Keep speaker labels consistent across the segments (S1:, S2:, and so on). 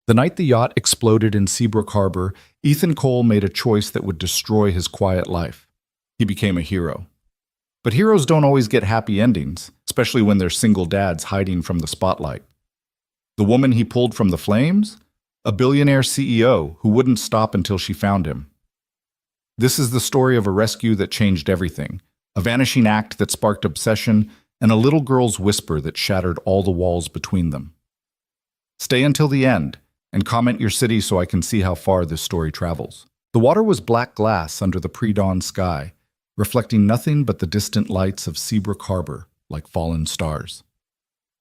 S1: The night the yacht exploded in Seabrook Harbor, Ethan Cole made a choice that would destroy his quiet life. He became a hero. But heroes don't always get happy endings, especially when they're single dads hiding from the spotlight. The woman he pulled from the flames? A billionaire CEO who wouldn't stop until she found him. This is the story of a rescue that changed everything, a vanishing act that sparked obsession, and a little girl's whisper that shattered all the walls between them. Stay until the end, and comment your city so I can see how far this story travels. The water was black glass under the pre-dawn sky, reflecting nothing but the distant lights of Seabrook Harbor like fallen stars.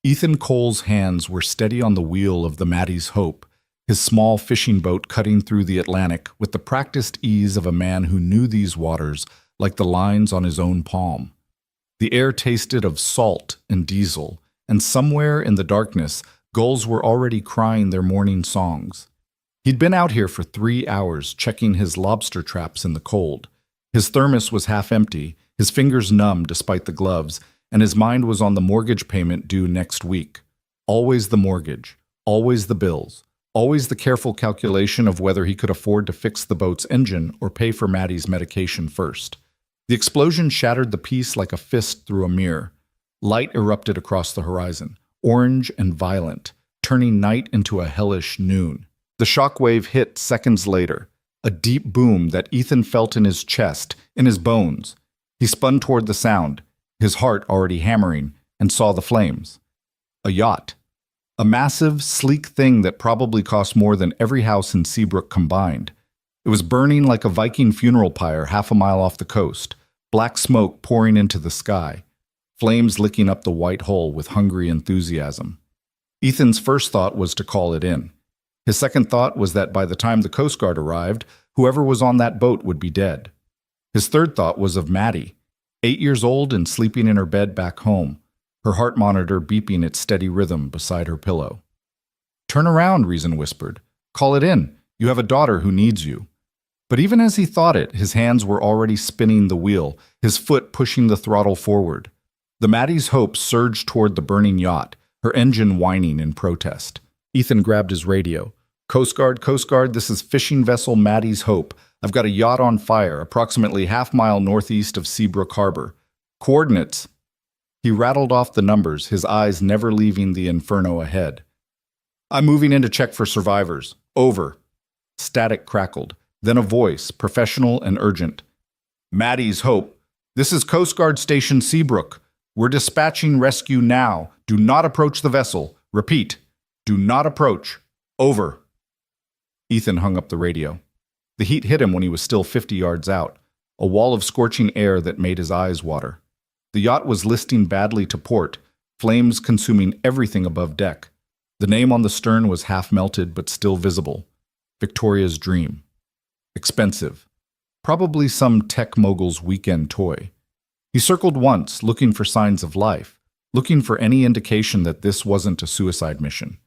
S1: Ethan Cole's hands were steady on the wheel of the Maddie's Hope, his small fishing boat cutting through the Atlantic with the practiced ease of a man who knew these waters like the lines on his own palm. The air tasted of salt and diesel, and somewhere in the darkness, gulls were already crying their morning songs. He'd been out here for 3 hours checking his lobster traps in the cold. His thermos was half empty, his fingers numb despite the gloves, and his mind was on the mortgage payment due next week. Always the mortgage, always the bills, always the careful calculation of whether he could afford to fix the boat's engine or pay for Maddie's medication first. The explosion shattered the peace like a fist through a mirror. Light erupted across the horizon, orange and violent, turning night into a hellish noon. The shockwave hit seconds later, a deep boom that Ethan felt in his chest, in his bones. He spun toward the sound, his heart already hammering, and saw the flames. A yacht. A massive, sleek thing that probably cost more than every house in Seabrook combined. It was burning like a Viking funeral pyre half a mile off the coast, black smoke pouring into the sky, flames licking up the white hull with hungry enthusiasm. Ethan's first thought was to call it in. His second thought was that by the time the Coast Guard arrived, whoever was on that boat would be dead. His third thought was of Maddie, 8 years old and sleeping in her bed back home, her heart monitor beeping its steady rhythm beside her pillow. "Turn around," Reason whispered. "Call it in. You have a daughter who needs you." But even as he thought it, his hands were already spinning the wheel, his foot pushing the throttle forward. The Maddie's Hope surged toward the burning yacht, her engine whining in protest. Ethan grabbed his radio. Coast Guard, this is fishing vessel Maddie's Hope. I've got a yacht on fire, approximately half-mile northeast of Seabrook Harbor. Coordinates." He rattled off the numbers, his eyes never leaving the inferno ahead. "I'm moving in to check for survivors. Over." Static crackled. Then a voice, professional and urgent. "Maddie's Hope. This is Coast Guard Station Seabrook. We're dispatching rescue now. Do not approach the vessel. Repeat. Do not approach. Over." Ethan hung up the radio. The heat hit him when he was still 50 yards out, a wall of scorching air that made his eyes water. The yacht was listing badly to port, flames consuming everything above deck. The name on the stern was half melted but still visible. Victoria's Dream. Expensive. Probably some tech mogul's weekend toy. He circled once, looking for signs of life, looking for any indication that this wasn't a suicide mission.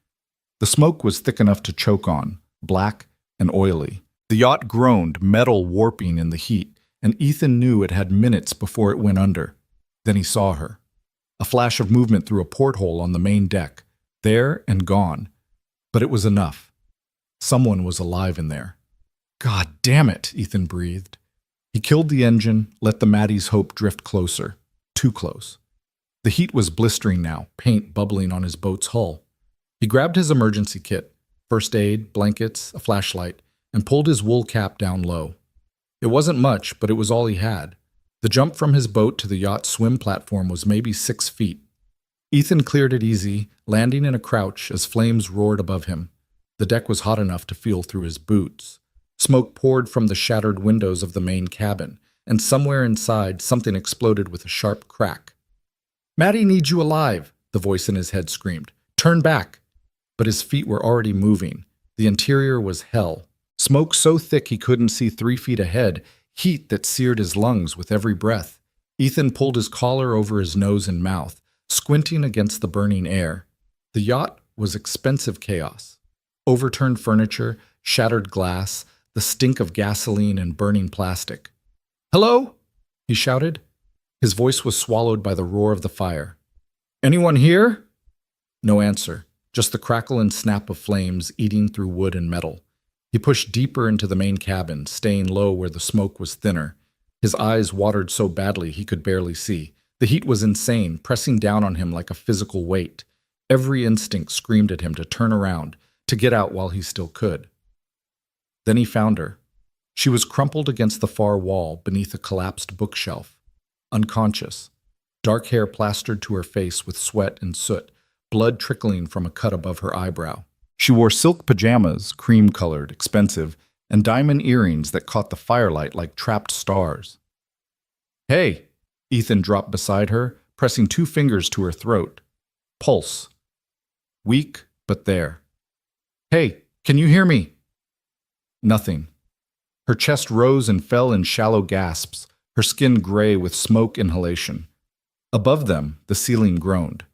S1: The smoke was thick enough to choke on, black and oily. The yacht groaned, metal warping in the heat, and Ethan knew it had minutes before it went under. Then he saw her. A flash of movement through a porthole on the main deck, there and gone. But it was enough. Someone was alive in there. "God damn it," Ethan breathed. He killed the engine, let the Maddie's Hope drift closer. Too close. The heat was blistering now, paint bubbling on his boat's hull. He grabbed his emergency kit, first aid, blankets, a flashlight, and pulled his wool cap down low. It wasn't much, but it was all he had. The jump from his boat to the yacht's swim platform was maybe 6 feet. Ethan cleared it easy, landing in a crouch as flames roared above him. The deck was hot enough to feel through his boots. Smoke poured from the shattered windows of the main cabin, and somewhere inside, something exploded with a sharp crack. "Maddie needs you alive," the voice in his head screamed. "Turn back." But his feet were already moving. The interior was hell. Smoke so thick he couldn't see 3 feet ahead, heat that seared his lungs with every breath. Ethan pulled his collar over his nose and mouth, squinting against the burning air. The yacht was expensive chaos. Overturned furniture, shattered glass, the stink of gasoline and burning plastic. "Hello?" he shouted. His voice was swallowed by the roar of the fire. "Anyone here?" No answer, just the crackle and snap of flames eating through wood and metal. He pushed deeper into the main cabin, staying low where the smoke was thinner. His eyes watered so badly he could barely see. The heat was insane, pressing down on him like a physical weight. Every instinct screamed at him to turn around, to get out while he still could. Then he found her. She was crumpled against the far wall beneath a collapsed bookshelf, unconscious, dark hair plastered to her face with sweat and soot, blood trickling from a cut above her eyebrow. She wore silk pajamas, cream-colored, expensive, and diamond earrings that caught the firelight like trapped stars. "Hey!" Ethan dropped beside her, pressing 2 fingers to her throat. Pulse. Weak, but there. "Hey, can you hear me?" Nothing. Her chest rose and fell in shallow gasps, her skin gray with smoke inhalation. Above them, the ceiling groaned.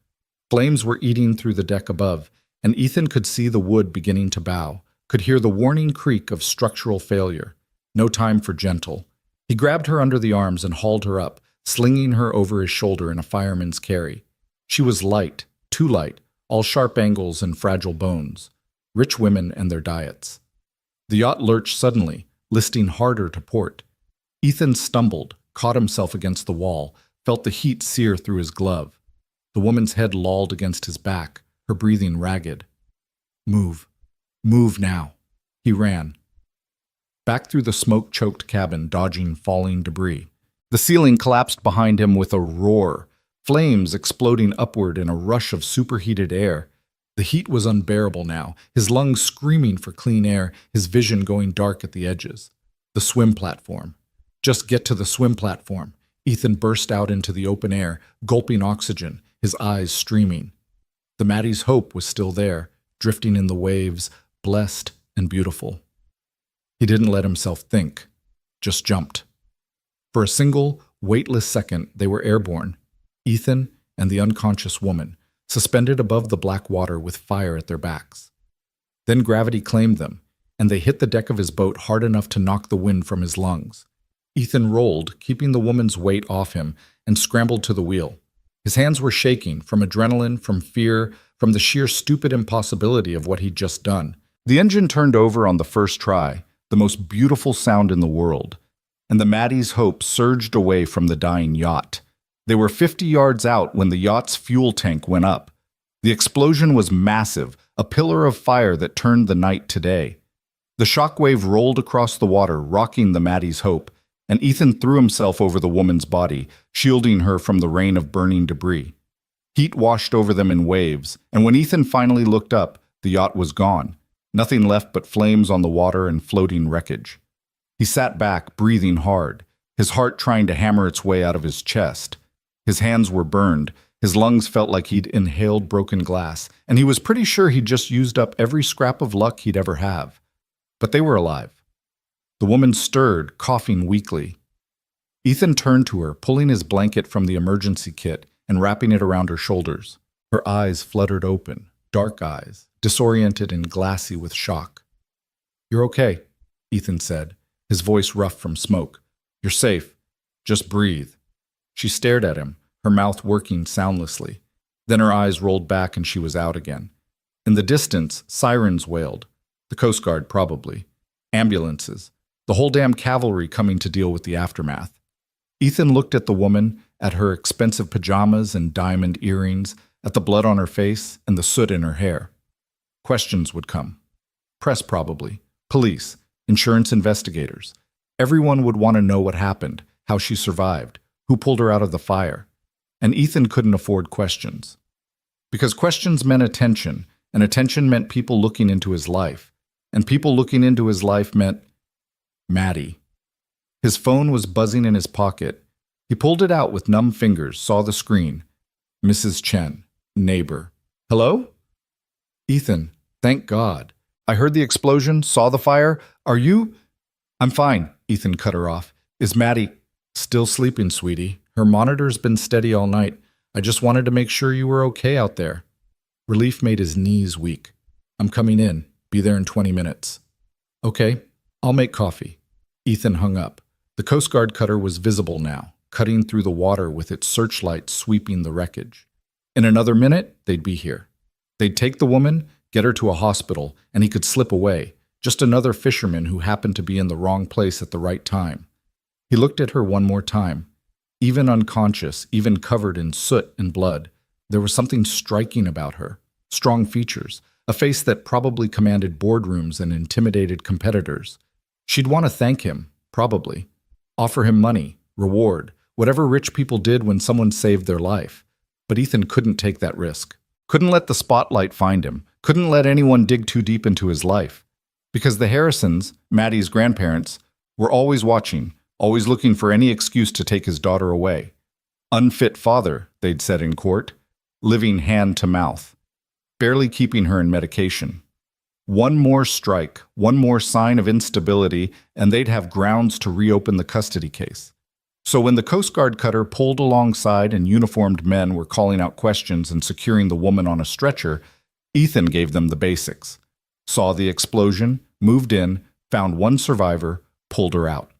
S1: Flames were eating through the deck above, and Ethan could see the wood beginning to bow, could hear the warning creak of structural failure. No time for gentle. He grabbed her under the arms and hauled her up, slinging her over his shoulder in a fireman's carry. She was light, too light, all sharp angles and fragile bones. Rich women and their diets. The yacht lurched suddenly, listing harder to port. Ethan stumbled, caught himself against the wall, felt the heat sear through his glove. The woman's head lolled against his back, her breathing ragged. Move. Move now. He ran. Back through the smoke-choked cabin, dodging falling debris. The ceiling collapsed behind him with a roar, flames exploding upward in a rush of superheated air. The heat was unbearable now, his lungs screaming for clean air, his vision going dark at the edges. The swim platform. Just get to the swim platform. Ethan burst out into the open air, gulping oxygen, his eyes streaming. The Maddie's hope was still there, drifting in the waves, blessed and beautiful. He didn't let himself think, just jumped. For a single, weightless second, they were airborne, Ethan and the unconscious woman, suspended above the black water with fire at their backs. Then gravity claimed them, and they hit the deck of his boat hard enough to knock the wind from his lungs. Ethan rolled, keeping the woman's weight off him, and scrambled to the wheel. His hands were shaking, from adrenaline, from fear, from the sheer stupid impossibility of what he'd just done. The engine turned over on the first try, the most beautiful sound in the world, and the Maddie's hope surged away from the dying yacht. They were 50 yards out when the yacht's fuel tank went up. The explosion was massive, a pillar of fire that turned the night to day. The shockwave rolled across the water, rocking the Maddie's hope, and Ethan threw himself over the woman's body, shielding her from the rain of burning debris. Heat washed over them in waves, and when Ethan finally looked up, the yacht was gone. Nothing left but flames on the water and floating wreckage. He sat back, breathing hard, his heart trying to hammer its way out of his chest. His hands were burned, his lungs felt like he'd inhaled broken glass, and he was pretty sure he'd just used up every scrap of luck he'd ever have. But they were alive. The woman stirred, coughing weakly. Ethan turned to her, pulling his blanket from the emergency kit and wrapping it around her shoulders. Her eyes fluttered open, dark eyes, disoriented and glassy with shock. "You're okay," Ethan said, his voice rough from smoke. "You're safe. Just breathe." She stared at him, her mouth working soundlessly. Then her eyes rolled back and she was out again. In the distance, sirens wailed. The Coast Guard, probably. Ambulances. The whole damn cavalry coming to deal with the aftermath. Ethan looked at the woman, at her expensive pajamas and diamond earrings, at the blood on her face and the soot in her hair. Questions would come. Press, probably. Police. Insurance investigators. Everyone would want to know what happened, how she survived, who pulled her out of the fire. And Ethan couldn't afford questions. Because questions meant attention, and attention meant people looking into his life. And people looking into his life meant Maddie. His phone was buzzing in his pocket. He pulled it out with numb fingers, saw the screen. Mrs. Chen, neighbor. "Hello?" "Ethan, thank God. I heard the explosion, saw the fire. Are you—" "I'm fine," Ethan cut her off. "Is Maddie—" "Still sleeping, sweetie. Her monitor's been steady all night. I just wanted to make sure you were okay out there." Relief made his knees weak. "I'm coming in. Be there in 20 minutes. "Okay, I'll make coffee." Ethan hung up. The Coast Guard cutter was visible now, cutting through the water with its searchlight sweeping the wreckage. In another minute, they'd be here. They'd take the woman, get her to a hospital, and he could slip away, just another fisherman who happened to be in the wrong place at the right time. He looked at her one more time. Even unconscious, even covered in soot and blood, there was something striking about her. Strong features, a face that probably commanded boardrooms and intimidated competitors. She'd want to thank him, probably. Offer him money, reward, whatever rich people did when someone saved their life. But Ethan couldn't take that risk. Couldn't let the spotlight find him. Couldn't let anyone dig too deep into his life. Because the Harrisons, Maddie's grandparents, were always watching, always looking for any excuse to take his daughter away. Unfit father, they'd said in court, living hand to mouth, barely keeping her in medication. One more strike, one more sign of instability, and they'd have grounds to reopen the custody case. So when the Coast Guard cutter pulled alongside and uniformed men were calling out questions and securing the woman on a stretcher, Ethan gave them the basics. Saw the explosion, moved in, found one survivor, pulled her out.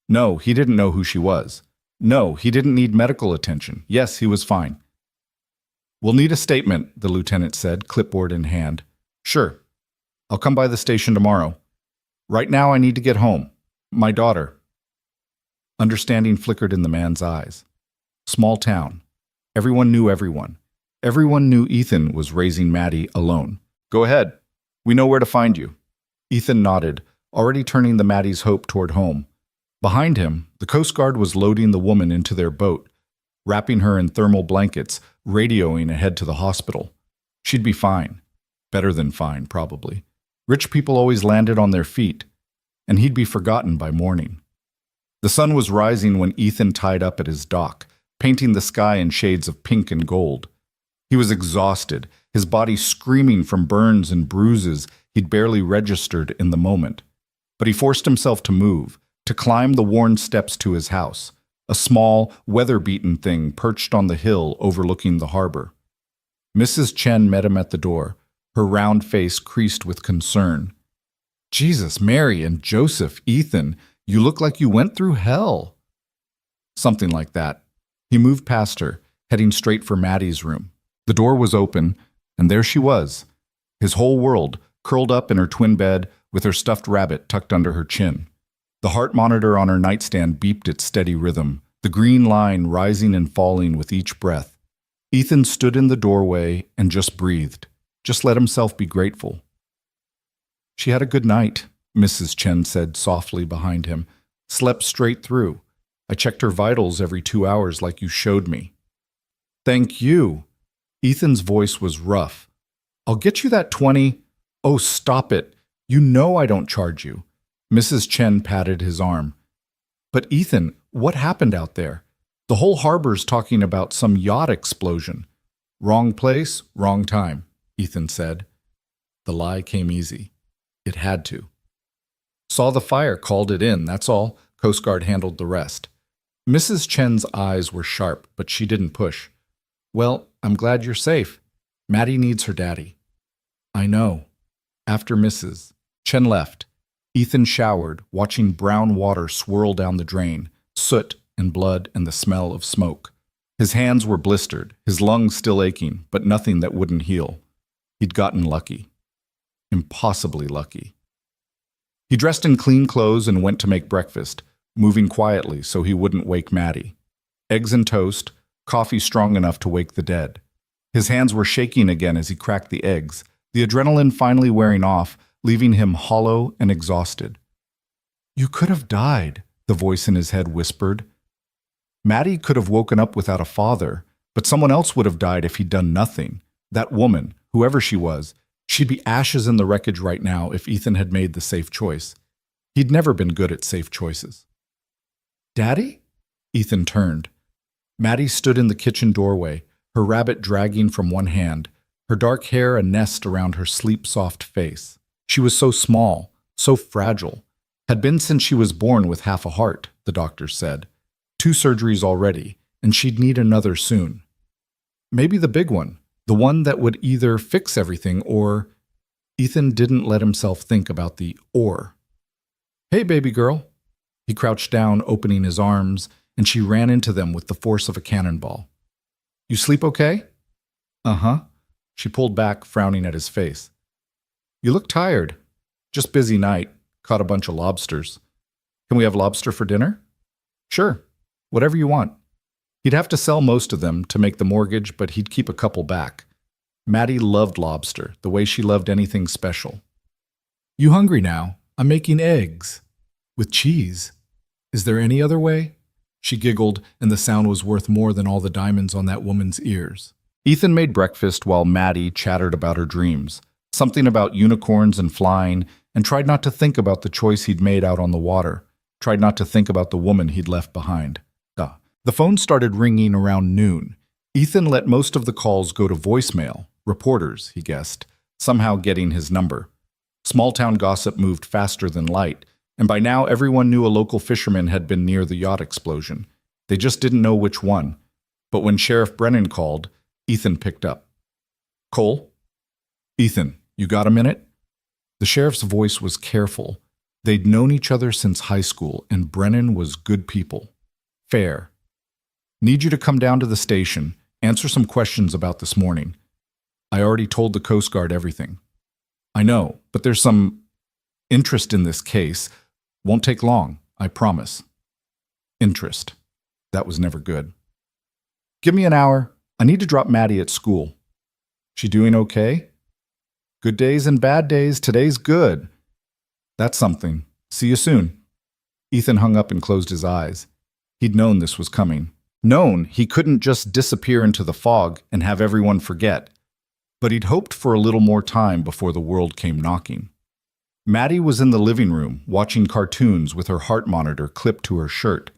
S1: No, he didn't know who she was. No, he didn't need medical attention. Yes, he was fine. "We'll need a statement," the lieutenant said, clipboard in hand. "Sure. I'll come by the station tomorrow. Right now I need to get home. My daughter." Understanding flickered in the man's eyes. Small town. Everyone knew everyone. Everyone knew Ethan was raising Maddie alone. "Go ahead. We know where to find you." Ethan nodded, already turning the Maddie's hope toward home. Behind him, the Coast Guard was loading the woman into their boat, wrapping her in thermal blankets, radioing ahead to the hospital. She'd be fine. Better than fine, probably. Rich people always landed on their feet, and he'd be forgotten by morning. The sun was rising when Ethan tied up at his dock, painting the sky in shades of pink and gold. He was exhausted, his body screaming from burns and bruises he'd barely registered in the moment. But he forced himself to move, to climb the worn steps to his house, a small, weather-beaten thing perched on the hill overlooking the harbor. Mrs. Chen met him at the door, her round face creased with concern. "Jesus, Mary and Joseph, Ethan, you look like you went through hell." Something like that. He moved past her, heading straight for Maddie's room. The door was open, and there she was, his whole world, curled up in her twin bed with her stuffed rabbit tucked under her chin. The heart monitor on her nightstand beeped its steady rhythm, the green line rising and falling with each breath. Ethan stood in the doorway and just breathed, just let himself be grateful. "She had a good night," Mrs. Chen said softly behind him. "Slept straight through. I checked her vitals every 2 hours like you showed me." "Thank you." Ethan's voice was rough. "I'll get you that 20. Oh, stop it. You know I don't charge you." Mrs. Chen patted his arm. "But Ethan, what happened out there? The whole harbor's talking about some yacht explosion." "Wrong place, wrong time," Ethan said. The lie came easy. It had to. "Saw the fire, called it in, that's all. Coast Guard handled the rest." Mrs. Chen's eyes were sharp, but she didn't push. "Well, I'm glad you're safe. Maddie needs her daddy." "I know." After Mrs. Chen left, Ethan showered, watching brown water swirl down the drain, soot and blood and the smell of smoke. His hands were blistered, his lungs still aching, but nothing that wouldn't heal. He'd gotten lucky. Impossibly lucky. He dressed in clean clothes and went to make breakfast, moving quietly so he wouldn't wake Maddie. Eggs and toast, coffee strong enough to wake the dead. His hands were shaking again as he cracked the eggs, the adrenaline finally wearing off, leaving him hollow and exhausted. "You could have died," the voice in his head whispered. Maddie could have woken up without a father, but someone else would have died if he'd done nothing. That woman, whoever she was, she'd be ashes in the wreckage right now if Ethan had made the safe choice. He'd never been good at safe choices. "Daddy?" Ethan turned. Maddie stood in the kitchen doorway, her rabbit dragging from one hand, her dark hair a nest around her sleep-soft face. She was so small, so fragile. Had been since she was born with half a heart, the doctor said. 2 surgeries already, and she'd need another soon. Maybe the big one, the one that would either fix everything or... Ethan didn't let himself think about the or. "Hey, baby girl." He crouched down, opening his arms, and she ran into them with the force of a cannonball. "You sleep okay?" "Uh-huh." She pulled back, frowning at his face. You look tired. Just busy night. Caught a bunch of lobsters. Can we have lobster for dinner? Sure. Whatever you want. He'd have to sell most of them to make the mortgage, but he'd keep a couple back. Maddie loved lobster, the way she loved anything special. You hungry now? I'm making eggs. With cheese. Is there any other way? She giggled, and the sound was worth more than all the diamonds on that woman's ears. Ethan made breakfast while Maddie chattered about her dreams. Something about unicorns and flying, and tried not to think about the choice he'd made out on the water. Tried not to think about the woman he'd left behind. The phone started ringing around noon. Ethan let most of the calls go to voicemail. Reporters, he guessed, somehow getting his number. Small-town gossip moved faster than light, and by now everyone knew a local fisherman had been near the yacht explosion. They just didn't know which one. But when Sheriff Brennan called, Ethan picked up. Cole? Ethan, you got a minute? The sheriff's voice was careful. They'd known each other since high school, and Brennan was good people. Fair. Need you to come down to the station, answer some questions about this morning. I already told the Coast Guard everything. I know, but there's some interest in this case. Won't take long, I promise. Interest. That was never good. Give me an hour. I need to drop Maddie at school. She doing okay? Good days and bad days. Today's good. That's something. See you soon. Ethan hung up and closed his eyes. He'd known this was coming. Known he couldn't just disappear into the fog and have everyone forget. But he'd hoped for a little more time before the world came knocking. Maddie was in the living room, watching cartoons with her heart monitor clipped to her shirt.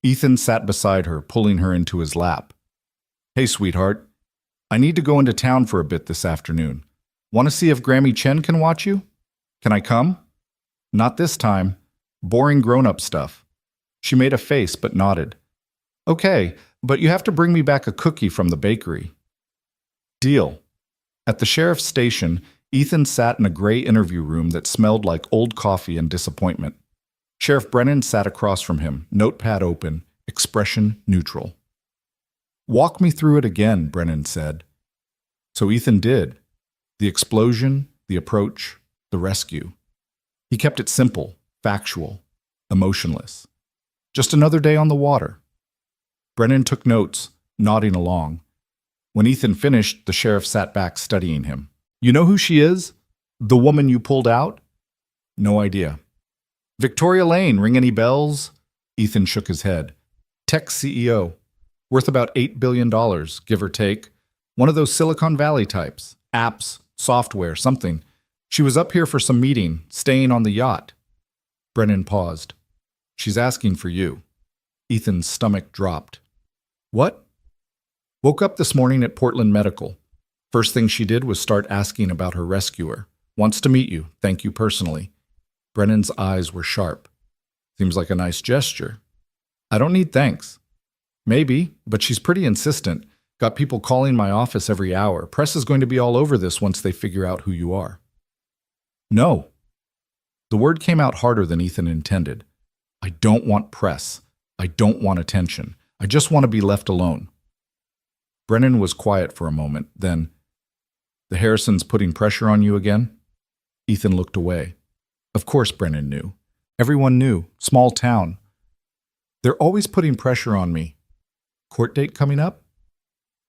S1: Ethan sat beside her, pulling her into his lap. Hey, sweetheart. I need to go into town for a bit this afternoon. Want to see if Grammy Chen can watch you? Can I come? Not this time. Boring grown-up stuff. She made a face but nodded. Okay, but you have to bring me back a cookie from the bakery. Deal. At the sheriff's station, Ethan sat in a gray interview room that smelled like old coffee and disappointment. Sheriff Brennan sat across from him, notepad open, expression neutral. Walk me through it again, Brennan said. So Ethan did. The explosion, the approach, the rescue. He kept it simple, factual, emotionless. Just another day on the water. Brennan took notes, nodding along. When Ethan finished, the sheriff sat back studying him. You know who she is? The woman you pulled out? No idea. Victoria Lane, ring any bells? Ethan shook his head. Tech CEO. Worth about $8 billion, give or take. One of those Silicon Valley types. Apps, software, something. She was up here for some meeting, staying on the yacht. Brennan paused. She's asking for you. Ethan's stomach dropped. What? Woke up this morning at Portland Medical. First thing she did was start asking about her rescuer. Wants to meet you, thank you personally. Brennan's eyes were sharp. Seems like a nice gesture. I don't need thanks. Maybe, but she's pretty insistent. Got people calling my office every hour. Press is going to be all over this once they figure out who you are. No. The word came out harder than Ethan intended. I don't want press. I don't want attention. I just want to be left alone. Brennan was quiet for a moment, then, the Harrisons putting pressure on you again? Ethan looked away. Of course Brennan knew. Everyone knew. Small town. They're always putting pressure on me. Court date coming up?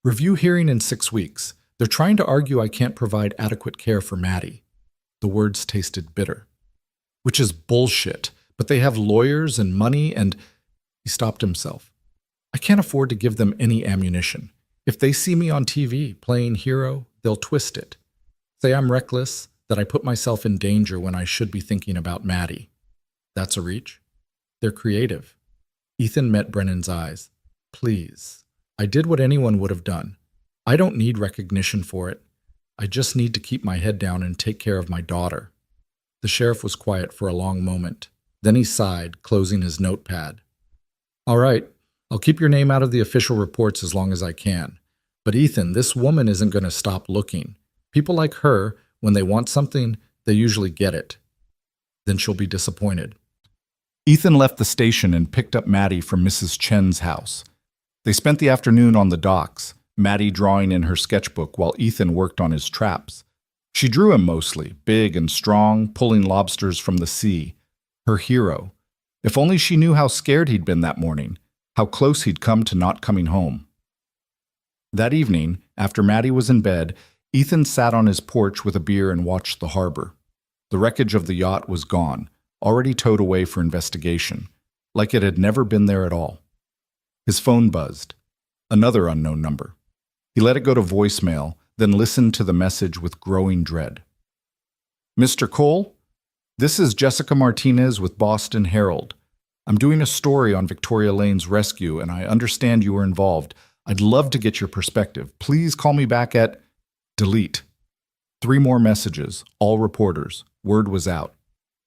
S1: Review hearing in 6 weeks. They're trying to argue I can't provide adequate care for Maddie. The words tasted bitter. Which is bullshit, but they have lawyers and money and... He stopped himself. I can't afford to give them any ammunition. If they see me on TV playing hero, they'll twist it. Say I'm reckless, that I put myself in danger when I should be thinking about Maddie. That's a reach. They're creative. Ethan met Brennan's eyes. Please. I did what anyone would have done. I don't need recognition for it. I just need to keep my head down and take care of my daughter. The sheriff was quiet for a long moment. Then he sighed, closing his notepad. All right, I'll keep your name out of the official reports as long as I can. But Ethan, this woman isn't going to stop looking. People like her, when they want something, they usually get it. Then she'll be disappointed. Ethan left the station and picked up Maddie from Mrs. Chen's house. They spent the afternoon on the docks. Maddie drawing in her sketchbook while Ethan worked on his traps. She drew him mostly, big and strong, pulling lobsters from the sea. Her hero. If only she knew how scared he'd been that morning, how close he'd come to not coming home. That evening, after Maddie was in bed, Ethan sat on his porch with a beer and watched the harbor. The wreckage of the yacht was gone, already towed away for investigation, like it had never been there at all. His phone buzzed. Another unknown number. He let it go to voicemail, then listened to the message with growing dread. "Mr. Cole? This is Jessica Martinez with Boston Herald. I'm doing a story on Victoria Lane's rescue, and I understand you were involved. I'd love to get your perspective. Please call me back at..." Delete. 3 more messages, all reporters. Word was out.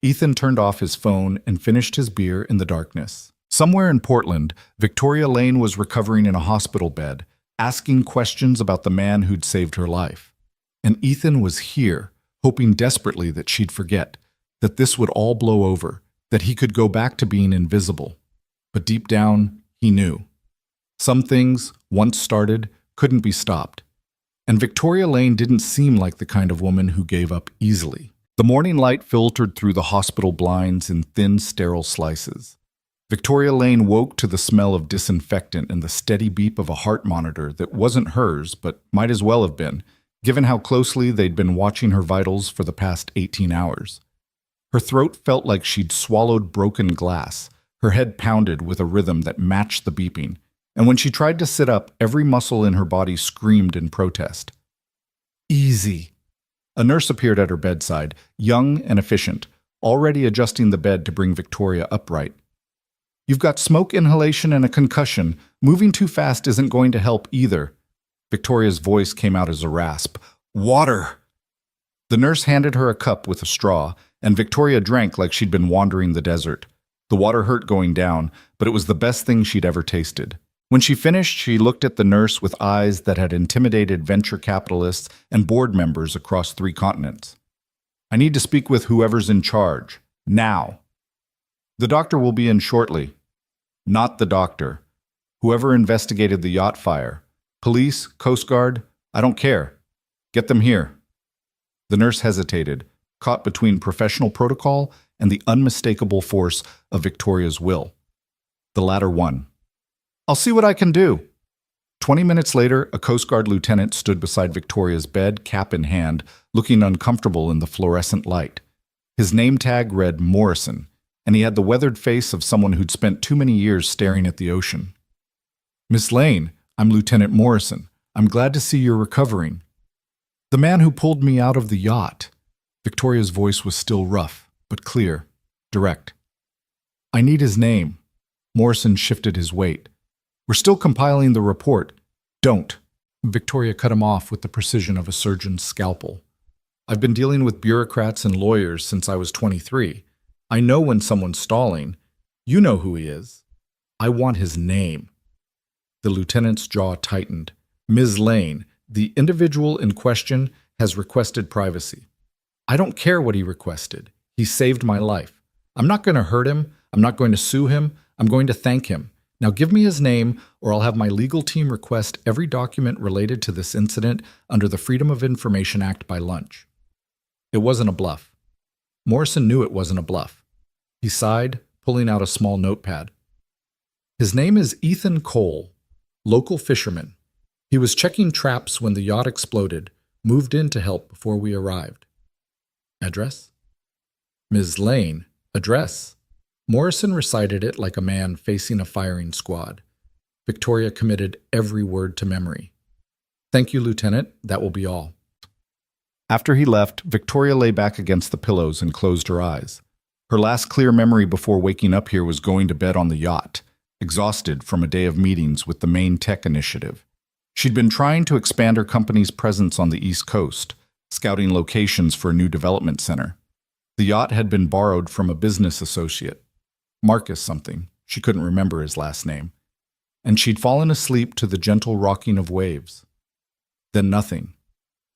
S1: Ethan turned off his phone and finished his beer in the darkness. Somewhere in Portland, Victoria Lane was recovering in a hospital bed, asking questions about the man who'd saved her life. And Ethan was here, hoping desperately that she'd forget, that this would all blow over, that he could go back to being invisible. But deep down, he knew. Some things, once started, couldn't be stopped. And Victoria Lane didn't seem like the kind of woman who gave up easily. The morning light filtered through the hospital blinds in thin, sterile slices. Victoria Lane woke to the smell of disinfectant and the steady beep of a heart monitor that wasn't hers, but might as well have been, given how closely they'd been watching her vitals for the past 18 hours. Her throat felt like she'd swallowed broken glass. Her head pounded with a rhythm that matched the beeping, and when she tried to sit up, every muscle in her body screamed in protest. "Easy." A nurse appeared at her bedside, young and efficient, already adjusting the bed to bring Victoria upright. "You've got smoke inhalation and a concussion. Moving too fast isn't going to help either." Victoria's voice came out as a rasp. "Water!" The nurse handed her a cup with a straw, and Victoria drank like she'd been wandering the desert. The water hurt going down, but it was the best thing she'd ever tasted. When she finished, she looked at the nurse with eyes that had intimidated venture capitalists and board members across 3 continents. "I need to speak with whoever's in charge. Now." "The doctor will be in shortly." "Not the doctor. Whoever investigated the yacht fire. Police, Coast Guard, I don't care. Get them here." The nurse hesitated, caught between professional protocol and the unmistakable force of Victoria's will. The latter won. "I'll see what I can do." 20 minutes later, a Coast Guard lieutenant stood beside Victoria's bed, cap in hand, looking uncomfortable in the fluorescent light. His name tag read Morrison, and he had the weathered face of someone who'd spent too many years staring at the ocean. "Miss Lane, I'm Lieutenant Morrison. I'm glad to see you're recovering." "The man who pulled me out of the yacht." Victoria's voice was still rough, but clear, direct. "I need his name." Morrison shifted his weight. "We're still compiling the report." "Don't." Victoria cut him off with the precision of a surgeon's scalpel. "I've been dealing with bureaucrats and lawyers since I was 23. I know when someone's stalling. You know who he is. I want his name." The lieutenant's jaw tightened. "Ms. Lane, the individual in question has requested privacy." "I don't care what he requested. He saved my life. I'm not going to hurt him. I'm not going to sue him. I'm going to thank him. Now give me his name, or I'll have my legal team request every document related to this incident under the Freedom of Information Act by lunch." It wasn't a bluff. Morrison knew it wasn't a bluff. He sighed, pulling out a small notepad. "His name is Ethan Cole, local fisherman. He was checking traps when the yacht exploded, moved in to help before we arrived." "Address?" "Ms. Lane, address." Morrison recited it like a man facing a firing squad. Victoria committed every word to memory. "Thank you, Lieutenant. That will be all." After he left, Victoria lay back against the pillows and closed her eyes. Her last clear memory before waking up here was going to bed on the yacht, exhausted from a day of meetings with the main tech initiative. She'd been trying to expand her company's presence on the East Coast, scouting locations for a new development center. The yacht had been borrowed from a business associate. Marcus something, she couldn't remember his last name, and she'd fallen asleep to the gentle rocking of waves. Then nothing,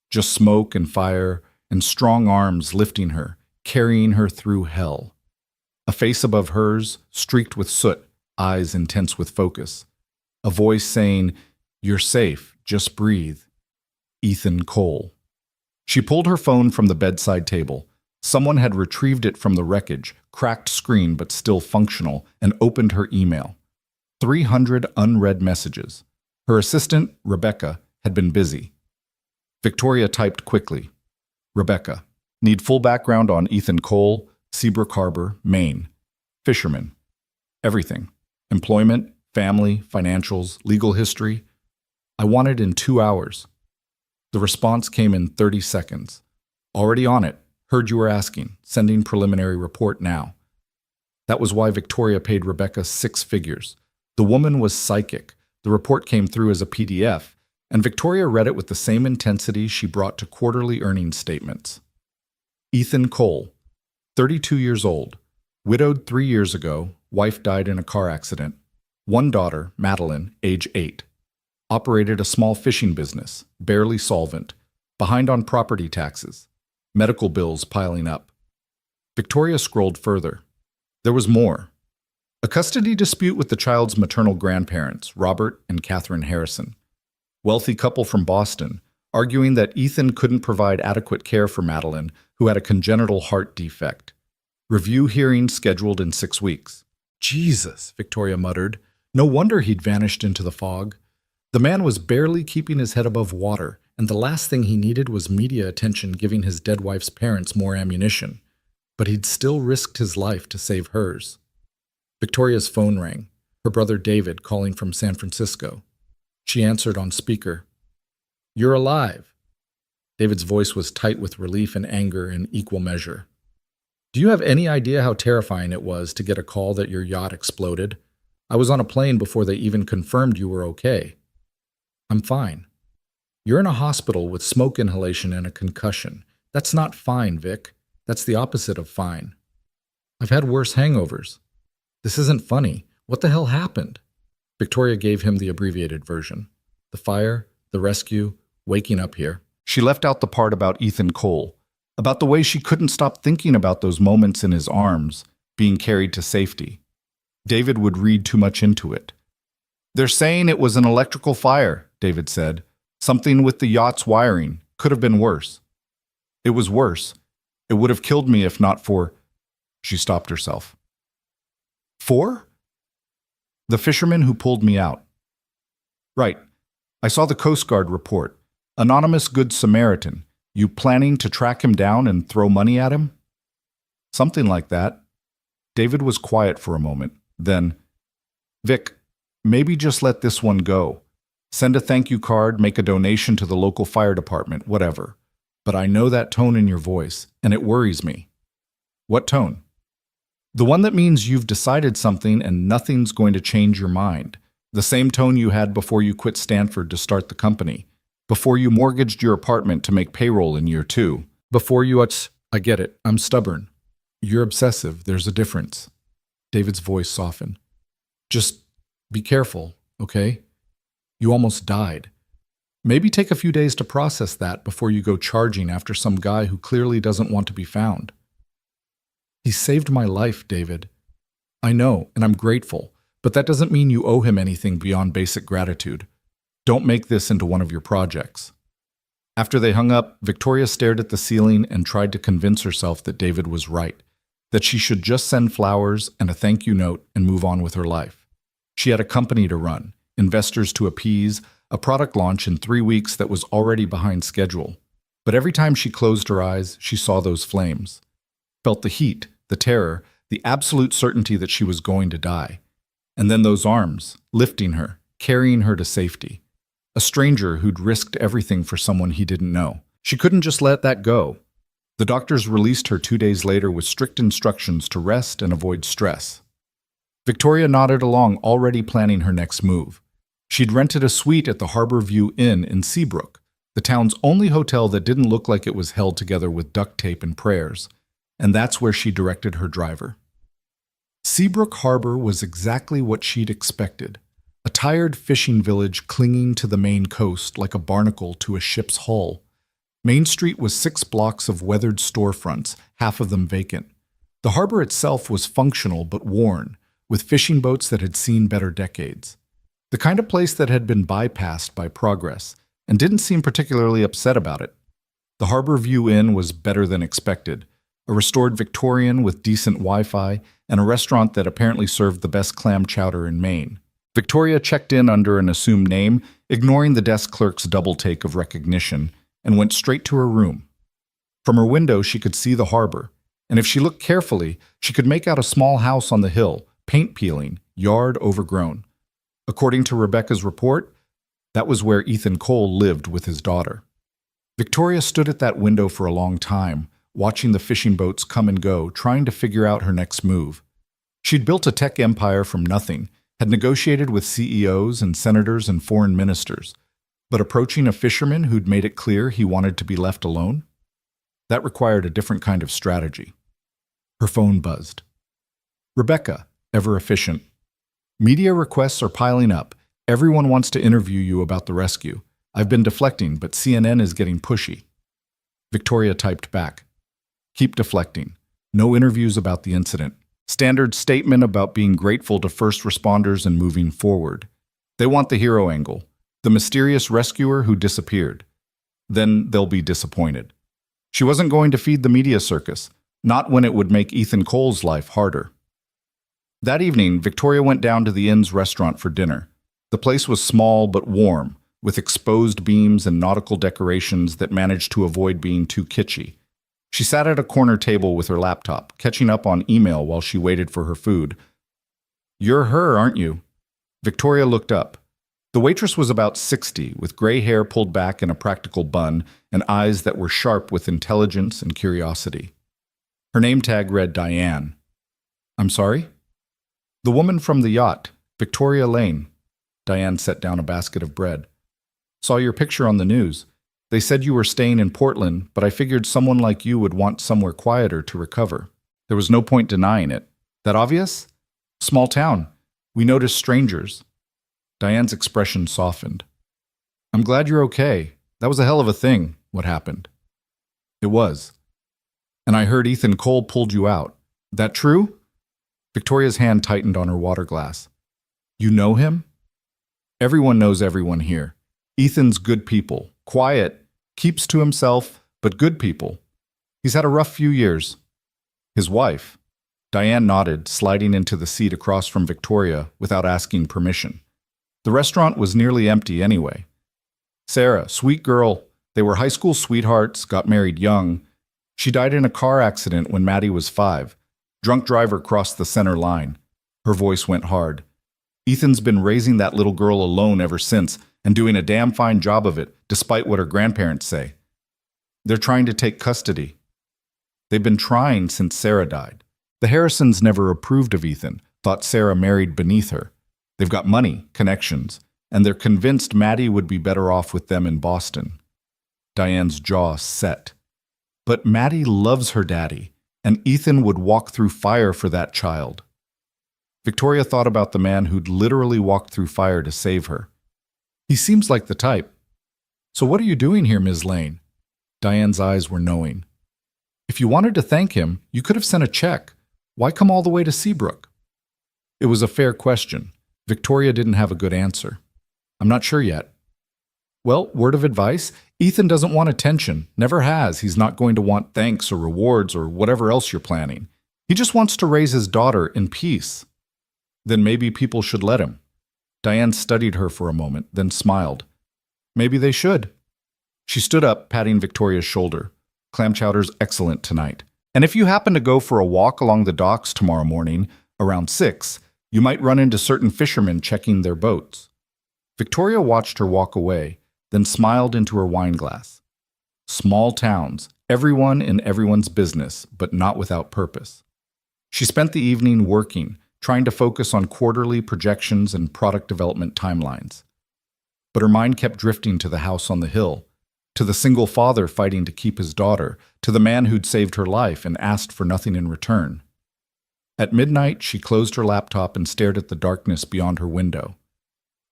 S1: just smoke and fire and strong arms lifting her, carrying her through hell. A face above hers, streaked with soot, eyes intense with focus. A voice saying, You're safe. Just breathe. Ethan Cole. She pulled her phone from the bedside table. Someone had retrieved it from the wreckage, cracked screen but still functional, and opened her email. 300 unread messages. Her assistant, Rebecca, had been busy. Victoria typed quickly. Rebecca. Need full background on Ethan Cole, Seabrook Harbor, Maine. Fisherman. Everything. Employment, family, financials, legal history. I want it in 2 hours. The response came in 30 seconds. Already on it. Heard you were asking. Sending preliminary report now. That was why Victoria paid Rebecca 6 figures. The woman was psychic. The report came through as a PDF, and Victoria read it with the same intensity she brought to quarterly earnings statements. Ethan Cole, 32 years old, widowed 3 years ago, wife died in a car accident. One daughter, Madeline, age 8. Operated a small fishing business, barely solvent, behind on property taxes, medical bills piling up. Victoria scrolled further. There was more. A custody dispute with the child's maternal grandparents, Robert and Catherine Harrison. Wealthy couple from Boston, arguing that Ethan couldn't provide adequate care for Madeline, who had a congenital heart defect. Review hearing scheduled in 6 weeks. Jesus, Victoria muttered. No wonder he'd vanished into the fog. The man was barely keeping his head above water, and the last thing he needed was media attention giving his dead wife's parents more ammunition. But he'd still risked his life to save hers. Victoria's phone rang, her brother David calling from San Francisco. She answered on speaker. You're alive. David's voice was tight with relief and anger in equal measure. Do you have any idea how terrifying it was to get a call that your yacht exploded? I was on a plane before they even confirmed you were okay. I'm fine. You're in a hospital with smoke inhalation and a concussion. That's not fine, Vic. That's the opposite of fine. I've had worse hangovers. This isn't funny. What the hell happened? Victoria gave him the abbreviated version. The fire, the rescue, waking up here. She left out the part about Ethan Cole, about the way she couldn't stop thinking about those moments in his arms, being carried to safety. David would read too much into it. They're saying it was an electrical fire, David said. Something with the yacht's wiring. Could have been worse. It was worse. It would have killed me if not for... She stopped herself. For? The fisherman who pulled me out. Right. I saw the Coast Guard report. Anonymous Good Samaritan. You planning to track him down and throw money at him? Something like that. David was quiet for a moment. Then, Vic, maybe just let this one go. Send a thank you card, make a donation to the local fire department, whatever. But I know that tone in your voice, and it worries me. What tone? The one that means you've decided something and nothing's going to change your mind. The same tone you had before you quit Stanford to start the company. Before you mortgaged your apartment to make payroll in year 2. Before you... I get it. I'm stubborn. You're obsessive. There's a difference. David's voice softened. Just be careful, okay? You almost died. Maybe take a few days to process that before you go charging after some guy who clearly doesn't want to be found. He saved my life, David. I know, and I'm grateful, but that doesn't mean you owe him anything beyond basic gratitude. Don't make this into one of your projects. After they hung up, Victoria stared at the ceiling and tried to convince herself that David was right, that she should just send flowers and a thank you note and move on with her life. She had a company to run, investors to appease, a product launch in 3 weeks that was already behind schedule. But every time she closed her eyes, she saw those flames. Felt the heat, the terror, the absolute certainty that she was going to die. And then those arms, lifting her, carrying her to safety. A stranger who'd risked everything for someone he didn't know. She couldn't just let that go. The doctors released her 2 days later with strict instructions to rest and avoid stress. Victoria nodded along, already planning her next move. She'd rented a suite at the Harbor View Inn in Seabrook, the town's only hotel that didn't look like it was held together with duct tape and prayers. And that's where she directed her driver. Seabrook Harbor was exactly what she'd expected. A tired fishing village clinging to the Maine coast like a barnacle to a ship's hull. Main Street was 6 blocks of weathered storefronts, half of them vacant. The harbor itself was functional but worn, with fishing boats that had seen better decades. The kind of place that had been bypassed by progress, and didn't seem particularly upset about it. The Harbor View Inn was better than expected, a restored Victorian with decent Wi-Fi, and a restaurant that apparently served the best clam chowder in Maine. Victoria checked in under an assumed name, ignoring the desk clerk's double take of recognition, and went straight to her room. From her window, she could see the harbor, and if she looked carefully, she could make out a small house on the hill, paint peeling, yard overgrown. According to Rebecca's report, that was where Ethan Cole lived with his daughter. Victoria stood at that window for a long time, watching the fishing boats come and go, trying to figure out her next move. She'd built a tech empire from nothing, had negotiated with CEOs and senators and foreign ministers, but approaching a fisherman who'd made it clear he wanted to be left alone? That required a different kind of strategy. Her phone buzzed. Rebecca, ever efficient. Media requests are piling up. Everyone wants to interview you about the rescue. I've been deflecting, but CNN is getting pushy. Victoria typed back. Keep deflecting. No interviews about the incident. Standard statement about being grateful to first responders and moving forward. They want the hero angle, the mysterious rescuer who disappeared. Then they'll be disappointed. She wasn't going to feed the media circus, not when it would make Ethan Cole's life harder. That evening, Victoria went down to the inn's restaurant for dinner. The place was small but warm, with exposed beams and nautical decorations that managed to avoid being too kitschy. She sat at a corner table with her laptop, catching up on email while she waited for her food. "You're her, aren't you?" Victoria looked up. The waitress was about 60, with gray hair pulled back in a practical bun and eyes that were sharp with intelligence and curiosity. Her name tag read Diane. "I'm sorry?" "The woman from the yacht, Victoria Lane." Diane set down a basket of bread. "Saw your picture on the news. They said you were staying in Portland, but I figured someone like you would want somewhere quieter to recover. There was no point denying it. That obvious? Small town. We noticed strangers." Diane's expression softened. "I'm glad you're okay. That was a hell of a thing, what happened." "It was. And I heard Ethan Cole pulled you out. That true?" Victoria's hand tightened on her water glass. "You know him?" "Everyone knows everyone here. Ethan's good people. Quiet, keeps to himself, but good people. He's had a rough few years." "His wife?" Diane nodded, sliding into the seat across from Victoria without asking permission. The restaurant was nearly empty anyway. "Sarah, sweet girl. They were high school sweethearts, got married young. She died in a car accident when Maddie was 5. Drunk driver crossed the center line." Her voice went hard. "Ethan's been raising that little girl alone ever since, and doing a damn fine job of it, despite what her grandparents say. They're trying to take custody. They've been trying since Sarah died. The Harrisons never approved of Ethan, thought Sarah married beneath her. They've got money, connections, and they're convinced Maddie would be better off with them in Boston." Diane's jaw set. "But Maddie loves her daddy, and Ethan would walk through fire for that child." Victoria thought about the man who'd literally walked through fire to save her. "He seems like the type." "So what are you doing here, Ms. Lane?" Diane's eyes were knowing. "If you wanted to thank him, you could have sent a check. Why come all the way to Seabrook?" It was a fair question. Victoria didn't have a good answer. "I'm not sure yet." "Well, word of advice, Ethan doesn't want attention, never has. He's not going to want thanks or rewards or whatever else you're planning. He just wants to raise his daughter in peace." "Then maybe people should let him." Diane studied her for a moment, then smiled. "Maybe they should." She stood up, patting Victoria's shoulder. "Clam chowder's excellent tonight. And if you happen to go for a walk along the docks tomorrow morning, around 6, you might run into certain fishermen checking their boats." Victoria watched her walk away, then smiled into her wine glass. Small towns, everyone in everyone's business, but not without purpose. She spent the evening working, trying to focus on quarterly projections and product development timelines. But her mind kept drifting to the house on the hill, to the single father fighting to keep his daughter, to the man who'd saved her life and asked for nothing in return. At midnight, she closed her laptop and stared at the darkness beyond her window.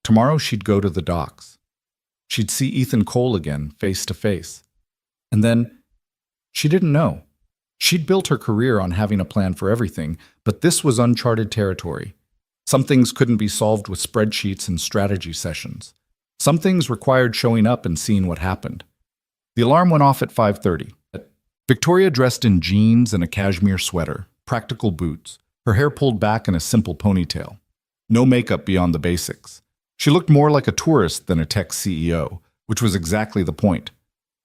S1: Tomorrow she'd go to the docks. She'd see Ethan Cole again, face to face. And then, she didn't know. She'd built her career on having a plan for everything, but this was uncharted territory. Some things couldn't be solved with spreadsheets and strategy sessions. Some things required showing up and seeing what happened. The alarm went off at 5:30. Victoria dressed in jeans and a cashmere sweater, practical boots, her hair pulled back in a simple ponytail. No makeup beyond the basics. She looked more like a tourist than a tech CEO, which was exactly the point.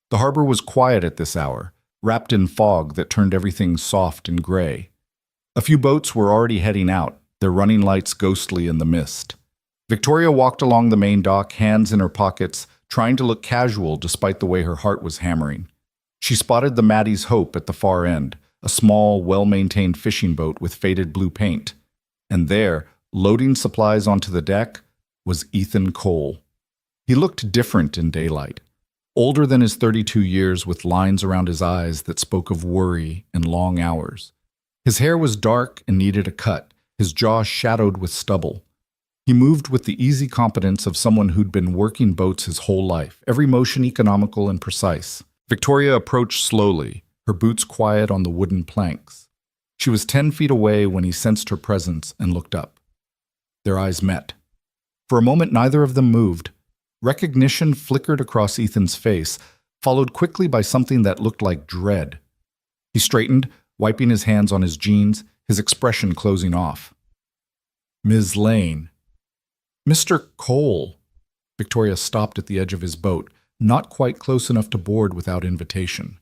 S1: The harbor was quiet at this hour, wrapped in fog that turned everything soft and gray. A few boats were already heading out, their running lights ghostly in the mist. Victoria walked along the main dock, hands in her pockets, trying to look casual despite the way her heart was hammering. She spotted the Maddie's Hope at the far end, a small, well-maintained fishing boat with faded blue paint. And there, loading supplies onto the deck, was Ethan Cole. He looked different in daylight, older than his 32 years with lines around his eyes that spoke of worry and long hours. His hair was dark and needed a cut, his jaw shadowed with stubble. He moved with the easy competence of someone who'd been working boats his whole life, every motion economical and precise. Victoria approached slowly, her boots quiet on the wooden planks. She was 10 feet away when he sensed her presence and looked up. Their eyes met. For a moment, neither of them moved. Recognition flickered across Ethan's face, followed quickly by something that looked like dread. He straightened, wiping his hands on his jeans, his expression closing off. Ms. Lane. Mr. Cole. Victoria stopped at the edge of his boat, not quite close enough to board without invitation.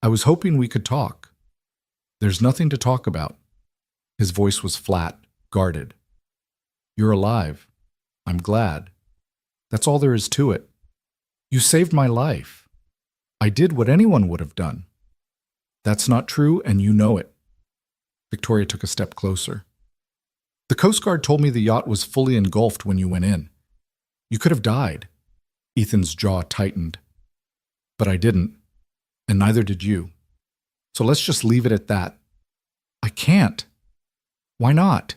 S1: I was hoping we could talk. There's nothing to talk about. His voice was flat, guarded. You're alive. I'm glad. That's all there is to it. You saved my life. I did what anyone would have done. That's not true, and you know it. Victoria took a step closer. The Coast Guard told me the yacht was fully engulfed when you went in. You could have died. Ethan's jaw tightened. But I didn't, and neither did you. So let's just leave it at that. I can't. Why not?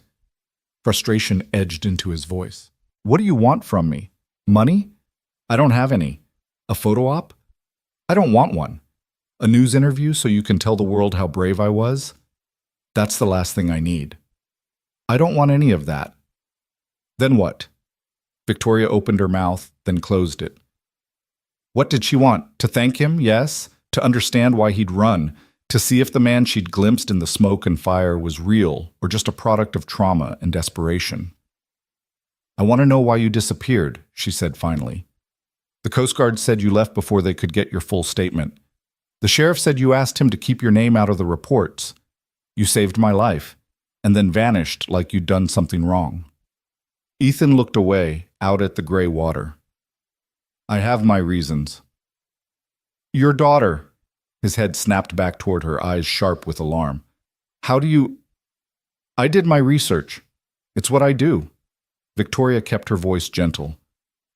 S1: Frustration edged into his voice. What do you want from me? Money? I don't have any. A photo op? I don't want one. A news interview so you can tell the world how brave I was? That's the last thing I need. I don't want any of that. Then what? Victoria opened her mouth, then closed it. What did she want? To thank him, yes. To understand why he'd run. To see if the man she'd glimpsed in the smoke and fire was real or just a product of trauma and desperation. I want to know why you disappeared, she said finally. The Coast Guard said you left before they could get your full statement. The sheriff said you asked him to keep your name out of the reports. You saved my life, and then vanished like you'd done something wrong. Ethan looked away, out at the gray water. I have my reasons. Your daughter. His head snapped back toward her, eyes sharp with alarm. How do you... I did my research. It's what I do. Victoria kept her voice gentle.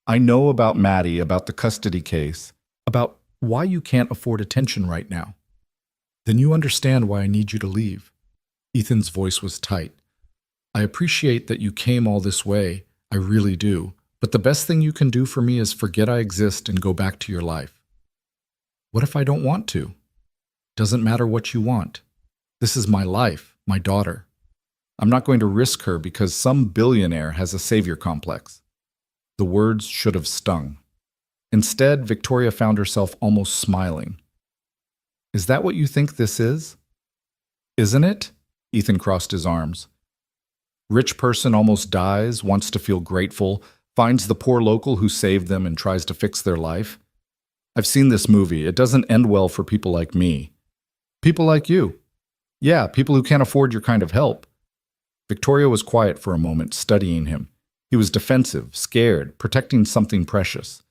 S1: I know about Maddie, about the custody case, about why you can't afford attention right now. Then you understand why I need you to leave. Ethan's voice was tight. I appreciate that you came all this way. I really do. But the best thing you can do for me is forget I exist and go back to your life. What if I don't want to? Doesn't matter what you want. This is my life, my daughter. I'm not going to risk her because some billionaire has a savior complex. The words should have stung. Instead, Victoria found herself almost smiling. Is that what you think this is? Isn't it? Ethan crossed his arms. Rich person almost dies, wants to feel grateful, finds the poor local who saved them and tries to fix their life. I've seen this movie. It doesn't end well for people like me. People like you. Yeah, people who can't afford your kind of help. Victoria was quiet for a moment, studying him. He was defensive, scared, protecting something precious.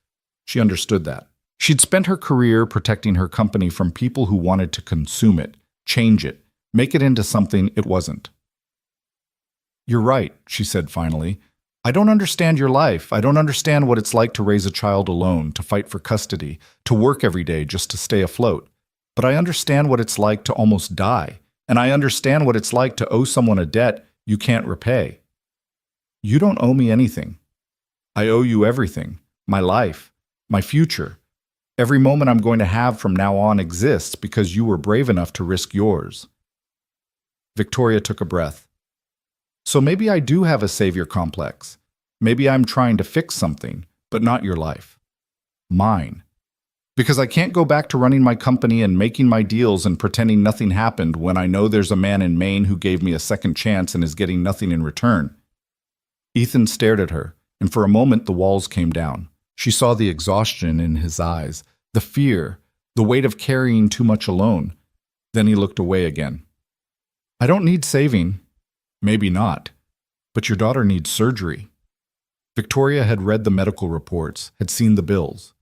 S1: She understood that. She'd spent her career protecting her company from people who wanted to consume it, change it, make it into something it wasn't. You're right, she said finally. I don't understand your life. I don't understand what it's like to raise a child alone, to fight for custody, to work every day just to stay afloat. But I understand what it's like to almost die, and I understand what it's like to owe someone a debt you can't repay. You don't owe me anything. I owe you everything, my life, my future. Every moment I'm going to have from now on exists because you were brave enough to risk yours. Victoria took a breath. So maybe I do have a savior complex. Maybe I'm trying to fix something, but not your life. Mine. Because I can't go back to running my company and making my deals and pretending nothing happened when I know there's a man in Maine who gave me a second chance and is getting nothing in return. Ethan stared at her, and for a moment the walls came down. She saw the exhaustion in his eyes, the fear, the weight of carrying too much alone. Then he looked away again. I don't need saving. Maybe not. But your daughter needs surgery. Victoria had read the medical reports, had seen the bills.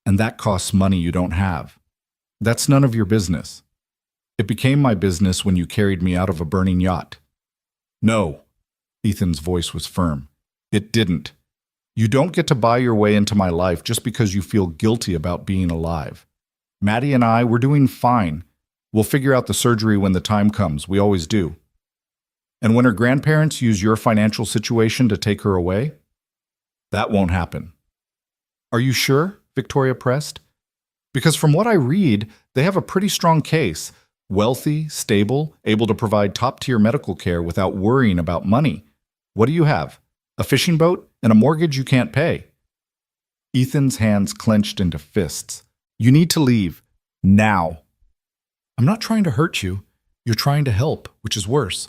S1: And that costs money you don't have. That's none of your business. It became my business when you carried me out of a burning yacht. No. Ethan's voice was firm. It didn't. You don't get to buy your way into my life just because you feel guilty about being alive. Maddie and I, we're doing fine. We'll figure out the surgery when the time comes. We always do. And when her grandparents use your financial situation to take her away? That won't happen. Are you sure? Victoria pressed. Because from what I read, they have a pretty strong case. Wealthy, stable, able to provide top-tier medical care without worrying about money. What do you have? A fishing boat and a mortgage you can't pay. Ethan's hands clenched into fists. You need to leave. Now. I'm not trying to hurt you. You're trying to help, which is worse.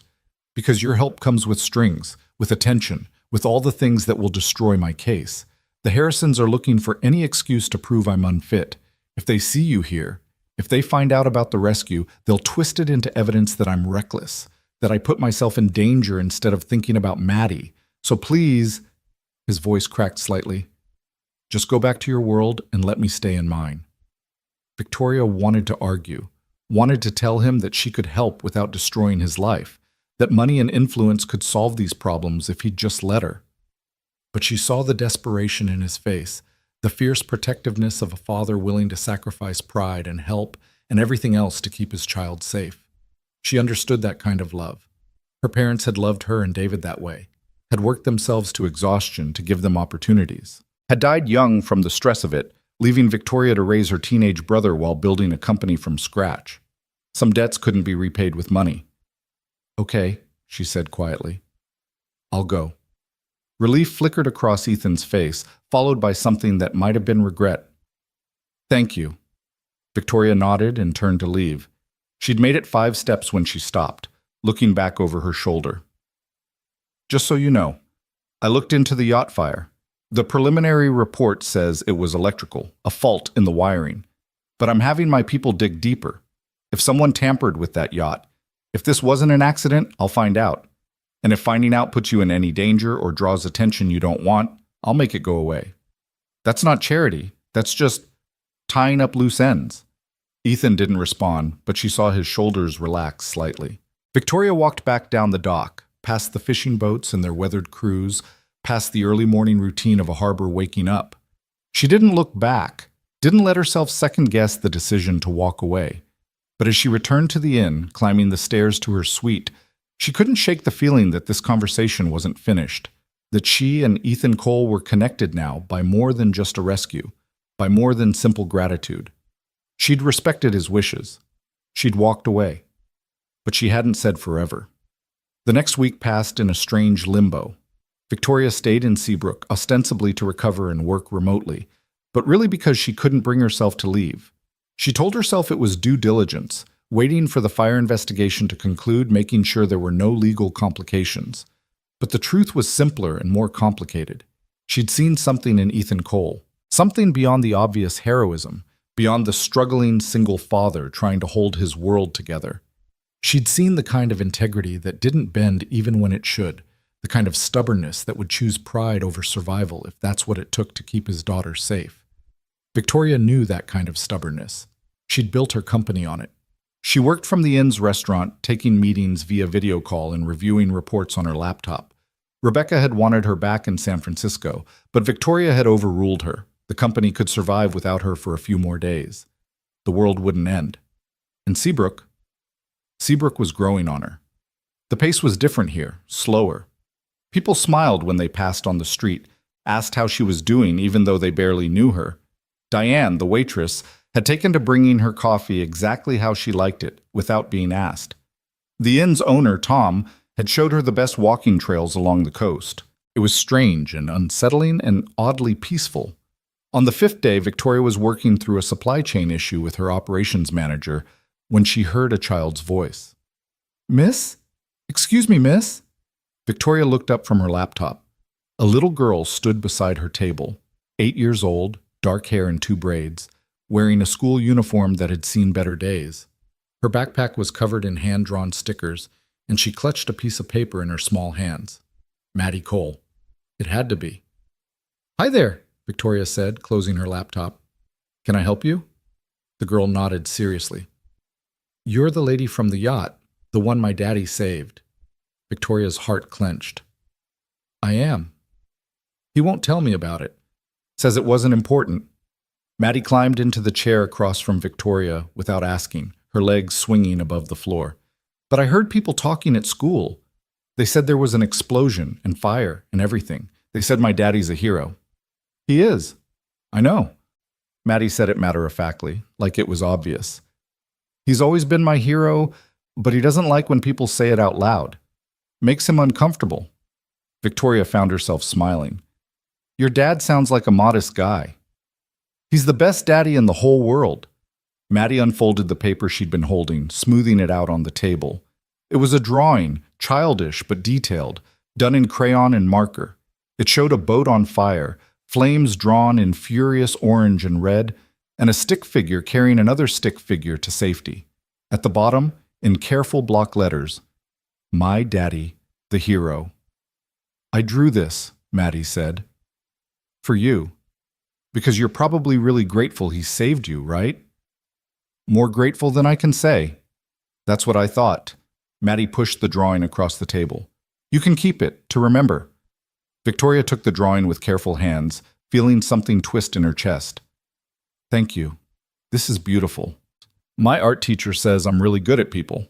S1: Because your help comes with strings, with attention, with all the things that will destroy my case. The Harrisons are looking for any excuse to prove I'm unfit. If they see you here, if they find out about the rescue, they'll twist it into evidence that I'm reckless, that I put myself in danger instead of thinking about Maddie. So please, his voice cracked slightly, just go back to your world and let me stay in mine. Victoria wanted to argue, wanted to tell him that she could help without destroying his life, that money and influence could solve these problems if he'd just let her. But she saw the desperation in his face, the fierce protectiveness of a father willing to sacrifice pride and help and everything else to keep his child safe. She understood that kind of love. Her parents had loved her and David that way, had worked themselves to exhaustion to give them opportunities, had died young from the stress of it, leaving Victoria to raise her teenage brother while building a company from scratch. Some debts couldn't be repaid with money. Okay, she said quietly. I'll go. Relief flickered across Ethan's face, followed by something that might have been regret. Thank you. Victoria nodded and turned to leave. She'd made it 5 steps when she stopped, looking back over her shoulder. Just so you know, I looked into the yacht fire. The preliminary report says it was electrical, a fault in the wiring. But I'm having my people dig deeper. If someone tampered with that yacht, if this wasn't an accident, I'll find out. And if finding out puts you in any danger or draws attention you don't want, I'll make it go away. That's not charity. That's just tying up loose ends. Ethan didn't respond, but she saw his shoulders relax slightly. Victoria walked back down the dock, past the fishing boats and their weathered crews, past the early morning routine of a harbor waking up. She didn't look back, didn't let herself second-guess the decision to walk away. But as she returned to the inn, climbing the stairs to her suite, she couldn't shake the feeling that this conversation wasn't finished, that she and Ethan Cole were connected now by more than just a rescue, by more than simple gratitude. She'd respected his wishes. She'd walked away. But she hadn't said forever. The next week passed in a strange limbo. Victoria stayed in Seabrook, ostensibly to recover and work remotely, but really because she couldn't bring herself to leave. She told herself it was due diligence, waiting for the fire investigation to conclude, making sure there were no legal complications. But the truth was simpler and more complicated. She'd seen something in Ethan Cole, something beyond the obvious heroism, beyond the struggling single father trying to hold his world together. She'd seen the kind of integrity that didn't bend even when it should, the kind of stubbornness that would choose pride over survival if that's what it took to keep his daughter safe. Victoria knew that kind of stubbornness. She'd built her company on it. She worked from the inn's restaurant, taking meetings via video call and reviewing reports on her laptop. Rebecca had wanted her back in San Francisco, but Victoria had overruled her. The company could survive without her for a few more days. The world wouldn't end. And Seabrook was growing on her. The pace was different here, slower. People smiled when they passed on the street, asked how she was doing even though they barely knew her. Diane, the waitress, had taken to bringing her coffee exactly how she liked it, without being asked. The inn's owner, Tom, had showed her the best walking trails along the coast. It was strange and unsettling and oddly peaceful. On the 5th day, Victoria was working through a supply chain issue with her operations manager when she heard a child's voice. "Miss? Excuse me, miss?" Victoria looked up from her laptop. A little girl stood beside her table, 8 years old, dark hair in 2 braids, wearing a school uniform that had seen better days. Her backpack was covered in hand-drawn stickers, and she clutched a piece of paper in her small hands. Maddie Cole. It had to be. "Hi there," Victoria said, closing her laptop. "Can I help you?" The girl nodded seriously. "You're the lady from the yacht, the one my daddy saved." Victoria's heart clenched. "I am." "He won't tell me about it. Says it wasn't important." Maddie climbed into the chair across from Victoria without asking, her legs swinging above the floor. "But I heard people talking at school. They said there was an explosion and fire and everything. They said my daddy's a hero." "He is. I know." Maddie said it matter-of-factly, like it was obvious. "He's always been my hero, but he doesn't like when people say it out loud. Makes him uncomfortable." Victoria found herself smiling. "Your dad sounds like a modest guy." "He's the best daddy in the whole world." Maddie unfolded the paper she'd been holding, smoothing it out on the table. It was a drawing, childish but detailed, done in crayon and marker. It showed a boat on fire, flames drawn in furious orange and red, and a stick figure carrying another stick figure to safety. At the bottom, in careful block letters, "My daddy, the hero." "I drew this," Maddie said. "For you. Because you're probably really grateful he saved you, right?" "More grateful than I can say." "That's what I thought." Maddie pushed the drawing across the table. "You can keep it, to remember." Victoria took the drawing with careful hands, feeling something twist in her chest. "Thank you. This is beautiful. My art teacher says I'm really good at people."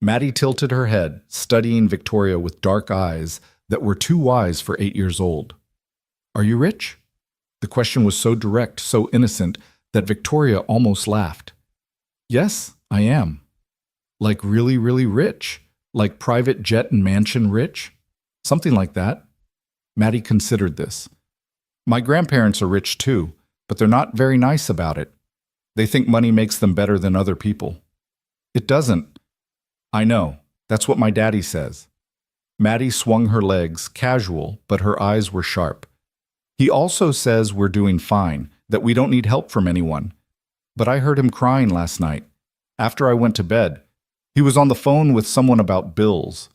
S1: Maddie tilted her head, studying Victoria with dark eyes that were too wise for 8 years old. "Are you rich?" The question was so direct, so innocent, that Victoria almost laughed. "Yes, I am." "Like really, really rich? Like private jet and mansion rich?" "Something like that." Maddie considered this. "My grandparents are rich too, but they're not very nice about it. They think money makes them better than other people." "It doesn't." "I know. That's what my daddy says." Maddie swung her legs, casual, but her eyes were sharp. "He also says we're doing fine, that we don't need help from anyone. But I heard him crying last night. After I went to bed, he was on the phone with someone about bills."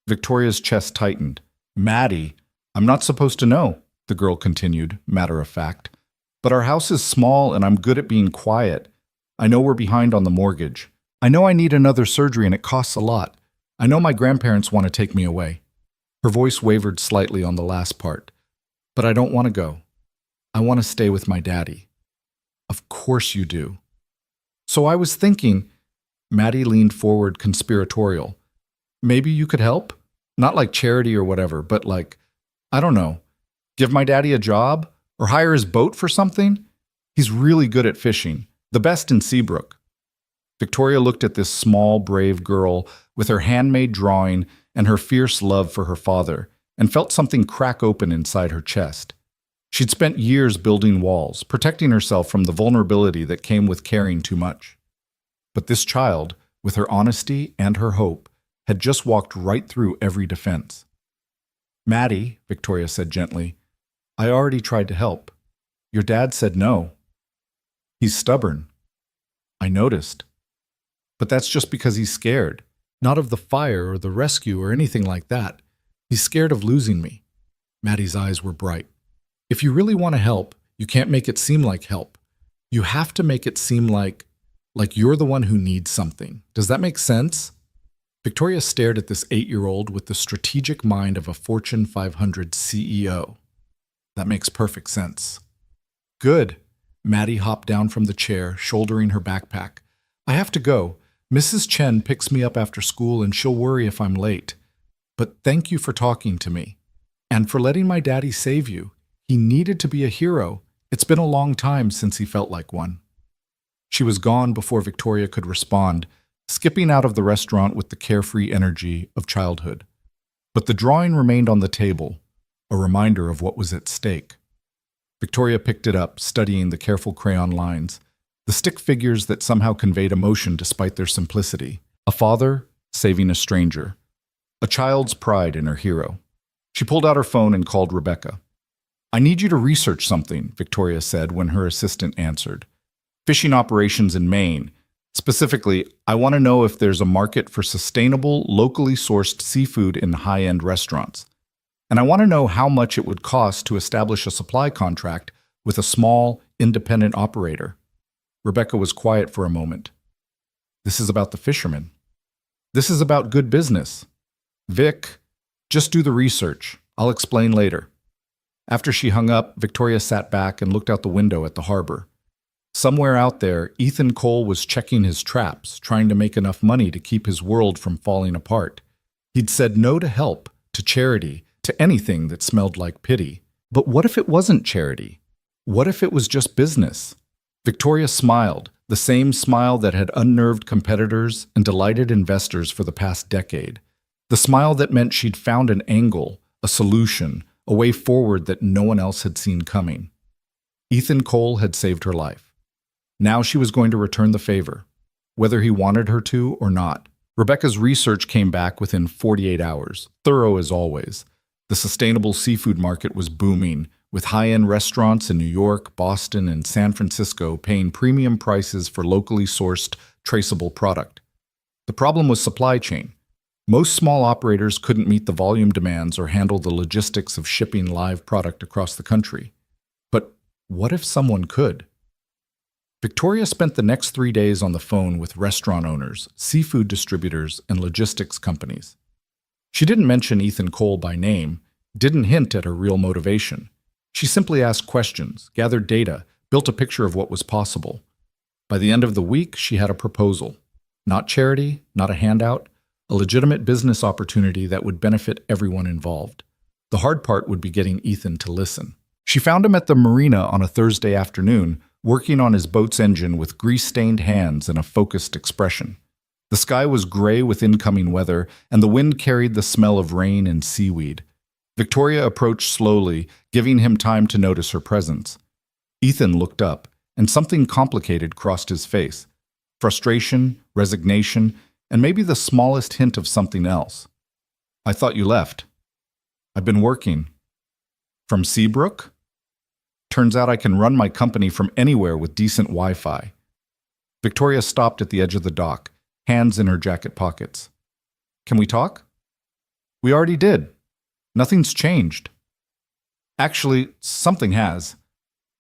S1: Victoria's chest tightened. "Maddie, I'm not supposed to know," the girl continued, matter of fact. "But our house is small and I'm good at being quiet. I know we're behind on the mortgage. I know I need another surgery and it costs a lot. I know my grandparents want to take me away." Her voice wavered slightly on the last part. "But I don't want to go. I want to stay with my daddy." "Of course you do." "So I was thinking," Maddie leaned forward conspiratorial, "maybe you could help? Not like charity or whatever, but like, I don't know, give my daddy a job or hire his boat for something? He's really good at fishing, the best in Seabrook." Victoria looked at this small, brave girl with her handmade drawing and her fierce love for her father and felt something crack open inside her chest. She'd spent years building walls, protecting herself from the vulnerability that came with caring too much. But this child, with her honesty and her hope, had just walked right through every defense. "Maddie," Victoria said gently, "I already tried to help. Your dad said no. He's stubborn." "I noticed. But that's just because he's scared. Not of the fire or the rescue or anything like that. He's scared of losing me." Maddie's eyes were bright. "If you really want to help, you can't make it seem like help. You have to make it seem like you're the one who needs something. Does that make sense?" Victoria stared at this 8-year-old with the strategic mind of a Fortune 500 CEO. "That makes perfect sense." "Good." Maddie hopped down from the chair, shouldering her backpack. "I have to go. Mrs. Chen picks me up after school and she'll worry if I'm late. But thank you for talking to me. And for letting my daddy save you. He needed to be a hero. It's been a long time since he felt like one." She was gone before Victoria could respond, skipping out of the restaurant with the carefree energy of childhood. But the drawing remained on the table, a reminder of what was at stake. Victoria picked it up, studying the careful crayon lines, the stick figures that somehow conveyed emotion despite their simplicity. A father saving a stranger, a child's pride in her hero. She pulled out her phone and called Rebecca. "I need you to research something," Victoria said when her assistant answered. "Fishing operations in Maine. Specifically, I want to know if there's a market for sustainable, locally sourced seafood in high-end restaurants. And I want to know how much it would cost to establish a supply contract with a small, independent operator." Rebecca was quiet for a moment. "This is about the fishermen. This is about good business. Vic, just do the research. I'll explain later." After she hung up, Victoria sat back and looked out the window at the harbor. Somewhere out there, Ethan Cole was checking his traps, trying to make enough money to keep his world from falling apart. He'd said no to help, to charity, to anything that smelled like pity. But what if it wasn't charity? What if it was just business? Victoria smiled, the same smile that had unnerved competitors and delighted investors for the past decade. The smile that meant she'd found an angle, a solution, a way forward that no one else had seen coming. Ethan Cole had saved her life. Now she was going to return the favor, whether he wanted her to or not. Rebecca's research came back within 48 hours, thorough as always. The sustainable seafood market was booming, with high-end restaurants in New York, Boston, and San Francisco paying premium prices for locally sourced, traceable product. The problem was supply chain. Most small operators couldn't meet the volume demands or handle the logistics of shipping live product across the country. But what if someone could? Victoria spent the next 3 days on the phone with restaurant owners, seafood distributors, and logistics companies. She didn't mention Ethan Cole by name, didn't hint at her real motivation. She simply asked questions, gathered data, built a picture of what was possible. By the end of the week, she had a proposal. Not charity, not a handout, a legitimate business opportunity that would benefit everyone involved. The hard part would be getting Ethan to listen. She found him at the marina on a Thursday afternoon, working on his boat's engine with grease-stained hands and a focused expression. The sky was gray with incoming weather, and the wind carried the smell of rain and seaweed. Victoria approached slowly, giving him time to notice her presence. Ethan looked up, and something complicated crossed his face. Frustration, resignation, and maybe the smallest hint of something else. "I thought you left." "I've been working." "From Seabrook?" "Turns out I can run my company from anywhere with decent Wi-Fi." Victoria stopped at the edge of the dock, hands in her jacket pockets. "Can we talk?" "We already did. Nothing's changed." "Actually, something has.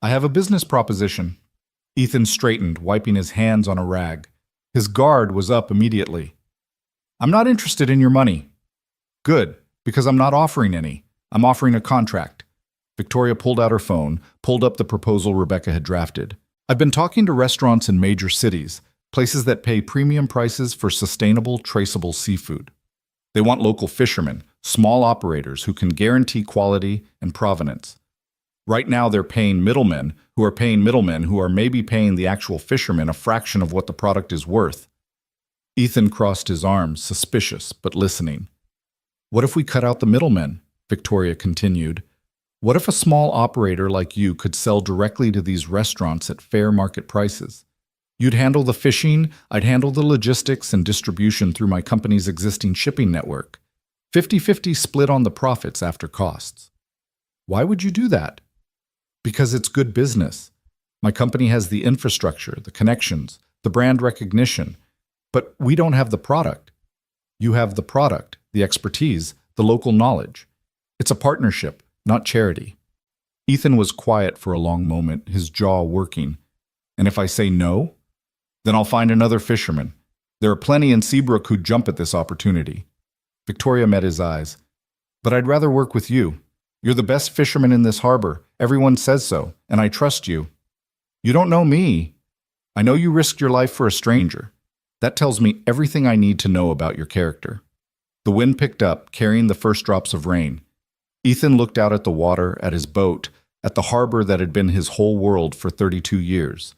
S1: I have a business proposition." Ethan straightened, wiping his hands on a rag. His guard was up immediately. "I'm not interested in your money." "Good, because I'm not offering any. I'm offering a contract." Victoria pulled out her phone, pulled up the proposal Rebecca had drafted. "I've been talking to restaurants in major cities, places that pay premium prices for sustainable, traceable seafood. They want local fishermen, small operators who can guarantee quality and provenance. Right now they're paying middlemen who are paying middlemen who are maybe paying the actual fishermen a fraction of what the product is worth." Ethan crossed his arms, suspicious but listening. "What if we cut out the middlemen?" Victoria continued. "What if a small operator like you could sell directly to these restaurants at fair market prices? You'd handle the fishing, I'd handle the logistics and distribution through my company's existing shipping network. 50-50 split on the profits after costs." "Why would you do that?" "Because it's good business. My company has the infrastructure, the connections, the brand recognition. But we don't have the product. You have the product, the expertise, the local knowledge. It's a partnership, not charity." Ethan was quiet for a long moment, his jaw working. "And if I say no? Then I'll find another fisherman. There are plenty in Seabrook who'd jump at this opportunity." Victoria met his eyes. "But I'd rather work with you. You're the best fisherman in this harbor. Everyone says so, and I trust you." "You don't know me. I know you risked your life for a stranger. That tells me everything I need to know about your character." The wind picked up, carrying the first drops of rain. Ethan looked out at the water, at his boat, at the harbor that had been his whole world for 32 years.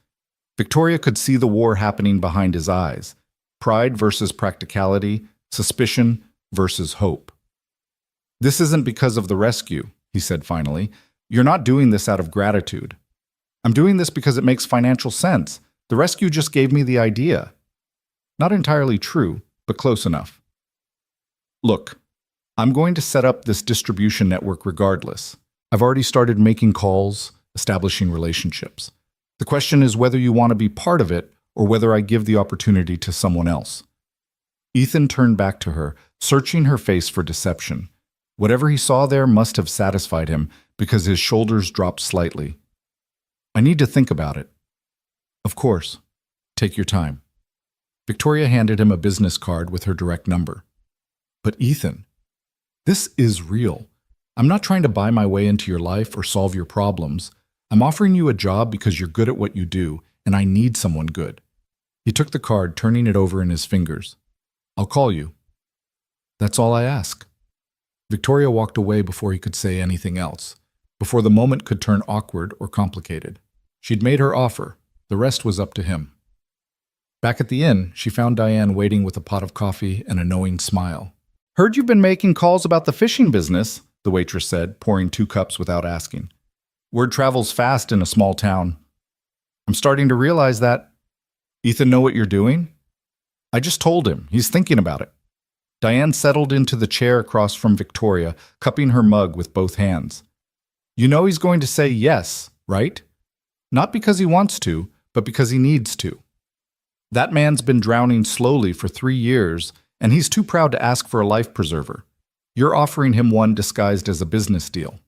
S1: Victoria could see the war happening behind his eyes. pride versus practicality, suspicion versus hope. This isn't because of the rescue, he said finally. You're not doing this out of gratitude. I'm doing this because it makes financial sense. The rescue just gave me the idea. Not entirely true, but close enough. Look, I'm going to set up this distribution network regardless. I've already started making calls, establishing relationships. The question is whether you want to be part of it or whether I give the opportunity to someone else. Ethan turned back to her, searching her face for deception. Whatever he saw there must have satisfied him because his shoulders dropped slightly. I need to think about it. Of course. Take your time. Victoria handed him a business card with her direct number. But Ethan, this is real. I'm not trying to buy my way into your life or solve your problems. I'm offering you a job because you're good at what you do, and I need someone good. He took the card, turning it over in his fingers. I'll call you. That's all I ask. Victoria walked away before he could say anything else, before the moment could turn awkward or complicated. She'd made her offer. The rest was up to him. Back at the inn, she found Diane waiting with a pot of coffee and a knowing smile. Heard you've been making calls about the fishing business, the waitress said, pouring 2 cups without asking. Word travels fast in a small town. I'm starting to realize that. Ethan know what you're doing? I just told him. He's thinking about it. Diane settled into the chair across from Victoria, cupping her mug with both hands. You know he's going to say yes, right? Not because he wants to, but because he needs to. That man's been drowning slowly for 3 years, and he's too proud to ask for a life preserver. You're offering him one disguised as a business deal.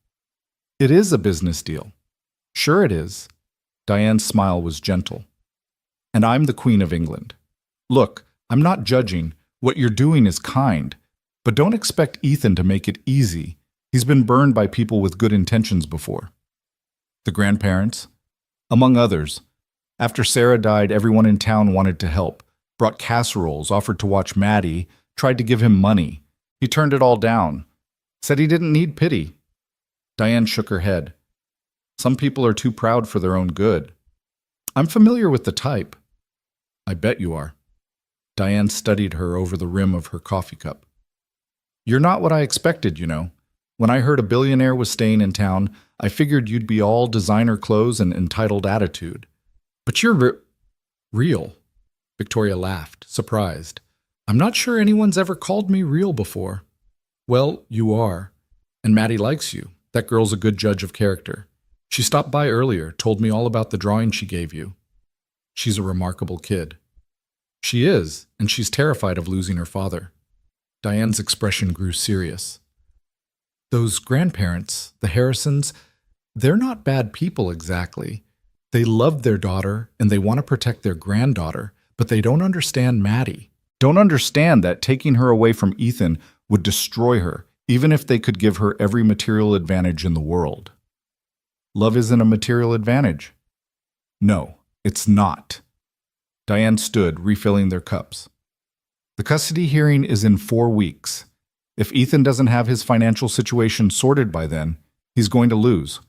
S1: It is a business deal. Sure it is. Diane's smile was gentle. And I'm the Queen of England. Look, I'm not judging. What you're doing is kind. But don't expect Ethan to make it easy. He's been burned by people with good intentions before. The grandparents? Among others. After Sarah died, everyone in town wanted to help, brought casseroles, offered to watch Maddie, tried to give him money. He turned it all down. Said he didn't need pity. Diane shook her head. Some people are too proud for their own good. I'm familiar with the type. I bet you are. Diane studied her over the rim of her coffee cup. You're not what I expected, you know. When I heard a billionaire was staying in town, I figured you'd be all designer clothes and entitled attitude. But you're real. Victoria laughed, surprised. I'm not sure anyone's ever called me real before. Well, you are. And Maddie likes you. That girl's a good judge of character. She stopped by earlier, told me all about the drawing she gave you. She's a remarkable kid. She is, and she's terrified of losing her father. Diane's expression grew serious. Those grandparents, the Harrisons, they're not bad people exactly. They love their daughter, and they want to protect their granddaughter, but they don't understand Maddie. Don't understand that taking her away from Ethan would destroy her, even if they could give her every material advantage in the world. Love isn't a material advantage. No, it's not. Diane stood, refilling their cups. The custody hearing is in 4 weeks. If Ethan doesn't have his financial situation sorted by then, he's going to lose.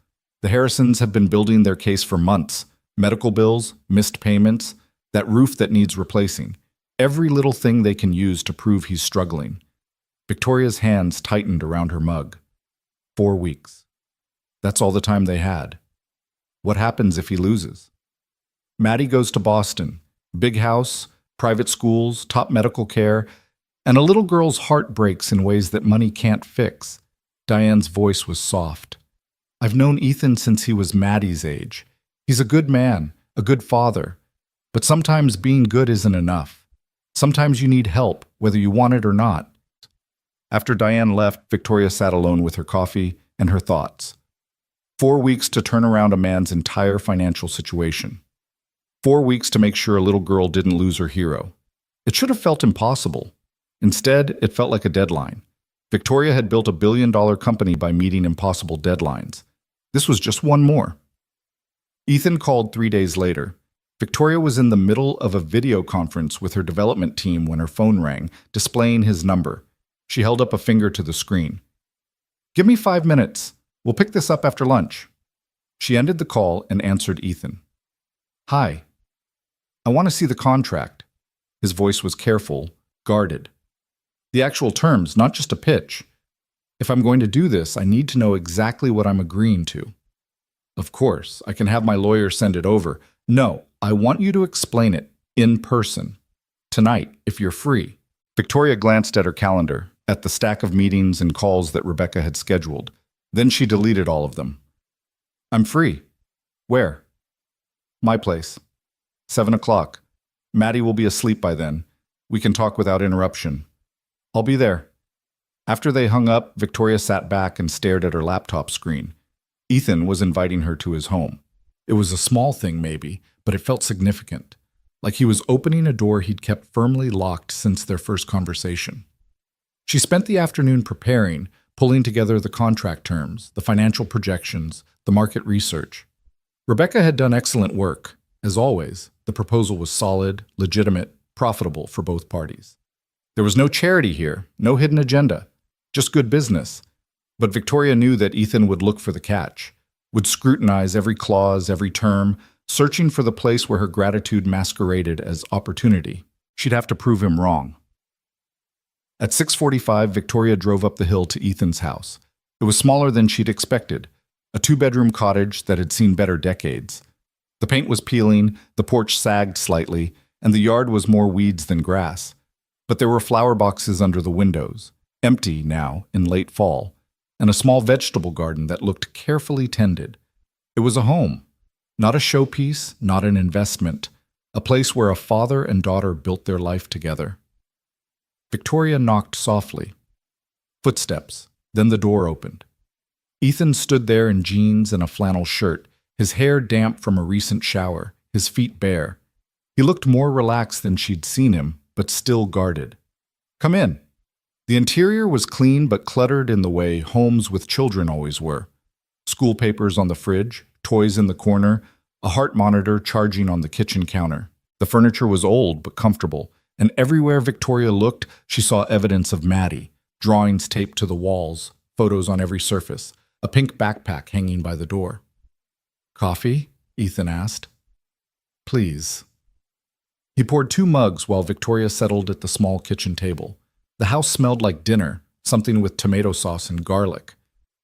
S1: The Harrisons have been building their case for months. Medical bills, missed payments, that roof that needs replacing. Every little thing they can use to prove he's struggling. Victoria's hands tightened around her mug. 4 weeks. That's all the time they had. What happens if he loses? Maddie goes to Boston. Big house, private schools, top medical care, and a little girl's heart breaks in ways that money can't fix. Diane's voice was soft. I've known Ethan since he was Maddie's age. He's a good man, a good father. But sometimes being good isn't enough. Sometimes you need help, whether you want it or not. After Diane left, Victoria sat alone with her coffee and her thoughts. 4 weeks to turn around a man's entire financial situation. 4 weeks to make sure a little girl didn't lose her hero. It should have felt impossible. Instead, it felt like a deadline. Victoria had built a billion-dollar company by meeting impossible deadlines. This was just one more. Ethan called 3 days later. Victoria was in the middle of a video conference with her development team when her phone rang, displaying his number. She held up a finger to the screen. Give me 5 minutes. We'll pick this up after lunch. She ended the call and answered Ethan. Hi. I want to see the contract. His voice was careful, guarded. The actual terms, not just a pitch. If I'm going to do this, I need to know exactly what I'm agreeing to. Of course, I can have my lawyer send it over. No, I want you to explain it in person. Tonight, if you're free. Victoria glanced at her calendar, at the stack of meetings and calls that Rebecca had scheduled. Then she deleted all of them. I'm free. Where? My place. 7 o'clock. Maddie will be asleep by then. We can talk without interruption. I'll be there. After they hung up, Victoria sat back and stared at her laptop screen. Ethan was inviting her to his home. It was a small thing, maybe, but it felt significant. Like he was opening a door he'd kept firmly locked since their first conversation. She spent the afternoon preparing, pulling together the contract terms, the financial projections, the market research. Rebecca had done excellent work. As always, the proposal was solid, legitimate, profitable for both parties. There was no charity here, no hidden agenda, just good business. But Victoria knew that Ethan would look for the catch, would scrutinize every clause, every term, searching for the place where her gratitude masqueraded as opportunity. She'd have to prove him wrong. At 6:45, Victoria drove up the hill to Ethan's house. It was smaller than she'd expected, a two-bedroom cottage that had seen better decades. The paint was peeling, the porch sagged slightly, and the yard was more weeds than grass. But there were flower boxes under the windows, empty now in late fall, and a small vegetable garden that looked carefully tended. It was a home, not a showpiece, not an investment, a place where a father and daughter built their life together. Victoria knocked softly. Footsteps, then the door opened. Ethan stood there in jeans and a flannel shirt, his hair damp from a recent shower, his feet bare. He looked more relaxed than she'd seen him, but still guarded. Come in. The interior was clean but cluttered in the way homes with children always were. School papers on the fridge, toys in the corner, a heart monitor charging on the kitchen counter. The furniture was old but comfortable, and everywhere Victoria looked, she saw evidence of Maddie, drawings taped to the walls, photos on every surface, a pink backpack hanging by the door. Coffee? Ethan asked. Please. He poured 2 mugs while Victoria settled at the small kitchen table. The house smelled like dinner, something with tomato sauce and garlic,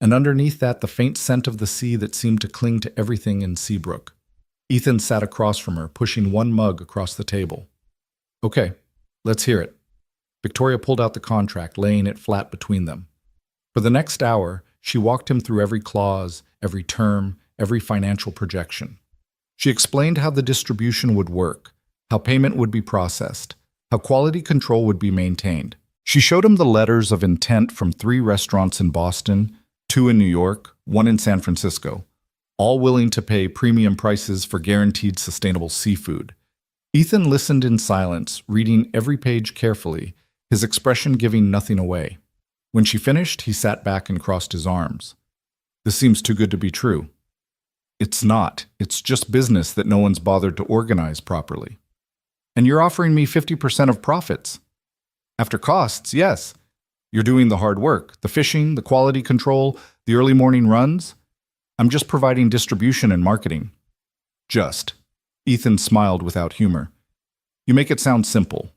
S1: and underneath that the faint scent of the sea that seemed to cling to everything in Seabrook. Ethan sat across from her, pushing 1 mug across the table. Okay, let's hear it. Victoria pulled out the contract, laying it flat between them. For the next hour, she walked him through every clause, every term, every financial projection. She explained how the distribution would work, how payment would be processed, how quality control would be maintained. She showed him the letters of intent from 3 restaurants in Boston, 2 in New York, 1 in San Francisco, all willing to pay premium prices for guaranteed sustainable seafood. Ethan listened in silence, reading every page carefully, his expression giving nothing away. When she finished, he sat back and crossed his arms. This seems too good to be true. It's not. It's just business that no one's bothered to organize properly. And you're offering me 50% of profits. After costs, yes. You're doing the hard work, the fishing, the quality control, the early morning runs. I'm just providing distribution and marketing. Just. Ethan smiled without humor. You make it sound simple,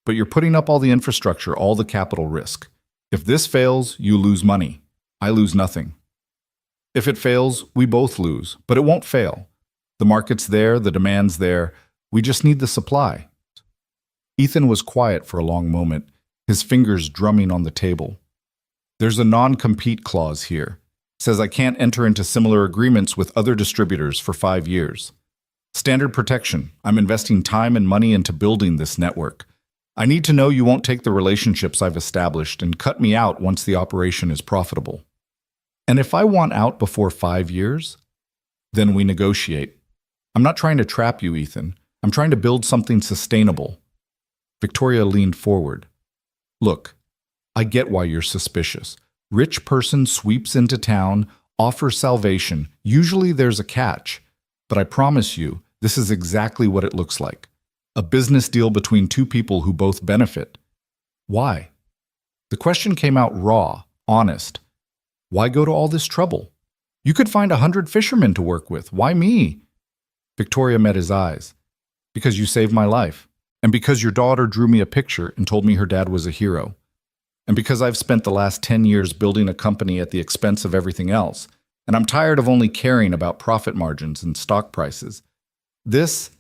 S1: but you're putting up all the infrastructure, all the capital risk. If this fails, you lose money. I lose nothing. If it fails, we both lose, but it won't fail. The market's there, the demand's there. We just need the supply. Ethan was quiet for a long moment, his fingers drumming on the table. There's a non-compete clause here. It says I can't enter into similar agreements with other distributors for 5 years. Standard protection. I'm investing time and money into building this network. I need to know you won't take the relationships I've established and cut me out once the operation is profitable. And if I want out before 5 years, then we negotiate. I'm not trying to trap you, Ethan. I'm trying to build something sustainable. Victoria leaned forward. Look, I get why you're suspicious. Rich person sweeps into town, offers salvation. Usually there's a catch. But I promise you, this is exactly what it looks like. A business deal between 2 people who both benefit. Why? The question came out raw, honest. Why go to all this trouble? You could find 100 fishermen to work with. Why me? Victoria met his eyes. Because you saved my life. And because your daughter drew me a picture and told me her dad was a hero. And because I've spent the last 10 years building a company at the expense of everything else, and I'm tired of only caring about profit margins and stock prices. This,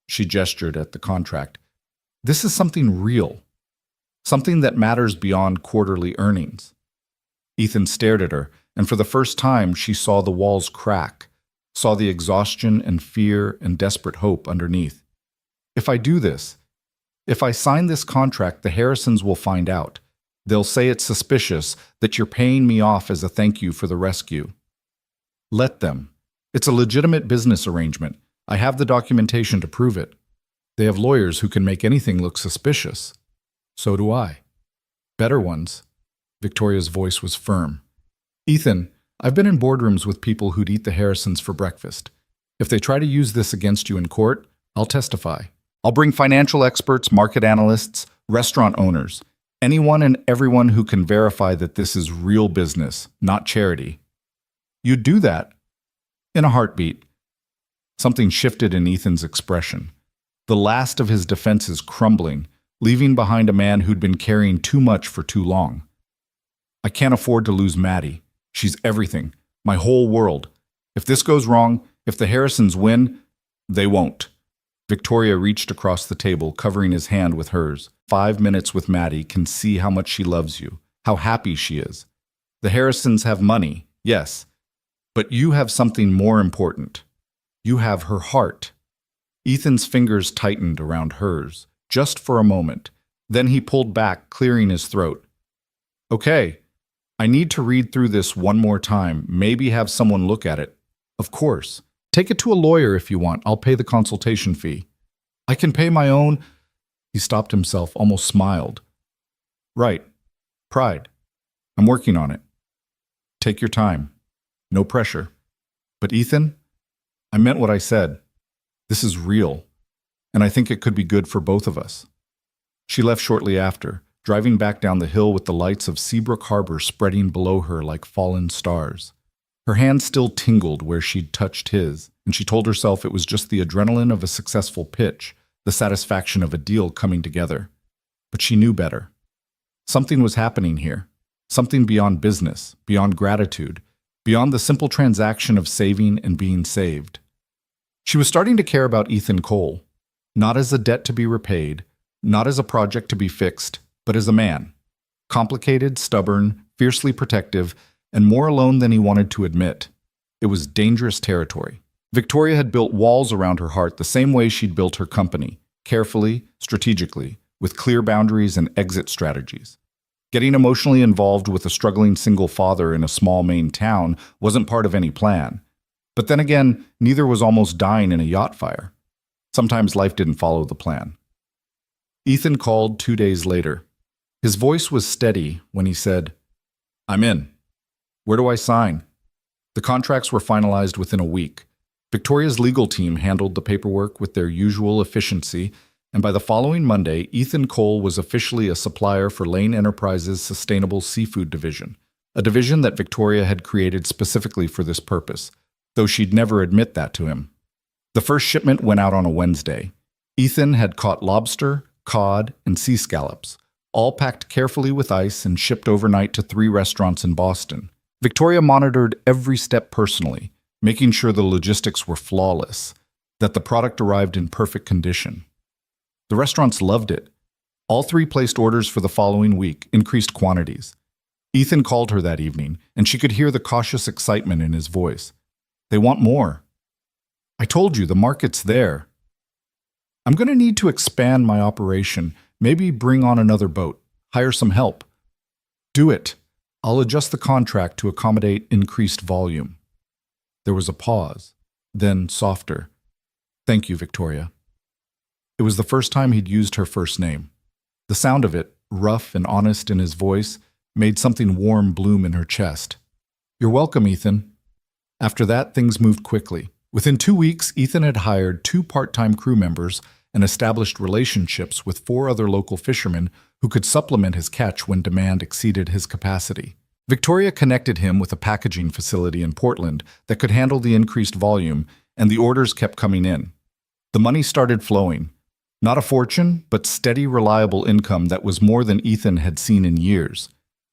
S1: she gestured at the contract, this is something real, something that matters beyond quarterly earnings. Ethan stared at her, and for the first time she saw the walls crack, saw the exhaustion and fear and desperate hope underneath. If I do this, if I sign this contract, the Harrisons will find out. They'll say it's suspicious, that you're paying me off as a thank you for the rescue. Let them. It's a legitimate business arrangement. I have the documentation to prove it. They have lawyers who can make anything look suspicious. So do I. Better ones. Victoria's voice was firm. Ethan, I've been in boardrooms with people who'd eat the Harrisons for breakfast. If they try to use this against you in court, I'll testify. I'll bring financial experts, market analysts, restaurant owners, anyone and everyone who can verify that this is real business, not charity. You'd do that? In a heartbeat. Something shifted in Ethan's expression. The last of his defenses crumbling, leaving behind a man who'd been carrying too much for too long. I can't afford to lose Maddie. She's everything, my whole world. If this goes wrong, if the Harrisons win, they won't. Victoria reached across the table, covering his hand with hers. 5 minutes with Maddie can see how much she loves you, how happy she is. The Harrisons have money, yes, but you have something more important. You have her heart. Ethan's fingers tightened around hers, just for a moment. Then he pulled back, clearing his throat. Okay, I need to read through this one more time, maybe have someone look at it. Of course. Take it to a lawyer if you want. I'll pay the consultation fee. I can pay my own. He stopped himself, almost smiled. Right. Pride. I'm working on it. Take your time. No pressure. But Ethan, I meant what I said. This is real, and I think it could be good for both of us. She left shortly after, driving back down the hill with the lights of Seabrook Harbor spreading below her like fallen stars. Her hand still tingled where she'd touched his, and she told herself it was just the adrenaline of a successful pitch, the satisfaction of a deal coming together. But she knew better. Something was happening here, something beyond business, beyond gratitude, beyond the simple transaction of saving and being saved. She was starting to care about Ethan Cole, not as a debt to be repaid, not as a project to be fixed, but as a man. Complicated, stubborn, fiercely protective, and more alone than he wanted to admit. It was dangerous territory. Victoria had built walls around her heart the same way she'd built her company, carefully, strategically, with clear boundaries and exit strategies. Getting emotionally involved with a struggling single father in a small Maine town wasn't part of any plan. But then again, neither was almost dying in a yacht fire. Sometimes life didn't follow the plan. Ethan called 2 days later. His voice was steady when he said, "I'm in. Where do I sign?" The contracts were finalized within a week. Victoria's legal team handled the paperwork with their usual efficiency, and by the following Monday, Ethan Cole was officially a supplier for Lane Enterprises' Sustainable Seafood Division, a division that Victoria had created specifically for this purpose, though she'd never admit that to him. The first shipment went out on a Wednesday. Ethan had caught lobster, cod, and sea scallops, all packed carefully with ice and shipped overnight to 3 restaurants in Boston. Victoria monitored every step personally, making sure the logistics were flawless, that the product arrived in perfect condition. The restaurants loved it. All 3 placed orders for the following week, increased quantities. Ethan called her that evening, and she could hear the cautious excitement in his voice. They want more. I told you, the market's there. I'm going to need to expand my operation, maybe bring on another boat, hire some help. Do it. I'll adjust the contract to accommodate increased volume. There was a pause, then softer. Thank you, Victoria. It was the first time he'd used her first name. The sound of it, rough and honest in his voice, made something warm bloom in her chest. You're welcome, Ethan. After that, things moved quickly. Within 2 weeks, Ethan had hired 2 part-time crew members and established relationships with 4 other local fishermen who could supplement his catch when demand exceeded his capacity. Victoria connected him with a packaging facility in Portland that could handle the increased volume, and the orders kept coming in. The money started flowing. Not a fortune, but steady, reliable income that was more than Ethan had seen in years.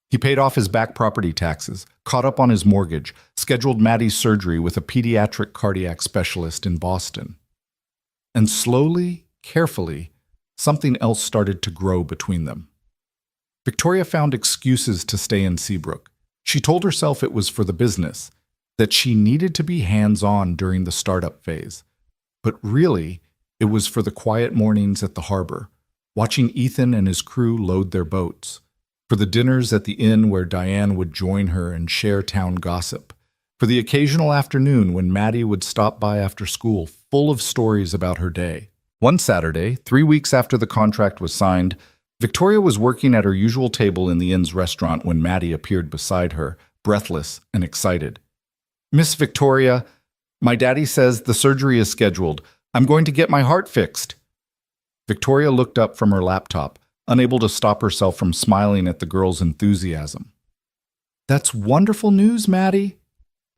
S1: He paid off his back property taxes, caught up on his mortgage, scheduled Maddie's surgery with a pediatric cardiac specialist in Boston. And slowly, carefully, something else started to grow between them. Victoria found excuses to stay in Seabrook. She told herself it was for the business, that she needed to be hands-on during the startup phase. But really, it was for the quiet mornings at the harbor, watching Ethan and his crew load their boats, for the dinners at the inn where Diane would join her and share town gossip, for the occasional afternoon when Maddie would stop by after school full of stories about her day. One Saturday, 3 weeks after the contract was signed, Victoria was working at her usual table in the inn's restaurant when Maddie appeared beside her, breathless and excited. "Miss Victoria, my daddy says the surgery is scheduled. I'm going to get my heart fixed." Victoria looked up from her laptop, unable to stop herself from smiling at the girl's enthusiasm. "That's wonderful news, Maddie.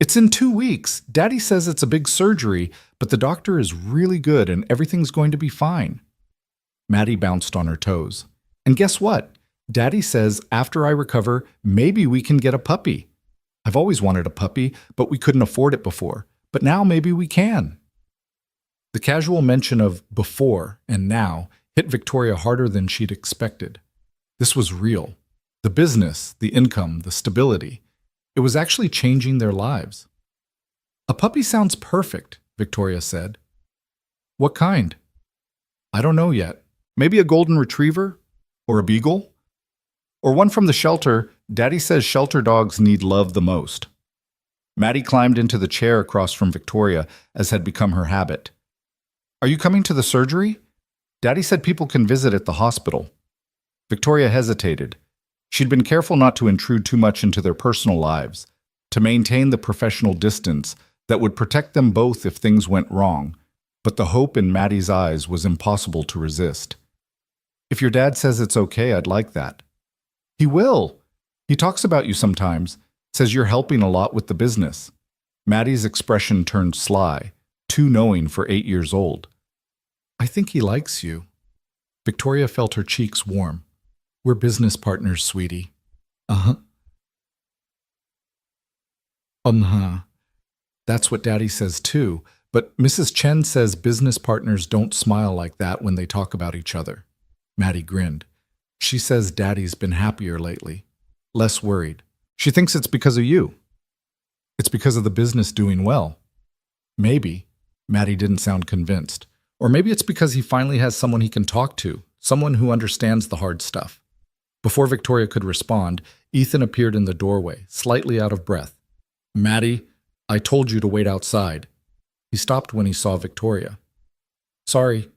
S1: It's in 2 weeks. Daddy says it's a big surgery, but the doctor is really good and everything's going to be fine." Maddie bounced on her toes. "And guess what? Daddy says after I recover, maybe we can get a puppy. I've always wanted a puppy, but we couldn't afford it before. But now maybe we can." The casual mention of before and now hit Victoria harder than she'd expected. This was real. The business, the income, the stability. It was actually changing their lives. "A puppy sounds perfect," Victoria said. "What kind?" "I don't know yet. Maybe a golden retriever? Or a beagle? Or one from the shelter. Daddy says shelter dogs need love the most." Maddie climbed into the chair across from Victoria, as had become her habit. "Are you coming to the surgery? Daddy said people can visit at the hospital." Victoria hesitated. She'd been careful not to intrude too much into their personal lives, to maintain the professional distance that would protect them both if things went wrong, but the hope in Maddie's eyes was impossible to resist. "If your dad says it's okay, I'd like that." "He will. He talks about you sometimes, says you're helping a lot with the business." Maddie's expression turned sly, too knowing for 8 years old. "I think he likes you." Victoria felt her cheeks warm. "We're business partners, sweetie." "Uh-huh." That's what Daddy says too, but Mrs. Chen says business partners don't smile like that when they talk about each other. Maddie grinned. She says Daddy's been happier lately, less worried. She thinks it's because of you. It's because of the business doing well. Maybe. Maddie didn't sound convinced. Or maybe it's because he finally has someone he can talk to, someone who understands the hard stuff. Before Victoria could respond, Ethan appeared in the doorway, slightly out of breath. "Maddie, I told you to wait outside." He stopped when he saw Victoria. "Sorry.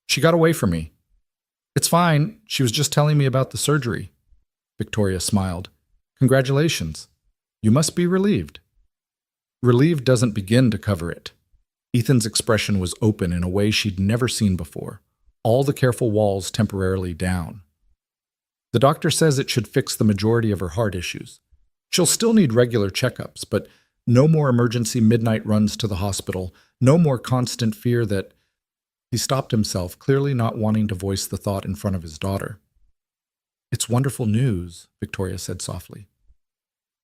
S1: She got away from me." "It's fine. She was just telling me about the surgery." Victoria smiled. "Congratulations. You must be relieved." Relieved doesn't begin to cover it. Ethan's expression was open in a way she'd never seen before, all the careful walls temporarily down. "The doctor says it should fix the majority of her heart issues. She'll still need regular checkups, but no more emergency midnight runs to the hospital, no more constant fear that—" He stopped himself, clearly not wanting to voice the thought in front of his daughter. "It's wonderful news," Victoria said softly.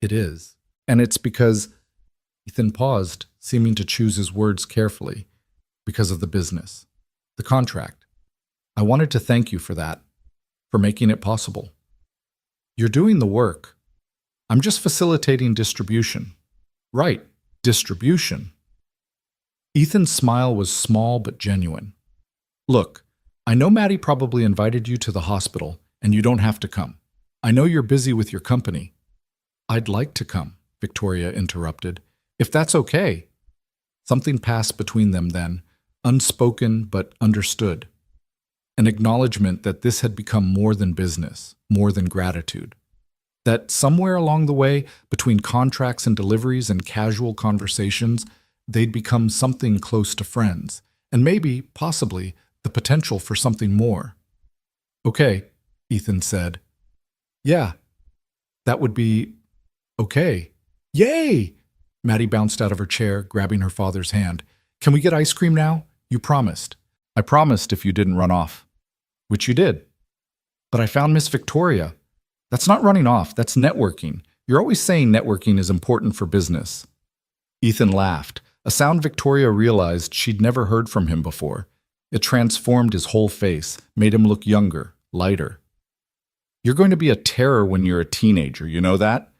S1: "It is. And it's because—" Ethan paused, seeming to choose his words carefully, "because of the business. The contract. I wanted to thank you for that, for making it possible. You're doing the work. I'm just facilitating distribution." "Right, distribution." Ethan's smile was small but genuine. "Look, I know Maddie probably invited you to the hospital, and you don't have to come. I know you're busy with your company." "I'd like to come," Victoria interrupted. "If that's okay." Something passed between them then, unspoken but understood. An acknowledgement that this had become more than business, more than gratitude. That somewhere along the way, between contracts and deliveries and casual conversations, they'd become something close to friends, and maybe, possibly, the potential for something more. "Okay," Ethan said. "Yeah, that would be okay." "Yay!" Maddie bounced out of her chair, grabbing her father's hand. "Can we get ice cream now? You promised." I promised if you didn't run off. Which you did. But I found Miss Victoria. That's not running off, that's networking. You're always saying networking is important for business. Ethan laughed, a sound Victoria realized she'd never heard from him before. It transformed his whole face, made him look younger, lighter. You're going to be a terror when you're a teenager, you know that?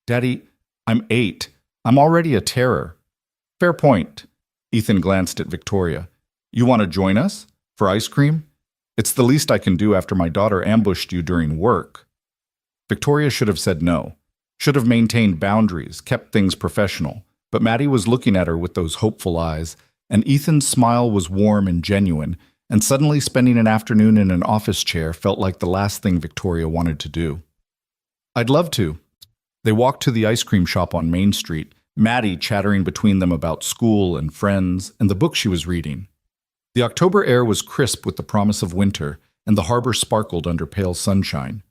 S1: Daddy, I'm 8. I'm already a terror. Fair point. Ethan glanced at Victoria. You want to join us? For ice cream? It's the least I can do after my daughter ambushed you during work. Victoria should have said no, should have maintained boundaries, kept things professional, but Maddie was looking at her with those hopeful eyes, and Ethan's smile was warm and genuine, and suddenly spending an afternoon in an office chair felt like the last thing Victoria wanted to do. I'd love to. They walked to the ice cream shop on Main Street, Maddie chattering between them about school and friends and the book she was reading. The October air was crisp with the promise of winter, and the harbor sparkled under pale sunshine.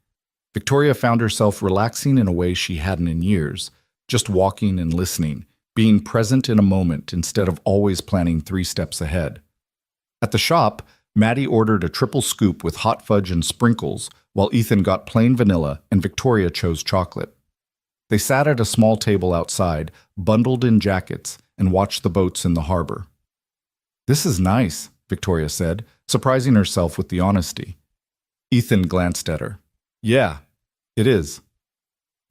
S1: Victoria found herself relaxing in a way she hadn't in years, just walking and listening, being present in a moment instead of always planning 3 steps ahead. At the shop, Maddie ordered a triple scoop with hot fudge and sprinkles, while Ethan got plain vanilla and Victoria chose chocolate. They sat at a small table outside, bundled in jackets, and watched the boats in the harbor. This is nice, Victoria said, surprising herself with the honesty. Ethan glanced at her. Yeah, it is.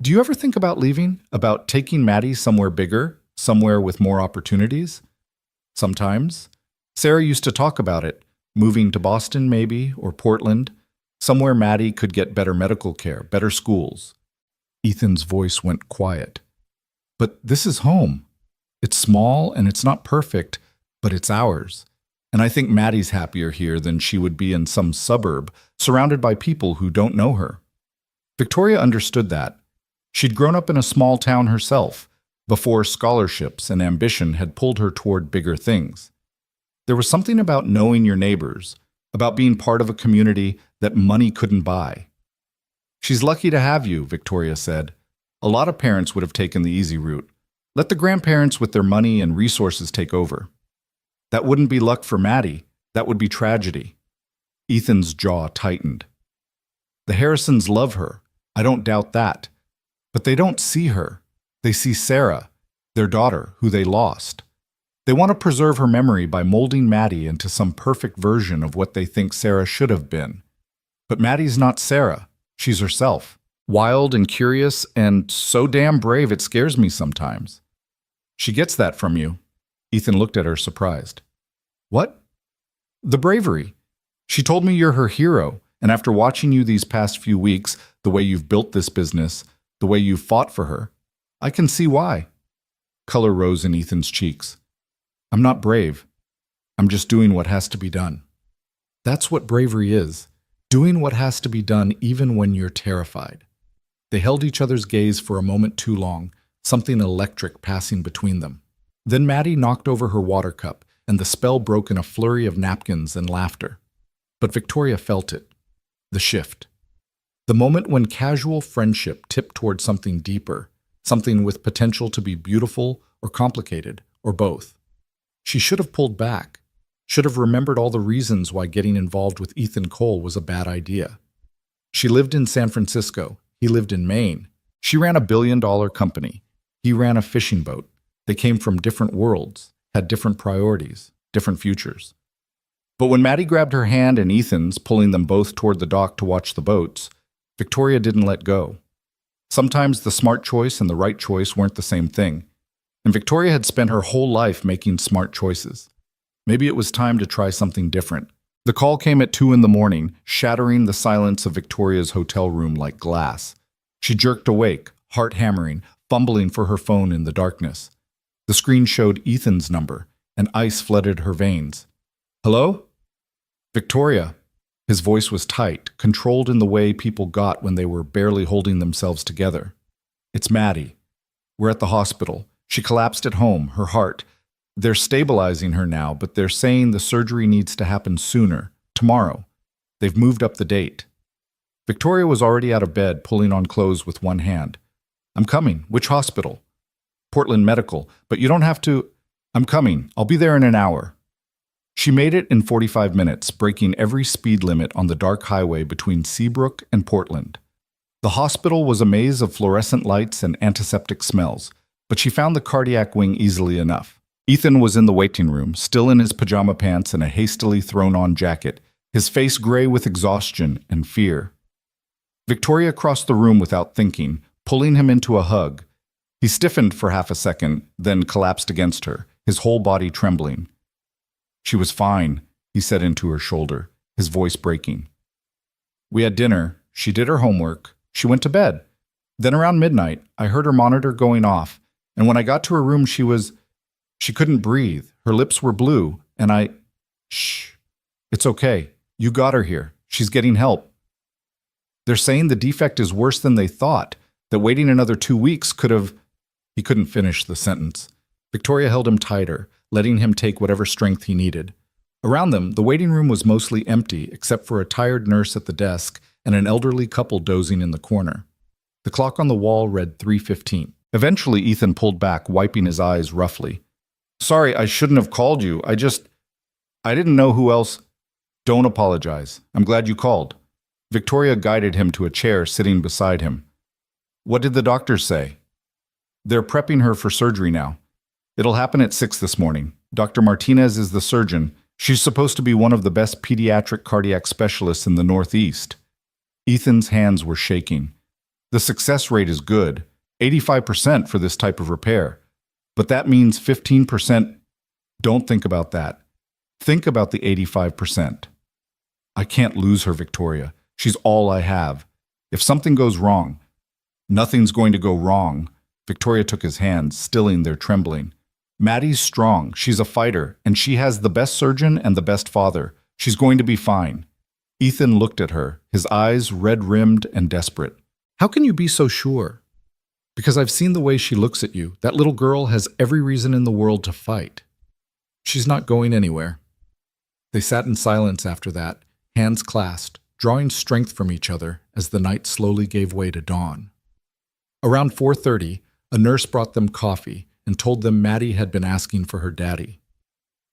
S1: Do you ever think about leaving? About taking Maddie somewhere bigger, somewhere with more opportunities? Sometimes. Sarah used to talk about it, moving to Boston maybe, or Portland, somewhere Maddie could get better medical care, better schools. Ethan's voice went quiet. But this is home. It's small and it's not perfect, but it's ours. And I think Maddie's happier here than she would be in some suburb, surrounded by people who don't know her. Victoria understood that. She'd grown up in a small town herself, before scholarships and ambition had pulled her toward bigger things. There was something about knowing your neighbors, about being part of a community that money couldn't buy. She's lucky to have you, Victoria said. A lot of parents would have taken the easy route. Let the grandparents with their money and resources take over. That wouldn't be luck for Maddie. That would be tragedy. Ethan's jaw tightened. The Harrisons love her. I don't doubt that. But they don't see her. They see Sarah, their daughter, who they lost. They want to preserve her memory by molding Maddie into some perfect version of what they think Sarah should have been. But Maddie's not Sarah. She's herself. Wild and curious and so damn brave it scares me sometimes. She gets that from you. Ethan looked at her surprised. What? The bravery. She told me you're her hero, and after watching you these past few weeks, the way you've built this business, the way you've fought for her, I can see why. Color rose in Ethan's cheeks. I'm not brave. I'm just doing what has to be done. That's what bravery is, doing what has to be done even when you're terrified. They held each other's gaze for a moment too long, something electric passing between them. Then Maddie knocked over her water cup, and the spell broke in a flurry of napkins and laughter. But Victoria felt it. The shift. The moment when casual friendship tipped toward something deeper, something with potential to be beautiful or complicated, or both. She should have pulled back, should have remembered all the reasons why getting involved with Ethan Cole was a bad idea. She lived in San Francisco. He lived in Maine. She ran a billion-dollar company. He ran a fishing boat. They came from different worlds, had different priorities, different futures. But when Maddie grabbed her hand and Ethan's, pulling them both toward the dock to watch the boats, Victoria didn't let go. Sometimes the smart choice and the right choice weren't the same thing, and Victoria had spent her whole life making smart choices. Maybe it was time to try something different. The call came at 2 a.m, shattering the silence of Victoria's hotel room like glass. She jerked awake, heart hammering, fumbling for her phone in the darkness. The screen showed Ethan's number, and ice flooded her veins. Hello? Victoria. His voice was tight, controlled in the way people got when they were barely holding themselves together. It's Maddie. We're at the hospital. She collapsed at home, her heart. They're stabilizing her now, but they're saying the surgery needs to happen sooner, tomorrow. They've moved up the date. Victoria was already out of bed, pulling on clothes with one hand. I'm coming. Which hospital? Portland Medical. But you don't have to. I'm coming. I'll be there in an hour. She made it in 45 minutes, breaking every speed limit on the dark highway between Seabrook and Portland. The hospital was a maze of fluorescent lights and antiseptic smells, but she found the cardiac wing easily enough. Ethan was in the waiting room, still in his pajama pants and a hastily thrown-on jacket, his face gray with exhaustion and fear. Victoria crossed the room without thinking, pulling him into a hug. He stiffened for half a second, then collapsed against her, his whole body trembling. She was fine, he said into her shoulder, his voice breaking. We had dinner, she did her homework, she went to bed. Then around midnight, I heard her monitor going off, and when I got to her room she couldn't breathe, her lips were blue, and Shh. It's okay, you got her here, she's getting help. They're saying the defect is worse than they thought, that waiting another 2 weeks could have... He couldn't finish the sentence. Victoria held him tighter, letting him take whatever strength he needed. Around them, the waiting room was mostly empty, except for a tired nurse at the desk and an elderly couple dozing in the corner. The clock on the wall read 3:15. Eventually, Ethan pulled back, wiping his eyes roughly. Sorry, I shouldn't have called you. I didn't know who else... Don't apologize. I'm glad you called. Victoria guided him to a chair sitting beside him. What did the doctors say? They're prepping her for surgery now. It'll happen at 6 this morning. Dr. Martinez is the surgeon. She's supposed to be one of the best pediatric cardiac specialists in the Northeast. Ethan's hands were shaking. The success rate is good, 85% for this type of repair. But that means 15%. Don't think about that. Think about the 85%. I can't lose her, Victoria. She's all I have. If something goes wrong, nothing's going to go wrong. Victoria took his hands, stilling their trembling. Maddie's strong, she's a fighter, and she has the best surgeon and the best father. She's going to be fine. Ethan looked at her, his eyes red-rimmed and desperate. How can you be so sure? Because I've seen the way she looks at you. That little girl has every reason in the world to fight. She's not going anywhere. They sat in silence after that, hands clasped, drawing strength from each other as the night slowly gave way to dawn. Around 4:30, a nurse brought them coffee and told them Maddie had been asking for her daddy.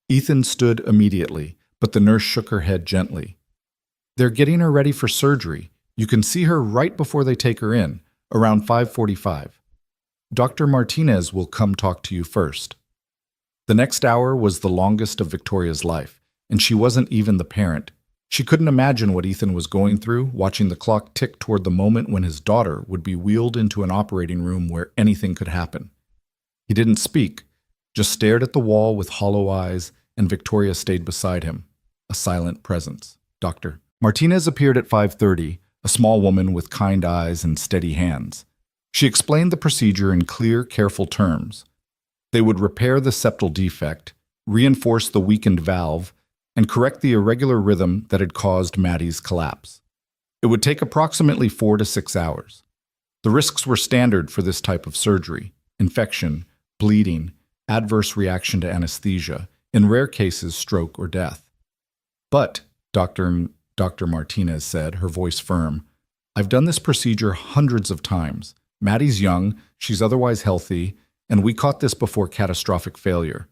S1: Ethan stood immediately, but the nurse shook her head gently. They're getting her ready for surgery. You can see her right before they take her in, around 5:45. Dr. Martinez will come talk to you first. The next hour was the longest of Victoria's life, and she wasn't even the parent. She couldn't imagine what Ethan was going through, watching the clock tick toward the moment when his daughter would be wheeled into an operating room where anything could happen. He didn't speak, just stared at the wall with hollow eyes, and Victoria stayed beside him, a silent presence. Doctor Martinez appeared at 5:30, a small woman with kind eyes and steady hands. She explained the procedure in clear, careful terms. They would repair the septal defect, reinforce the weakened valve, and correct the irregular rhythm that had caused Maddie's collapse. It would take approximately 4 to 6 hours. The risks were standard for this type of surgery: infection, bleeding, adverse reaction to anesthesia, in rare cases stroke or death. But, Dr. Martinez said, her voice firm, I've done this procedure hundreds of times. Maddie's young, she's otherwise healthy, and we caught this before catastrophic failure.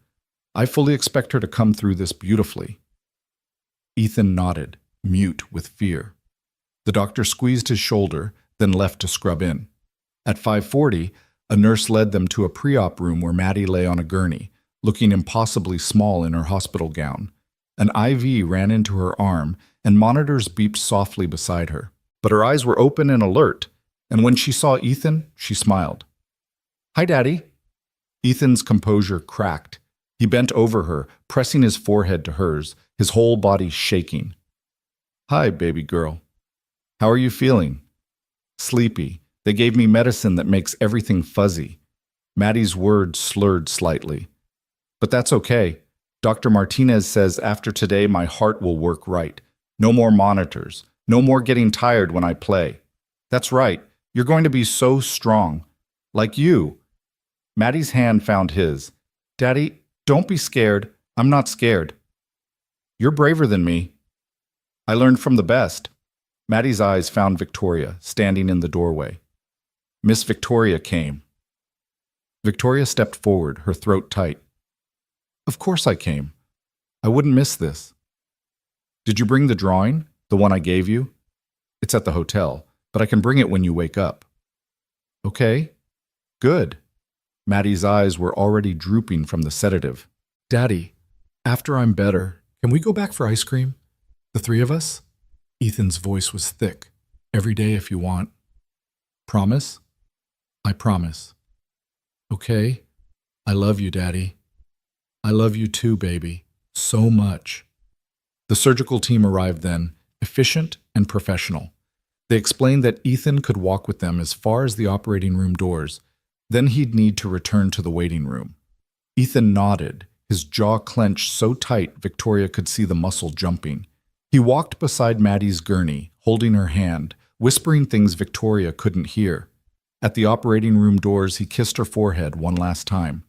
S1: I fully expect her to come through this beautifully. Ethan nodded, mute with fear. The doctor squeezed his shoulder, then left to scrub in. At 5:40, a nurse led them to a pre-op room where Maddie lay on a gurney, looking impossibly small in her hospital gown. An IV ran into her arm, and monitors beeped softly beside her. But her eyes were open and alert, and when she saw Ethan, she smiled. Hi, Daddy. Ethan's composure cracked. He bent over her, pressing his forehead to hers, his whole body shaking. Hi, baby girl. How are you feeling? Sleepy. They gave me medicine that makes everything fuzzy. Maddie's words slurred slightly. But that's okay. Dr. Martinez says after today my heart will work right. No more monitors. No more getting tired when I play. That's right. You're going to be so strong. Like you. Maddie's hand found his. Daddy, don't be scared. I'm not scared. You're braver than me. I learned from the best. Maddie's eyes found Victoria, standing in the doorway. Miss Victoria came. Victoria stepped forward, her throat tight. Of course I came. I wouldn't miss this. Did you bring the drawing? The one I gave you? It's at the hotel, but I can bring it when you wake up. Okay. Good. Maddie's eyes were already drooping from the sedative. Daddy, after I'm better, can we go back for ice cream? The three of us? Ethan's voice was thick. Every day if you want. Promise? I promise. Okay. I love you, Daddy. I love you too, baby. So much. The surgical team arrived then, efficient and professional. They explained that Ethan could walk with them as far as the operating room doors. Then he'd need to return to the waiting room. Ethan nodded, his jaw clenched so tight Victoria could see the muscle jumping. He walked beside Maddie's gurney, holding her hand, whispering things Victoria couldn't hear. At the operating room doors, he kissed her forehead one last time.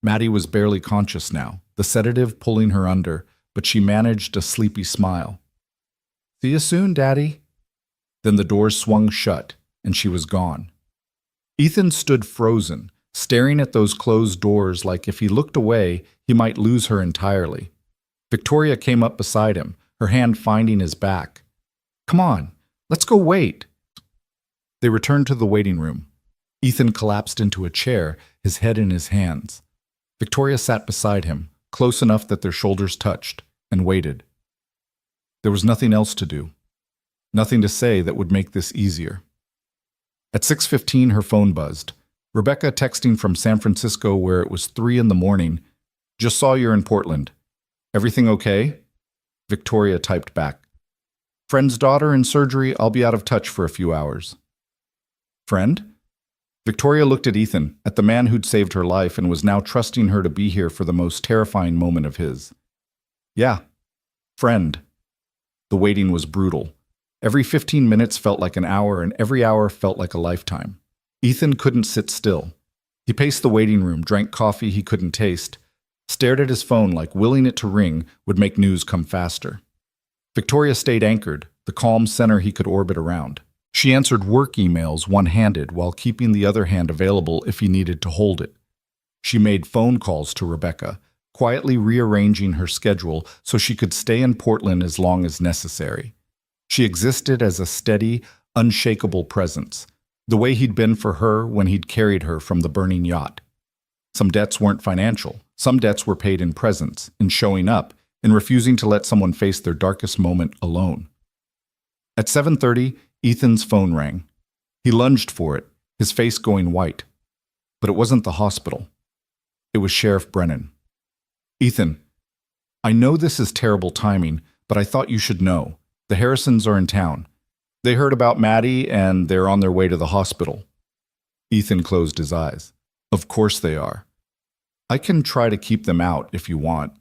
S1: Maddie was barely conscious now, the sedative pulling her under, but she managed a sleepy smile. See you soon, Daddy. Then the doors swung shut, and she was gone. Ethan stood frozen, staring at those closed doors like if he looked away, he might lose her entirely. Victoria came up beside him, her hand finding his back. Come on, let's go wait. They returned to the waiting room. Ethan collapsed into a chair, his head in his hands. Victoria sat beside him, close enough that their shoulders touched, and waited. There was nothing else to do. Nothing to say that would make this easier. At 6:15, her phone buzzed. Rebecca texting from San Francisco where it was 3 in the morning. Just saw you're in Portland. Everything okay? Victoria typed back. Friend's daughter in surgery, I'll be out of touch for a few hours. Friend? Victoria looked at Ethan, at the man who'd saved her life and was now trusting her to be here for the most terrifying moment of his. Yeah, friend. The waiting was brutal. Every 15 minutes felt like an hour, and every hour felt like a lifetime. Ethan couldn't sit still. He paced the waiting room, drank coffee he couldn't taste, stared at his phone like willing it to ring would make news come faster. Victoria stayed anchored, the calm center he could orbit around. She answered work emails one-handed while keeping the other hand available if he needed to hold it. She made phone calls to Rebecca, quietly rearranging her schedule so she could stay in Portland as long as necessary. She existed as a steady, unshakable presence, the way he'd been for her when he'd carried her from the burning yacht. Some debts weren't financial. Some debts were paid in presence, in showing up, in refusing to let someone face their darkest moment alone. At 7:30, Ethan's phone rang. He lunged for it, his face going white. But it wasn't the hospital. It was Sheriff Brennan. Ethan, I know this is terrible timing, but I thought you should know. The Harrisons are in town. They heard about Maddie and they're on their way to the hospital. Ethan closed his eyes. Of course they are. I can try to keep them out if you want.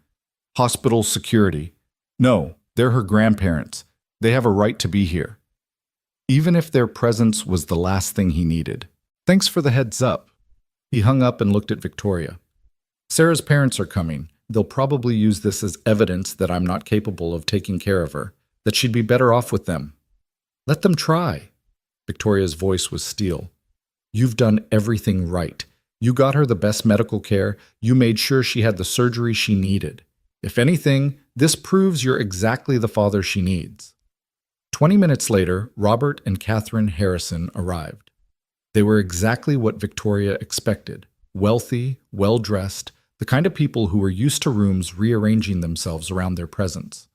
S1: Hospital security. No, they're her grandparents. They have a right to be here. Even if their presence was the last thing he needed. Thanks for the heads up. He hung up and looked at Victoria. Sarah's parents are coming. They'll probably use this as evidence that I'm not capable of taking care of her, that she'd be better off with them. Let them try. Victoria's voice was steel. You've done everything right. You got her the best medical care. You made sure she had the surgery she needed. If anything, this proves you're exactly the father she needs. 20 minutes later, Robert and Catherine Harrison arrived. They were exactly what Victoria expected. Wealthy, well-dressed, the kind of people who were used to rooms rearranging themselves around their presence.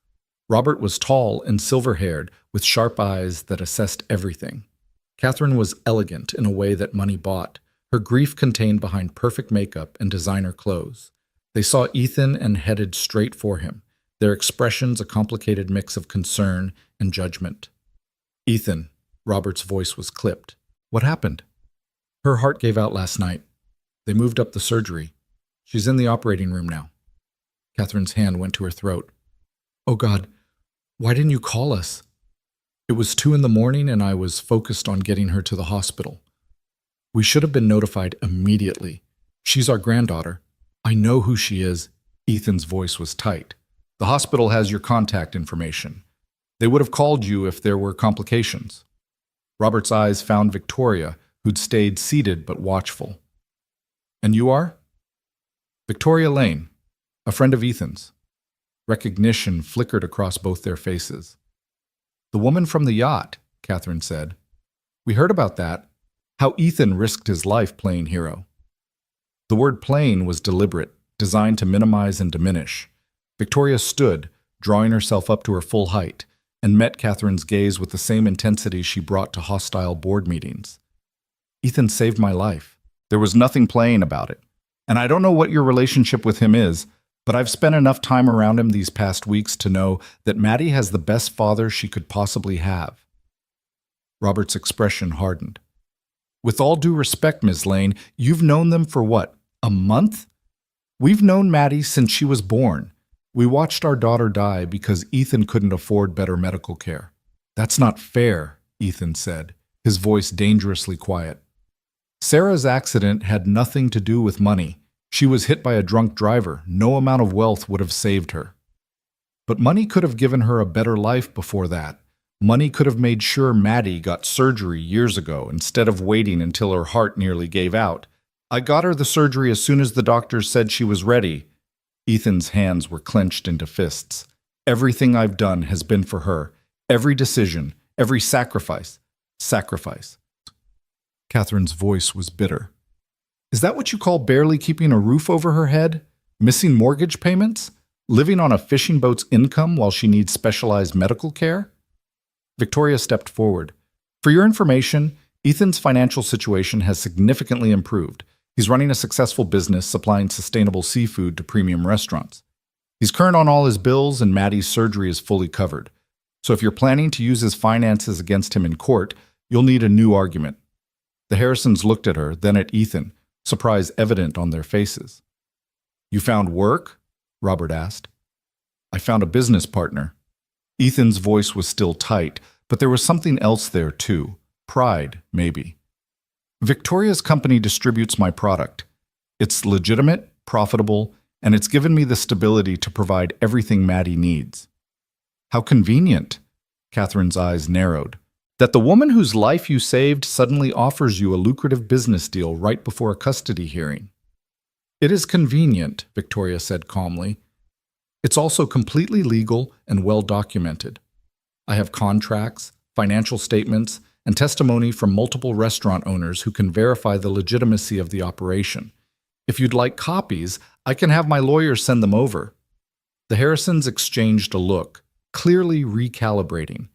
S1: Robert was tall and silver-haired, with sharp eyes that assessed everything. Catherine was elegant in a way that money bought, her grief contained behind perfect makeup and designer clothes. They saw Ethan and headed straight for him, their expressions a complicated mix of concern and judgment. Ethan, Robert's voice was clipped. What happened? Her heart gave out last night. They moved up the surgery. She's in the operating room now. Catherine's hand went to her throat. Oh God, why didn't you call us? It was 2 in the morning and I was focused on getting her to the hospital. We should have been notified immediately. She's our granddaughter. I know who she is. Ethan's voice was tight. The hospital has your contact information. They would have called you if there were complications. Robert's eyes found Victoria, who'd stayed seated but watchful. And you are? Victoria Lane, a friend of Ethan's. Recognition flickered across both their faces. "The woman from the yacht," Catherine said. "We heard about that. How Ethan risked his life playing hero." The word playing was deliberate, designed to minimize and diminish. Victoria stood, drawing herself up to her full height, and met Catherine's gaze with the same intensity she brought to hostile board meetings. "Ethan saved my life. There was nothing playing about it. And I don't know what your relationship with him is, but I've spent enough time around him these past weeks to know that Maddie has the best father she could possibly have." Robert's expression hardened. "With all due respect, Ms. Lane, you've known them for what, a month? We've known Maddie since she was born. We watched our daughter die because Ethan couldn't afford better medical care." "That's not fair," Ethan said, his voice dangerously quiet. "Sarah's accident had nothing to do with money. She was hit by a drunk driver. No amount of wealth would have saved her. But money could have given her a better life before that. Money could have made sure Maddie got surgery years ago instead of waiting until her heart nearly gave out. I got her the surgery as soon as the doctors said she was ready." Ethan's hands were clenched into fists. "Everything I've done has been for her. Every decision, every sacrifice. Sacrifice." Catherine's voice was bitter. "Is that what you call barely keeping a roof over her head? Missing mortgage payments? Living on a fishing boat's income while she needs specialized medical care?" Victoria stepped forward. "For your information, Ethan's financial situation has significantly improved. He's running a successful business supplying sustainable seafood to premium restaurants. He's current on all his bills, and Maddie's surgery is fully covered. So if you're planning to use his finances against him in court, you'll need a new argument." The Harrisons looked at her, then at Ethan, surprise evident on their faces. "You found work?" Robert asked. "I found a business partner." Ethan's voice was still tight, but there was something else there too. Pride, maybe. "Victoria's company distributes my product. It's legitimate, profitable, and it's given me the stability to provide everything Maddie needs." "How convenient," Catherine's eyes narrowed, "that the woman whose life you saved suddenly offers you a lucrative business deal right before a custody hearing." "It is convenient," Victoria said calmly. "It's also completely legal and well documented. I have contracts, financial statements, and testimony from multiple restaurant owners who can verify the legitimacy of the operation. If you'd like copies, I can have my lawyers send them over." The Harrisons exchanged a look, clearly recalibrating.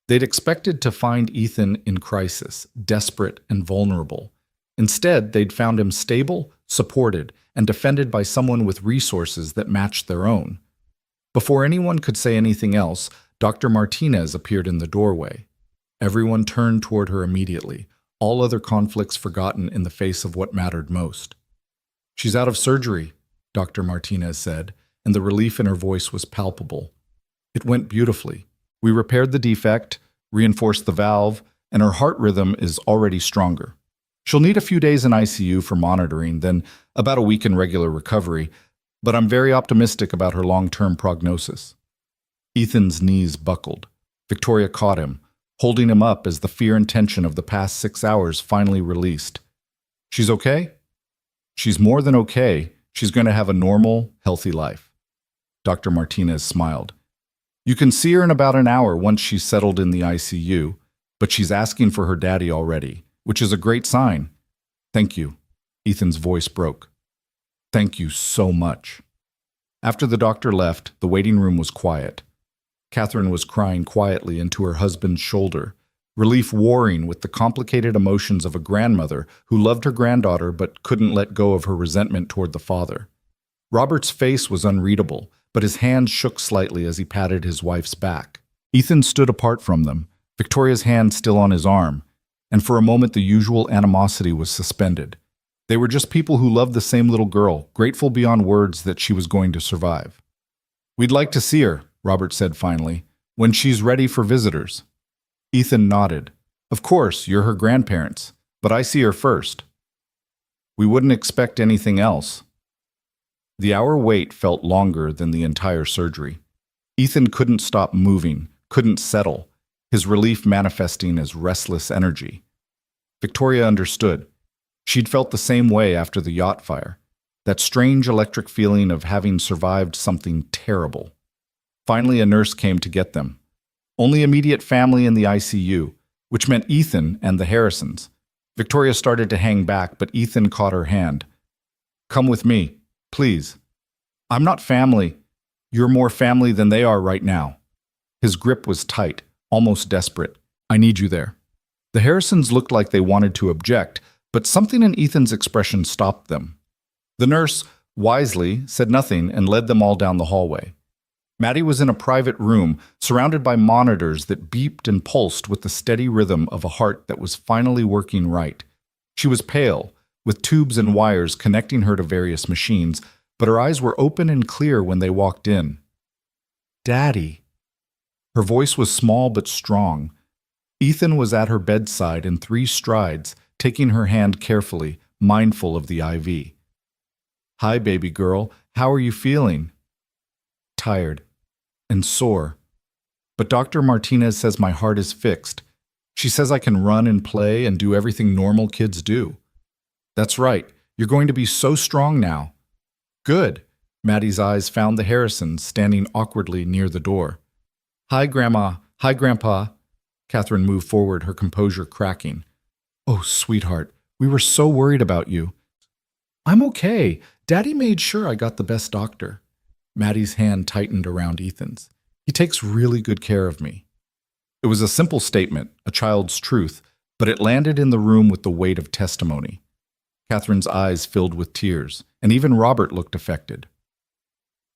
S1: They'd expected to find Ethan in crisis, desperate and vulnerable. Instead, they'd found him stable, supported, and defended by someone with resources that matched their own. Before anyone could say anything else, Dr. Martinez appeared in the doorway. Everyone turned toward her immediately, all other conflicts forgotten in the face of what mattered most. "She's out of surgery," Dr. Martinez said, and the relief in her voice was palpable. "It went beautifully. We repaired the defect, reinforced the valve, and her heart rhythm is already stronger. She'll need a few days in ICU for monitoring, then about a week in regular recovery, but I'm very optimistic about her long-term prognosis." Ethan's knees buckled. Victoria caught him, holding him up as the fear and tension of the past 6 hours finally released. "She's okay?" "She's more than okay. She's going to have a normal, healthy life." Dr. Martinez smiled. "You can see her in about an hour once she's settled in the ICU, but she's asking for her daddy already, which is a great sign." "Thank you." Ethan's voice broke. "Thank you so much." After the doctor left, the waiting room was quiet. Catherine was crying quietly into her husband's shoulder, relief warring with the complicated emotions of a grandmother who loved her granddaughter but couldn't let go of her resentment toward the father. Robert's face was unreadable, but his hands shook slightly as he patted his wife's back. Ethan stood apart from them, Victoria's hand still on his arm, and for a moment the usual animosity was suspended. They were just people who loved the same little girl, grateful beyond words that she was going to survive. "We'd like to see her," Robert said finally, "when she's ready for visitors." Ethan nodded. "Of course, you're her grandparents, but I see her first." "We wouldn't expect anything else." The hour wait felt longer than the entire surgery. Ethan couldn't stop moving, couldn't settle, his relief manifesting as restless energy. Victoria understood. She'd felt the same way after the yacht fire, that strange electric feeling of having survived something terrible. Finally, a nurse came to get them. Only immediate family in the ICU, which meant Ethan and the Harrisons. Victoria started to hang back, but Ethan caught her hand. "Come with me, please." "I'm not family. You're more family than they are right now." His grip was tight, almost desperate. "I need you there." The Harrisons looked like they wanted to object, but something in Ethan's expression stopped them. The nurse, wisely, said nothing and led them all down the hallway. Maddie was in a private room, surrounded by monitors that beeped and pulsed with the steady rhythm of a heart that was finally working right. She was pale, with tubes and wires connecting her to various machines, but her eyes were open and clear when they walked in. "Daddy." Her voice was small but strong. Ethan was at her bedside in 3 strides, taking her hand carefully, mindful of the IV. "Hi, baby girl. How are you feeling?" "Tired and sore. But Dr. Martinez says my heart is fixed. She says I can run and play and do everything normal kids do." "That's right. You're going to be so strong now." "Good." Maddie's eyes found the Harrisons standing awkwardly near the door. "Hi, Grandma. Hi, Grandpa." Catherine moved forward, her composure cracking. "Oh, sweetheart, we were so worried about you." "I'm okay. Daddy made sure I got the best doctor." Maddie's hand tightened around Ethan's. "He takes really good care of me." It was a simple statement, a child's truth, but it landed in the room with the weight of testimony. Catherine's eyes filled with tears, and even Robert looked affected.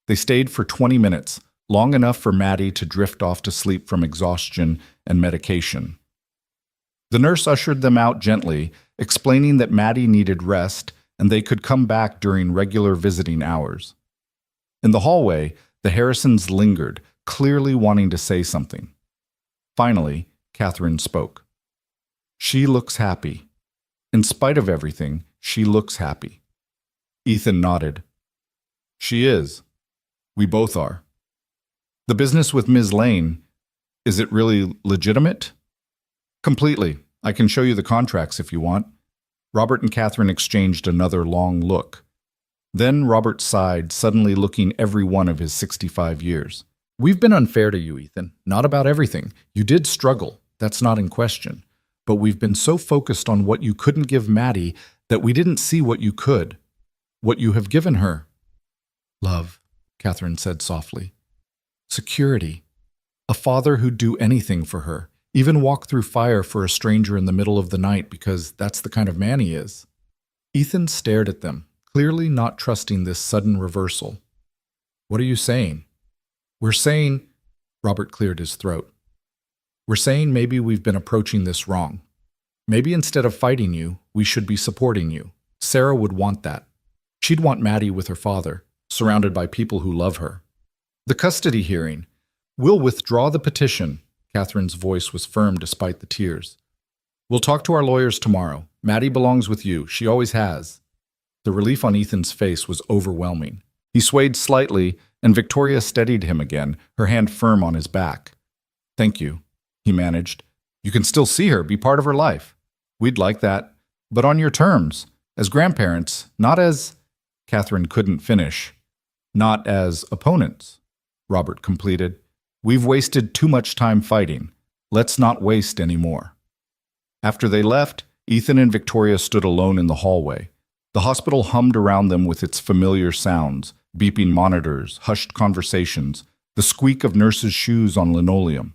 S1: They stayed for 20 minutes, long enough for Maddie to drift off to sleep from exhaustion and medication. The nurse ushered them out gently, explaining that Maddie needed rest and they could come back during regular visiting hours. In the hallway, the Harrisons lingered, clearly wanting to say something. Finally, Catherine spoke. "She looks happy. In spite of everything, she looks happy." Ethan nodded. "She is. We both are." "The business with Ms. Lane, is it really legitimate?" "Completely. I can show you the contracts if you want." Robert and Catherine exchanged another long look. Then Robert sighed, suddenly looking every one of his 65 years. "We've been unfair to you, Ethan. Not about everything. You did struggle. That's not in question. But we've been so focused on what you couldn't give Maddie that we didn't see what you could. What you have given her." "Love," Catherine said softly. "Security. A father who'd do anything for her, even walk through fire for a stranger in the middle of the night because that's the kind of man he is." Ethan stared at them, clearly not trusting this sudden reversal. "What are you saying?" "We're saying," Robert cleared his throat. "We're saying maybe we've been approaching this wrong. Maybe instead of fighting you, we should be supporting you. Sarah would want that. She'd want Maddie with her father, surrounded by people who love her." "The custody hearing. We'll withdraw the petition." Catherine's voice was firm despite the tears. "We'll talk to our lawyers tomorrow. Maddie belongs with you. She always has." The relief on Ethan's face was overwhelming. He swayed slightly, and Victoria steadied him again, her hand firm on his back. "Thank you," he managed. "You can still see her, be part of her life. We'd like that, but on your terms, as grandparents, not as—" Catherine couldn't finish. "Not as opponents," Robert completed. "We've wasted too much time fighting. Let's not waste any more." After they left, Ethan and Victoria stood alone in the hallway. The hospital hummed around them with its familiar sounds, beeping monitors, hushed conversations, the squeak of nurses' shoes on linoleum.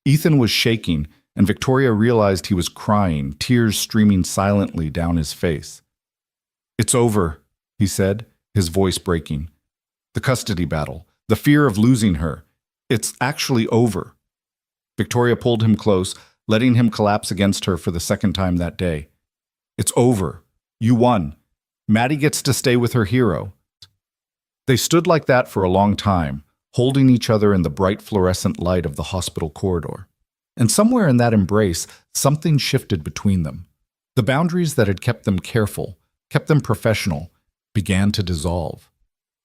S1: Ethan was shaking, and Victoria realized he was crying, tears streaming silently down his face. "It's over," he said, his voice breaking. "The custody battle, the fear of losing her. It's actually over." Victoria pulled him close, letting him collapse against her for the second time that day. "It's over. You won. Maddie gets to stay with her hero." They stood like that for a long time, holding each other in the bright fluorescent light of the hospital corridor. And somewhere in that embrace, something shifted between them. The boundaries that had kept them careful, kept them professional, began to dissolve.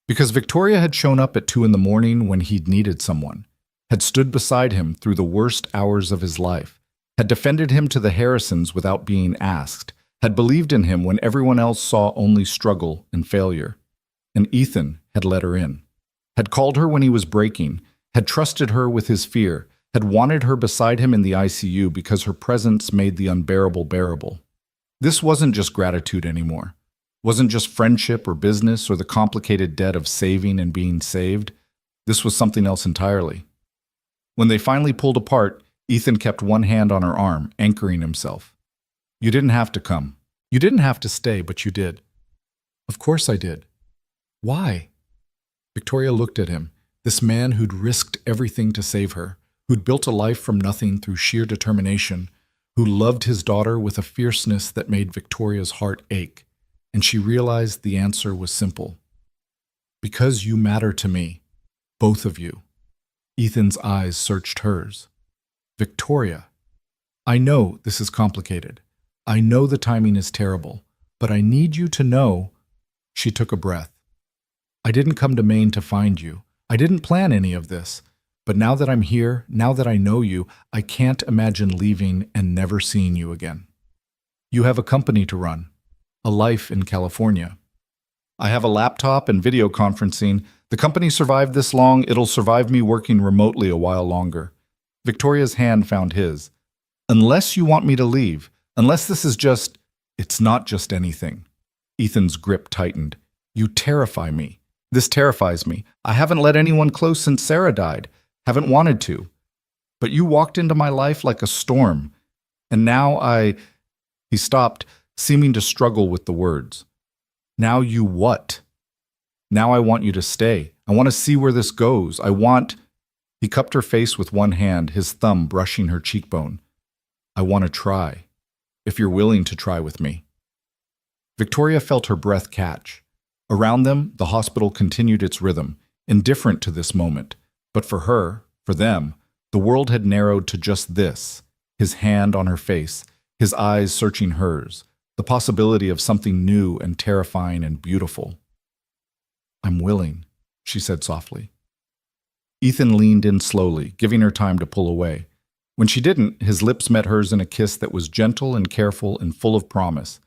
S1: Because Victoria had shown up at 2 a.m. when he'd needed someone, had stood beside him through the worst hours of his life, had defended him to the Harrisons without being asked, had believed in him when everyone else saw only struggle and failure. And Ethan had let her in, had called her when he was breaking, had trusted her with his fear, had wanted her beside him in the ICU because her presence made the unbearable bearable. This wasn't just gratitude anymore. Wasn't just friendship or business or the complicated debt of saving and being saved. This was something else entirely. When they finally pulled apart, Ethan kept one hand on her arm, anchoring himself. You didn't have to come. You didn't have to stay, but you did. Of course I did. Why? Victoria looked at him, this man who'd risked everything to save her, who'd built a life from nothing through sheer determination, who loved his daughter with a fierceness that made Victoria's heart ache, and she realized the answer was simple. Because you matter to me, both of you. Ethan's eyes searched hers. Victoria, I know this is complicated. I know the timing is terrible, but I need you to know. She took a breath. I didn't come to Maine to find you. I didn't plan any of this. But now that I'm here, now that I know you, I can't imagine leaving and never seeing you again. You have a company to run, a life in California. I have a laptop and video conferencing. The company survived this long, it'll survive me working remotely a while longer. Victoria's hand found his. Unless you want me to leave, unless this is just, it's not just anything. Ethan's grip tightened. You terrify me. This terrifies me. I haven't let anyone close since Sarah died. Haven't wanted to. But you walked into my life like a storm. And now He stopped, seeming to struggle with the words. Now you what? Now I want you to stay. I want to see where this goes. He cupped her face with one hand, his thumb brushing her cheekbone. I want to try. If you're willing to try with me. Victoria felt her breath catch. Around them, the hospital continued its rhythm, indifferent to this moment. But for her, for them, the world had narrowed to just this, his hand on her face, his eyes searching hers, the possibility of something new and terrifying and beautiful. I'm willing, she said softly. Ethan leaned in slowly, giving her time to pull away. When she didn't, his lips met hers in a kiss that was gentle and careful and full of promise.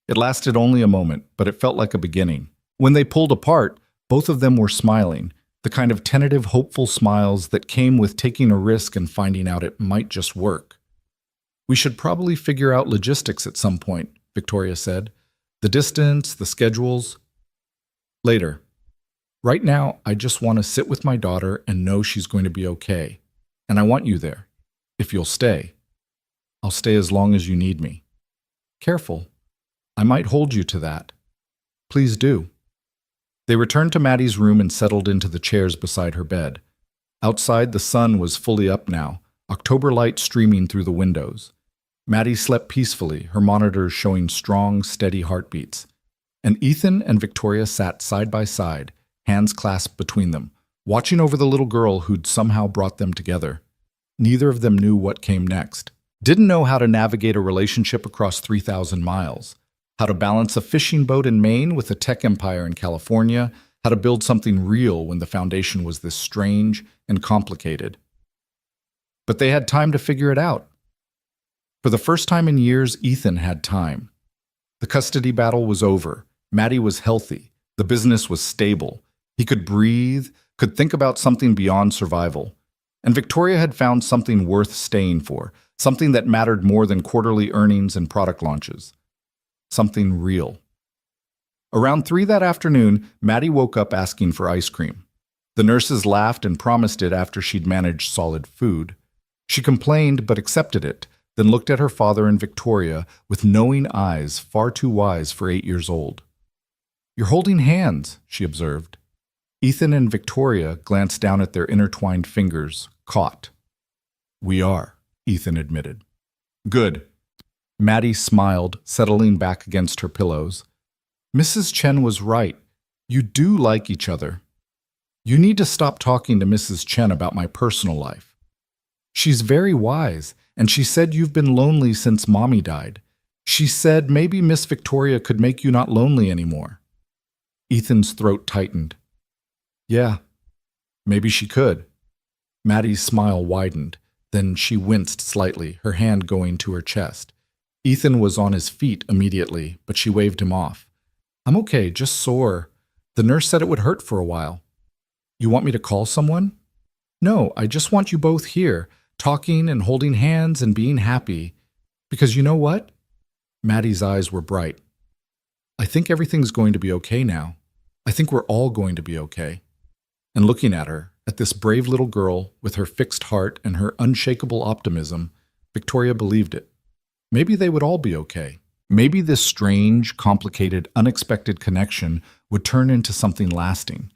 S1: It lasted only a moment, but it felt like a beginning. When they pulled apart, both of them were smiling, the kind of tentative, hopeful smiles that came with taking a risk and finding out it might just work. We should probably figure out logistics at some point, Victoria said. The distance, the schedules. Later. Right now, I just want to sit with my daughter and know she's going to be okay. And I want you there. If you'll stay. I'll stay as long as you need me. Careful. I might hold you to that. Please do. They returned to Maddie's room and settled into the chairs beside her bed. Outside, the sun was fully up now, October light streaming through the windows. Maddie slept peacefully, her monitors showing strong, steady heartbeats. And Ethan and Victoria sat side by side, hands clasped between them, watching over the little girl who'd somehow brought them together. Neither of them knew what came next. Didn't know how to navigate a relationship across 3,000 miles. How to balance a fishing boat in Maine with a tech empire in California, how to build something real when the foundation was this strange and complicated. But they had time to figure it out. For the first time in years, Ethan had time. The custody battle was over. Maddie was healthy. The business was stable. He could breathe, could think about something beyond survival. And Victoria had found something worth staying for, something that mattered more than quarterly earnings and product launches. Something real. Around 3 that afternoon, Maddie woke up asking for ice cream. The nurses laughed and promised it after she'd managed solid food. She complained but accepted it, then looked at her father and Victoria with knowing eyes far too wise for 8 years old. You're holding hands, she observed. Ethan and Victoria glanced down at their intertwined fingers, caught. We are, Ethan admitted. Good. Maddie smiled, settling back against her pillows. Mrs. Chen was right. You do like each other. You need to stop talking to Mrs. Chen about my personal life. She's very wise, and she said you've been lonely since Mommy died. She said maybe Miss Victoria could make you not lonely anymore. Ethan's throat tightened. Yeah, maybe she could. Maddie's smile widened. Then she winced slightly, her hand going to her chest. Ethan was on his feet immediately, but she waved him off. I'm okay, just sore. The nurse said it would hurt for a while. You want me to call someone? No, I just want you both here, talking and holding hands and being happy. Because you know what? Maddie's eyes were bright. I think everything's going to be okay now. I think we're all going to be okay. And looking at her, at this brave little girl with her fixed heart and her unshakable optimism, Victoria believed it. Maybe they would all be okay. Maybe this strange, complicated, unexpected connection would turn into something lasting.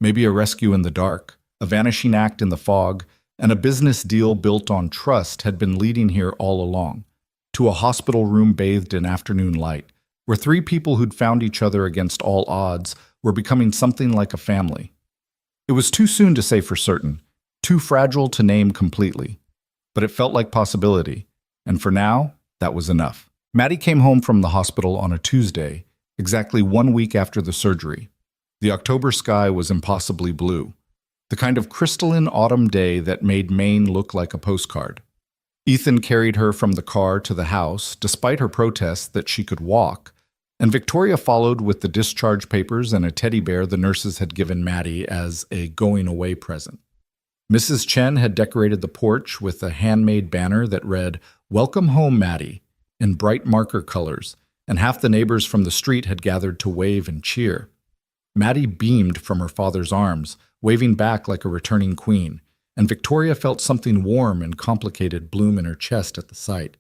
S1: Maybe a rescue in the dark, a vanishing act in the fog, and a business deal built on trust had been leading here all along, to a hospital room bathed in afternoon light, where three people who'd found each other against all odds were becoming something like a family. It was too soon to say for certain, too fragile to name completely, but it felt like possibility, and for now, that was enough. Maddie came home from the hospital on a Tuesday, exactly 1 week after the surgery. The October sky was impossibly blue, the kind of crystalline autumn day that made Maine look like a postcard. Ethan carried her from the car to the house, despite her protests that she could walk, and Victoria followed with the discharge papers and a teddy bear the nurses had given Maddie as a going-away present. Mrs. Chen had decorated the porch with a handmade banner that read, "Welcome home, Maddie," in bright marker colors, and half the neighbors from the street had gathered to wave and cheer. Maddie beamed from her father's arms, waving back like a returning queen, and Victoria felt something warm and complicated bloom in her chest at the sight.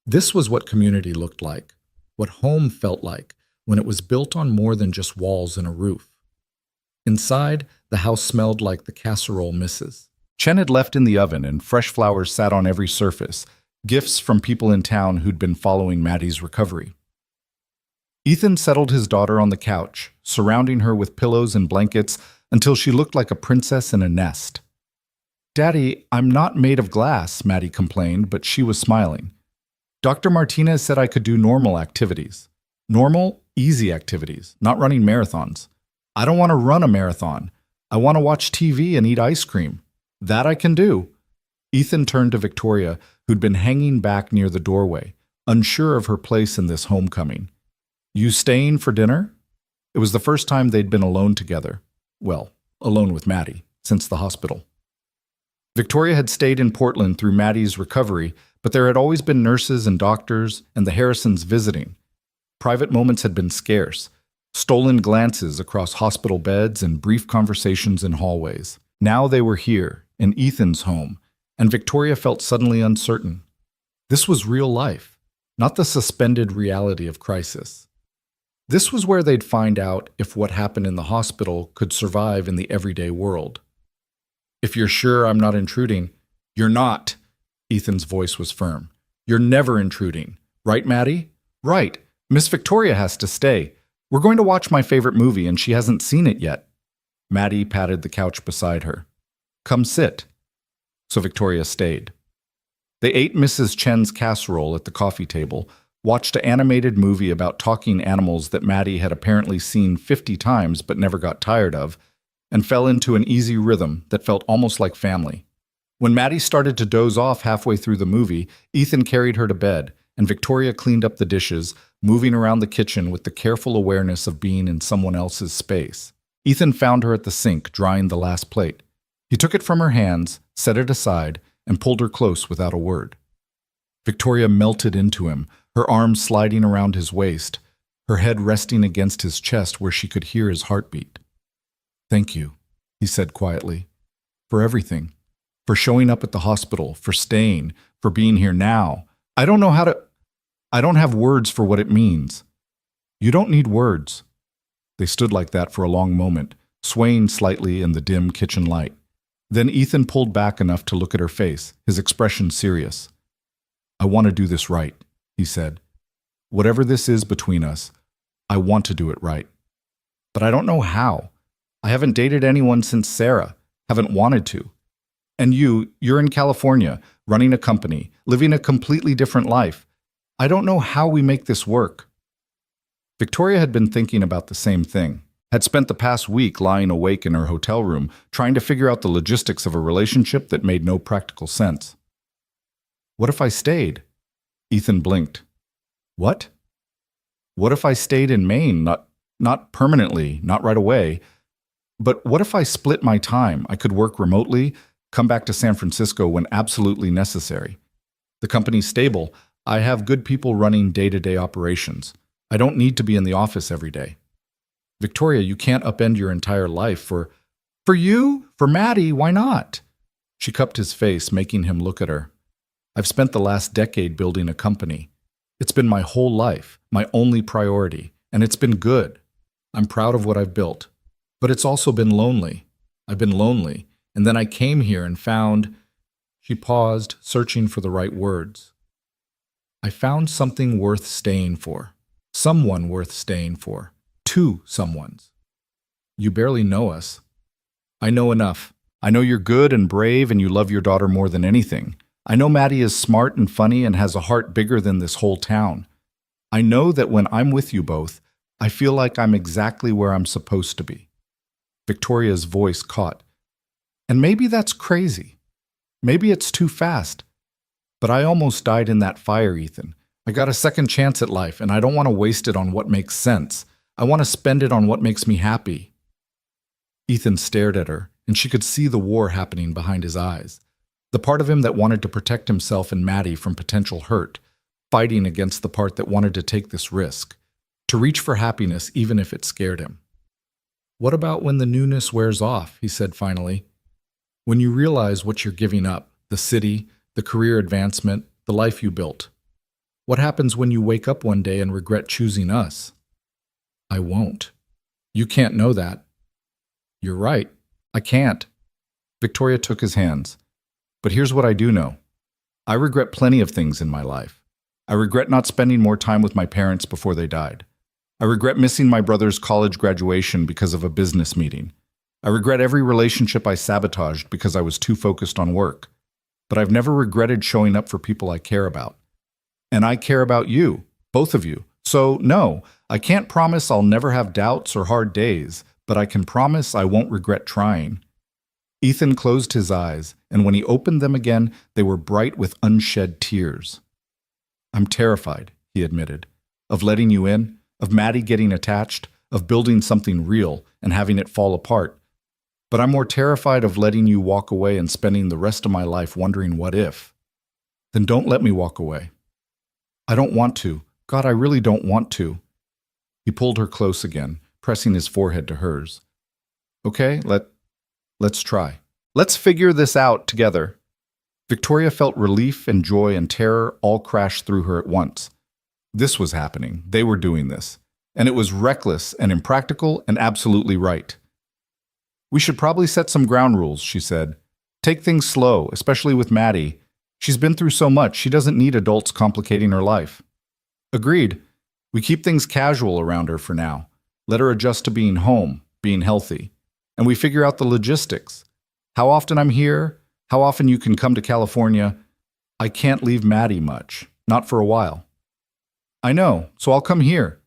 S1: This was what community looked like, what home felt like when it was built on more than just walls and a roof. Inside, the house smelled like the casserole misses. Chen had left in the oven and fresh flowers sat on every surface, gifts from people in town who'd been following Maddie's recovery. Ethan settled his daughter on the couch, surrounding her with pillows and blankets until she looked like a princess in a nest. "Daddy, I'm not made of glass," Maddie complained, but she was smiling. "Dr. Martinez said I could do normal activities. Normal, easy activities, not running marathons. I don't want to run a marathon. I want to watch TV and eat ice cream. That I can do." Ethan turned to Victoria, who'd been hanging back near the doorway, unsure of her place in this homecoming. "You staying for dinner?" It was the first time they'd been alone together. Well, alone with Maddie, since the hospital. Victoria had stayed in Portland through Maddie's recovery, but there had always been nurses and doctors and the Harrisons visiting. Private moments had been scarce, stolen glances across hospital beds and brief conversations in hallways. Now they were here, in Ethan's home, and Victoria felt suddenly uncertain. This was real life, not the suspended reality of crisis. This was where they'd find out if what happened in the hospital could survive in the everyday world. "If you're sure I'm not intruding." "You're not." Ethan's voice was firm. "You're never intruding. Right, Maddie?" "Right. Miss Victoria has to stay. We're going to watch my favorite movie and she hasn't seen it yet." Maddie patted the couch beside her. "Come sit." So Victoria stayed. They ate Mrs. Chen's casserole at the coffee table, watched an animated movie about talking animals that Maddie had apparently seen 50 times but never got tired of, and fell into an easy rhythm that felt almost like family. When Maddie started to doze off halfway through the movie, Ethan carried her to bed, and Victoria cleaned up the dishes, moving around the kitchen with the careful awareness of being in someone else's space. Ethan found her at the sink, drying the last plate. He took it from her hands, set it aside, and pulled her close without a word. Victoria melted into him, her arms sliding around his waist, her head resting against his chest where she could hear his heartbeat. "Thank you," he said quietly, "for everything. For showing up at the hospital, for staying, for being here now. I don't have words for what it means." "You don't need words." They stood like that for a long moment, swaying slightly in the dim kitchen light. Then Ethan pulled back enough to look at her face, his expression serious. "I want to do this right," he said. "Whatever this is between us, I want to do it right. But I don't know how. I haven't dated anyone since Sarah, haven't wanted to. And you're in California, running a company, living a completely different life. I don't know how we make this work." Victoria had been thinking about the same thing, had spent the past week lying awake in her hotel room, trying to figure out the logistics of a relationship that made no practical sense. "What if I stayed?" Ethan blinked. "What?" "What if I stayed in Maine, not permanently, not right away, but what if I split my time? I could work remotely, come back to San Francisco when absolutely necessary. The company's stable. I have good people running day-to-day operations. I don't need to be in the office every day. Victoria, you can't upend your entire life for you? For Maddie, why not? She cupped his face, making him look at her. I've spent the last decade building a company. It's been my whole life, my only priority, and it's been good. I'm proud of what I've built. But it's also been lonely. I've been lonely, and then I came here and found... She paused, searching for the right words. I found something worth staying for. Someone worth staying for. Two someones. You barely know us. I know enough. I know you're good and brave and you love your daughter more than anything. I know Maddie is smart and funny and has a heart bigger than this whole town. I know that when I'm with you both, I feel like I'm exactly where I'm supposed to be. Victoria's voice caught. And maybe that's crazy. Maybe it's too fast. But I almost died in that fire, Ethan. I got a second chance at life, and I don't want to waste it on what makes sense. I want to spend it on what makes me happy. Ethan stared at her, and she could see the war happening behind his eyes. The part of him that wanted to protect himself and Maddie from potential hurt, fighting against the part that wanted to take this risk, to reach for happiness even if it scared him. What about when the newness wears off, he said finally. When you realize what you're giving up, the city, the career advancement, the life you built. What happens when you wake up one day and regret choosing us? I won't. You can't know that. You're right. I can't. Victoria took his hands. But here's what I do know. I regret plenty of things in my life. I regret not spending more time with my parents before they died. I regret missing my brother's college graduation because of a business meeting. I regret every relationship I sabotaged because I was too focused on work. But I've never regretted showing up for people I care about. And I care about you, both of you. So no, I can't promise I'll never have doubts or hard days, but I can promise I won't regret trying. Ethan closed his eyes, and when he opened them again, they were bright with unshed tears. I'm terrified, he admitted, of letting you in, of Maddie getting attached, of building something real and having it fall apart. But I'm more terrified of letting you walk away and spending the rest of my life wondering what if. Then don't let me walk away. I don't want to. God, I really don't want to. He pulled her close again, pressing his forehead to hers. Okay, let's try. Let's figure this out together. Victoria felt relief and joy and terror all crash through her at once. This was happening. They were doing this. And it was reckless and impractical and absolutely right. We should probably set some ground rules, she said. Take things slow, especially with Maddie. She's been through so much, she doesn't need adults complicating her life. Agreed. We keep things casual around her for now. Let her adjust to being home, being healthy. And we figure out the logistics. How often I'm here, how often you can come to California. I can't leave Maddie much, not for a while. I know, so I'll come here.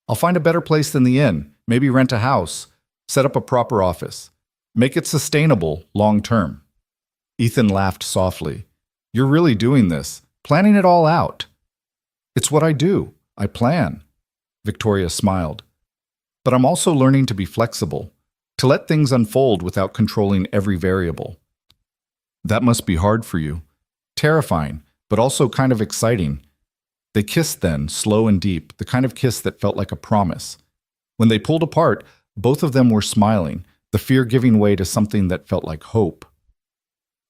S1: I'll find a better place than the inn, maybe rent a house, set up a proper office. Make it sustainable, long-term. Ethan laughed softly. You're really doing this, planning it all out. It's what I do. I plan. Victoria smiled. But I'm also learning to be flexible, to let things unfold without controlling every variable. That must be hard for you. Terrifying, but also kind of exciting. They kissed then, slow and deep, the kind of kiss that felt like a promise. When they pulled apart, both of them were smiling, the fear giving way to something that felt like hope.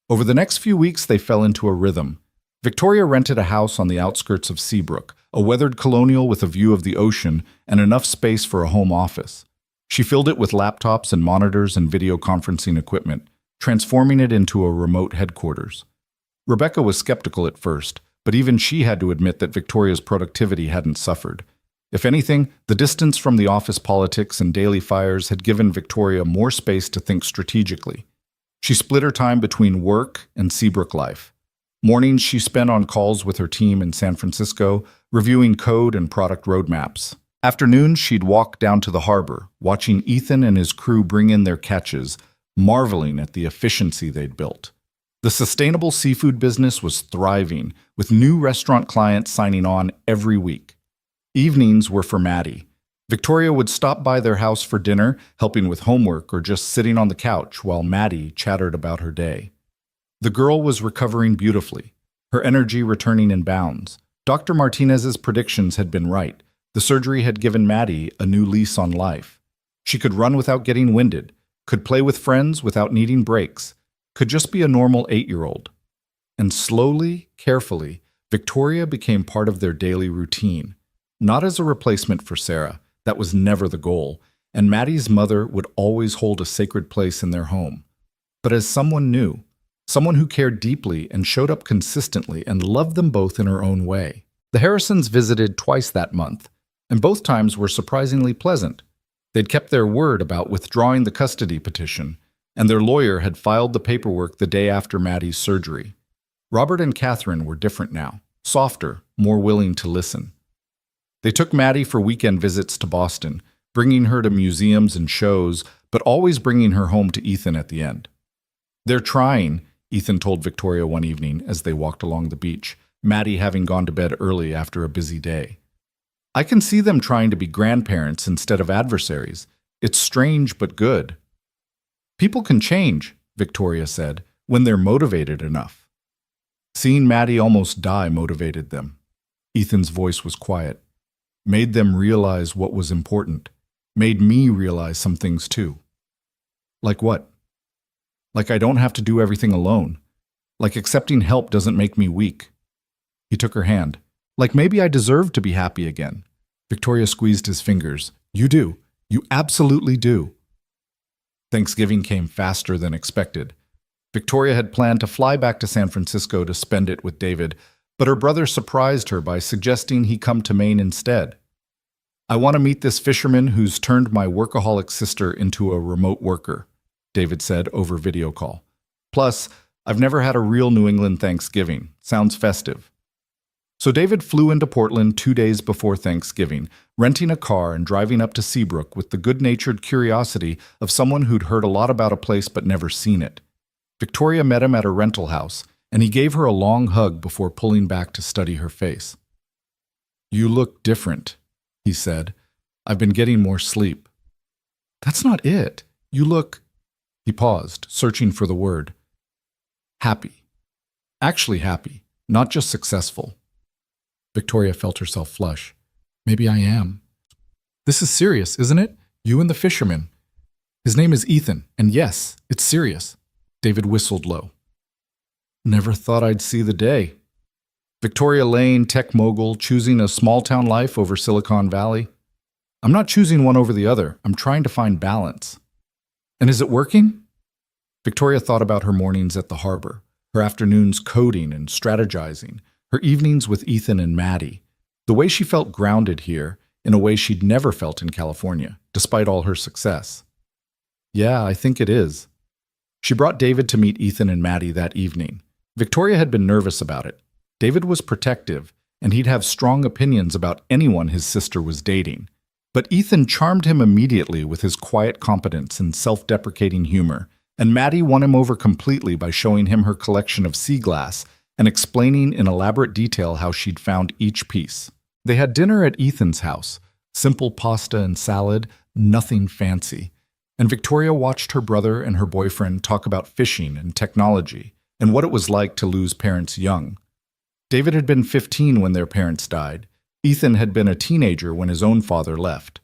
S1: Over the next few weeks, they fell into a rhythm. Victoria rented a house on the outskirts of Seabrook, a weathered colonial with a view of the ocean and enough space for a home office. She filled it with laptops and monitors and video conferencing equipment, transforming it into a remote headquarters. Rebecca was skeptical at first, but even she had to admit that Victoria's productivity hadn't suffered. If anything, the distance from the office politics and daily fires had given Victoria more space to think strategically. She split her time between work and Seabrook life. Mornings she spent on calls with her team in San Francisco, reviewing code and product roadmaps. Afternoons she'd walk down to the harbor, watching Ethan and his crew bring in their catches, marveling at the efficiency they'd built. The sustainable seafood business was thriving, with new restaurant clients signing on every week. Evenings were for Maddie. Victoria would stop by their house for dinner, helping with homework or just sitting on the couch while Maddie chattered about her day. The girl was recovering beautifully, her energy returning in bounds. Dr. Martinez's predictions had been right. The surgery had given Maddie a new lease on life. She could run without getting winded, could play with friends without needing breaks, could just be a normal 8-year-old. And slowly, carefully, Victoria became part of their daily routine. Not as a replacement for Sarah, that was never the goal, and Maddie's mother would always hold a sacred place in their home. But as someone new, someone who cared deeply and showed up consistently and loved them both in her own way. The Harrisons visited twice that month, and both times were surprisingly pleasant. They'd kept their word about withdrawing the custody petition, and their lawyer had filed the paperwork the day after Maddie's surgery. Robert and Catherine were different now, softer, more willing to listen. They took Maddie for weekend visits to Boston, bringing her to museums and shows, but always bringing her home to Ethan at the end. "They're trying," Ethan told Victoria one evening as they walked along the beach, Maddie having gone to bed early after a busy day. "I can see them trying to be grandparents instead of adversaries. It's strange but good." "People can change," Victoria said, "when they're motivated enough." Seeing Maddie almost die motivated them. Ethan's voice was quiet. "Made them realize what was important. Made me realize some things too." "Like what?" "Like I don't have to do everything alone. Like accepting help doesn't make me weak." He took her hand. "Like maybe I deserve to be happy again." Victoria squeezed his fingers. "You do. You absolutely do." Thanksgiving came faster than expected. Victoria had planned to fly back to San Francisco to spend it with David, but her brother surprised her by suggesting he come to Maine instead. "I want to meet this fisherman who's turned my workaholic sister into a remote worker," David said over video call. "Plus, I've never had a real New England Thanksgiving. Sounds festive." So David flew into Portland 2 days before Thanksgiving, renting a car and driving up to Seabrook with the good-natured curiosity of someone who'd heard a lot about a place but never seen it. Victoria met him at her rental house, and he gave her a long hug before pulling back to study her face. "You look different," he said. "I've been getting more sleep." "That's not it. You look—" He paused, searching for the word. "Happy. Actually happy, not just successful." Victoria felt herself flush. "Maybe I am." "This is serious, isn't it? You and the fisherman." "His name is Ethan, and yes, it's serious." David whistled low. "Never thought I'd see the day." Victoria Lane, tech mogul, choosing a small-town life over Silicon Valley. "I'm not choosing one over the other. I'm trying to find balance." "And is it working?" Victoria thought about her mornings at the harbor, her afternoons coding and strategizing, her evenings with Ethan and Maddie, the way she felt grounded here in a way she'd never felt in California, despite all her success. "Yeah, I think it is." She brought David to meet Ethan and Maddie that evening. Victoria had been nervous about it. David was protective, and he'd have strong opinions about anyone his sister was dating. But Ethan charmed him immediately with his quiet competence and self-deprecating humor, and Maddie won him over completely by showing him her collection of sea glass and explaining in elaborate detail how she'd found each piece. They had dinner at Ethan's house, simple pasta and salad, nothing fancy. And Victoria watched her brother and her boyfriend talk about fishing and technology and what it was like to lose parents young. David had been 15 when their parents died. Ethan had been a teenager when his own father left.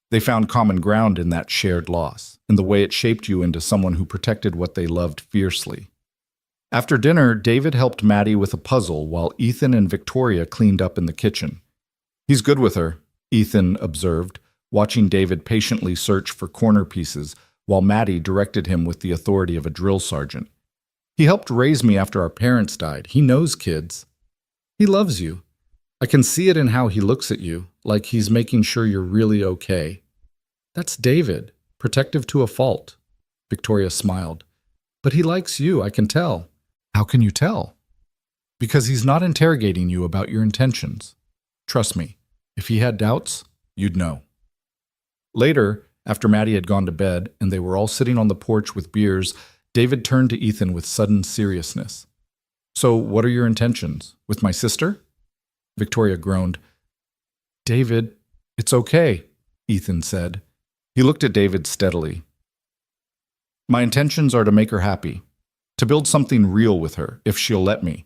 S1: They found common ground in that shared loss, in the way it shaped you into someone who protected what they loved fiercely. After dinner, David helped Maddie with a puzzle while Ethan and Victoria cleaned up in the kitchen. "He's good with her," Ethan observed, watching David patiently search for corner pieces while Maddie directed him with the authority of a drill sergeant. "He helped raise me after our parents died. He knows kids." "He loves you. I can see it in how he looks at you, like he's making sure you're really okay." "That's David, protective to a fault." Victoria smiled. "But he likes you, I can tell." "How can you tell?" "Because he's not interrogating you about your intentions. Trust me, if he had doubts, you'd know." Later, after Maddie had gone to bed and they were all sitting on the porch with beers, David turned to Ethan with sudden seriousness. "So what are your intentions? With my sister?" Victoria groaned. "David, it's okay," Ethan said. He looked at David steadily. "My intentions are to make her happy, to build something real with her, if she'll let me.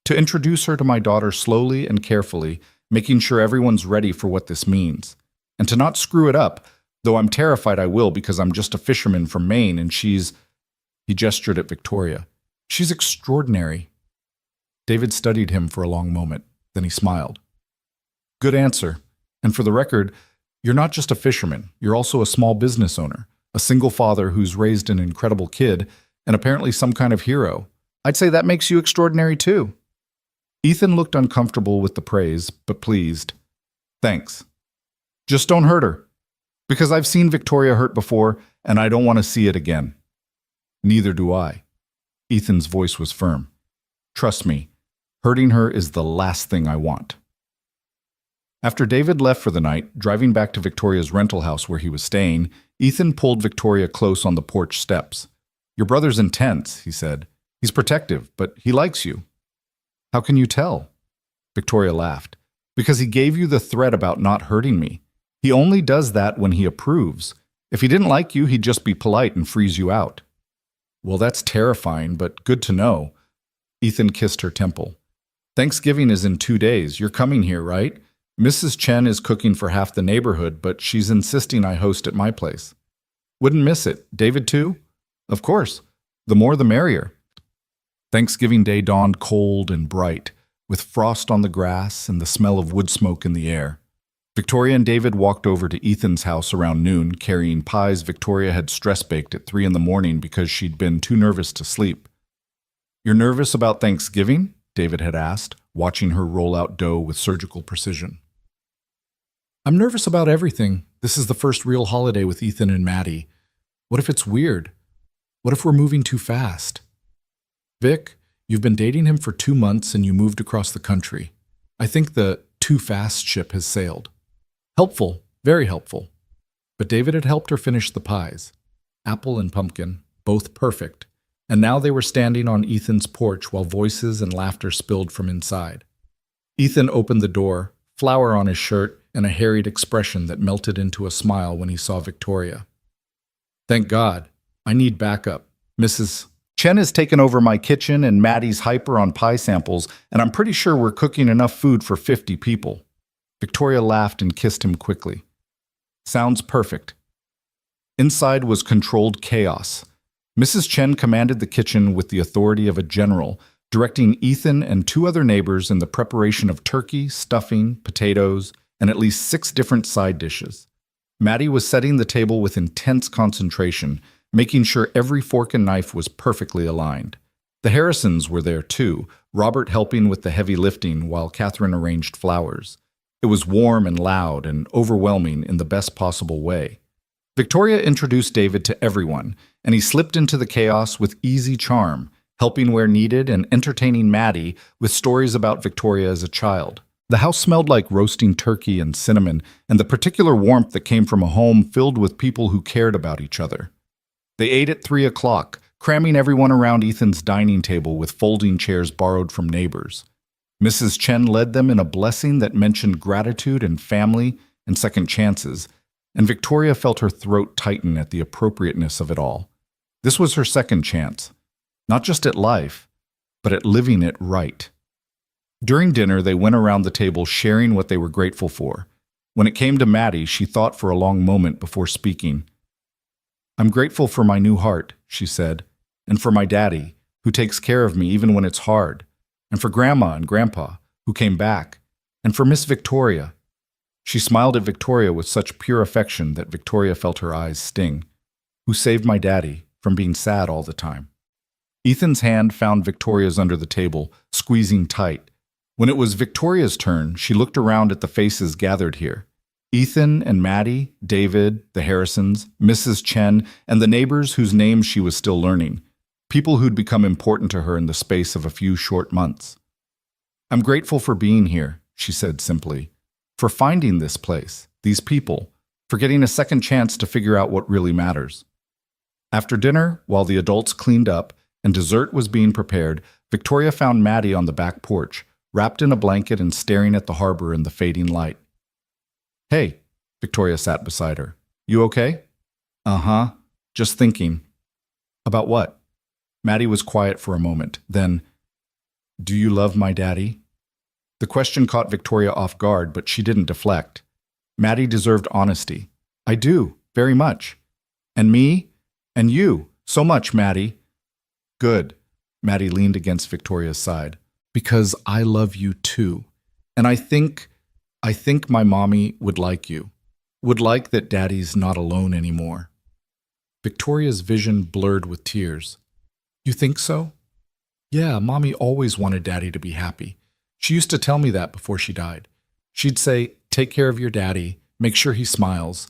S1: To introduce her to my daughter slowly and carefully, making sure everyone's ready for what this means. And to not screw it up, though I'm terrified I will because I'm just a fisherman from Maine and she's... He gestured at Victoria. She's extraordinary. David studied him for a long moment. Then he smiled. Good answer. And for the record, you're not just a fisherman. You're also a small business owner, a single father who's raised an incredible kid, and apparently some kind of hero. I'd say that makes you extraordinary too. Ethan looked uncomfortable with the praise, but pleased. Thanks. Just don't hurt her. Because I've seen Victoria hurt before, and I don't want to see it again. Neither do I. Ethan's voice was firm. Trust me, hurting her is the last thing I want. After David left for the night, driving back to Victoria's rental house where he was staying, Ethan pulled Victoria close on the porch steps. Your brother's intense, he said. He's protective, but he likes you. How can you tell? Victoria laughed. Because he gave you the threat about not hurting me. He only does that when he approves. If he didn't like you, he'd just be polite and freeze you out. Well, that's terrifying, but good to know. Ethan kissed her temple. Thanksgiving is in 2 days. You're coming here, right? Mrs. Chen is cooking for half the neighborhood, but she's insisting I host at my place. Wouldn't miss it. David too? Of course. The more the merrier. Thanksgiving Day dawned cold and bright, with frost on the grass and the smell of wood smoke in the air. Victoria and David walked over to Ethan's house around noon, carrying pies Victoria had stress-baked at 3 a.m. because she'd been too nervous to sleep. You're nervous about Thanksgiving? David had asked, watching her roll out dough with surgical precision. I'm nervous about everything. This is the first real holiday with Ethan and Maddie. What if it's weird? What if we're moving too fast? Vic, you've been dating him for 2 months and you moved across the country. I think the too fast ship has sailed. Helpful, very helpful. But David had helped her finish the pies. Apple and pumpkin, both perfect. And now they were standing on Ethan's porch while voices and laughter spilled from inside. Ethan opened the door, flour on his shirt, and a harried expression that melted into a smile when he saw Victoria. Thank God. I need backup. Mrs. Chen has taken over my kitchen and Maddie's hyper on pie samples, and I'm pretty sure we're cooking enough food for 50 people. Victoria laughed and kissed him quickly. Sounds perfect. Inside was controlled chaos. Mrs. Chen commanded the kitchen with the authority of a general, directing Ethan and 2 other neighbors in the preparation of turkey, stuffing, potatoes, and at least 6 different side dishes. Maddie was setting the table with intense concentration, making sure every fork and knife was perfectly aligned. The Harrisons were there too, Robert helping with the heavy lifting while Catherine arranged flowers. It was warm and loud and overwhelming in the best possible way. Victoria introduced David to everyone, and he slipped into the chaos with easy charm, helping where needed and entertaining Maddie with stories about Victoria as a child. The house smelled like roasting turkey and cinnamon, and the particular warmth that came from a home filled with people who cared about each other. They ate at 3 o'clock, cramming everyone around Ethan's dining table with folding chairs borrowed from neighbors. Mrs. Chen led them in a blessing that mentioned gratitude and family and second chances, and Victoria felt her throat tighten at the appropriateness of it all. This was her second chance, not just at life, but at living it right. During dinner, they went around the table sharing what they were grateful for. When it came to Maddie, she thought for a long moment before speaking. I'm grateful for my new heart, she said, and for my daddy, who takes care of me even when it's hard, and for Grandma and Grandpa, who came back, and for Miss Victoria. She smiled at Victoria with such pure affection that Victoria felt her eyes sting. Who saved my daddy from being sad all the time. Ethan's hand found Victoria's under the table, squeezing tight. When it was Victoria's turn, she looked around at the faces gathered here. Ethan and Maddie, David, the Harrisons, Mrs. Chen, and the neighbors whose names she was still learning. People who'd become important to her in the space of a few short months. I'm grateful for being here, she said simply. For finding this place, these people, for getting a second chance to figure out what really matters. After dinner, while the adults cleaned up and dessert was being prepared, Victoria found Maddie on the back porch, wrapped in a blanket and staring at the harbor in the fading light. Hey, Victoria sat beside her. You okay? Uh-huh. Just thinking. About what? Maddie was quiet for a moment. Then, "Do you love my daddy?" The question caught Victoria off guard, but she didn't deflect. Maddie deserved honesty. "I do, very much. And me? And you? So much, Maddie." "Good." Maddie leaned against Victoria's side. "Because I love you too. And I think my mommy would like you. Would like that daddy's not alone anymore." Victoria's vision blurred with tears. "You think so?" "Yeah, mommy always wanted daddy to be happy. She used to tell me that before she died. She'd say, 'Take care of your daddy, make sure he smiles.'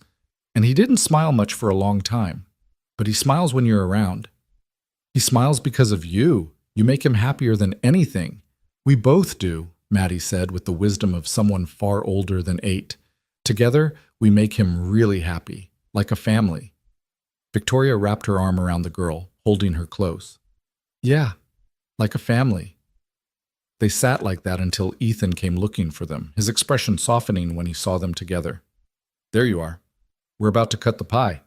S1: And he didn't smile much for a long time. But he smiles when you're around. He smiles because of you. You make him happier than anything. We both do," Maddie said with the wisdom of someone far older than 8. "Together, we make him really happy, like a family." Victoria wrapped her arm around the girl, holding her close. "Yeah, like a family." They sat like that until Ethan came looking for them, his expression softening when he saw them together. "There you are. We're about to cut the pie."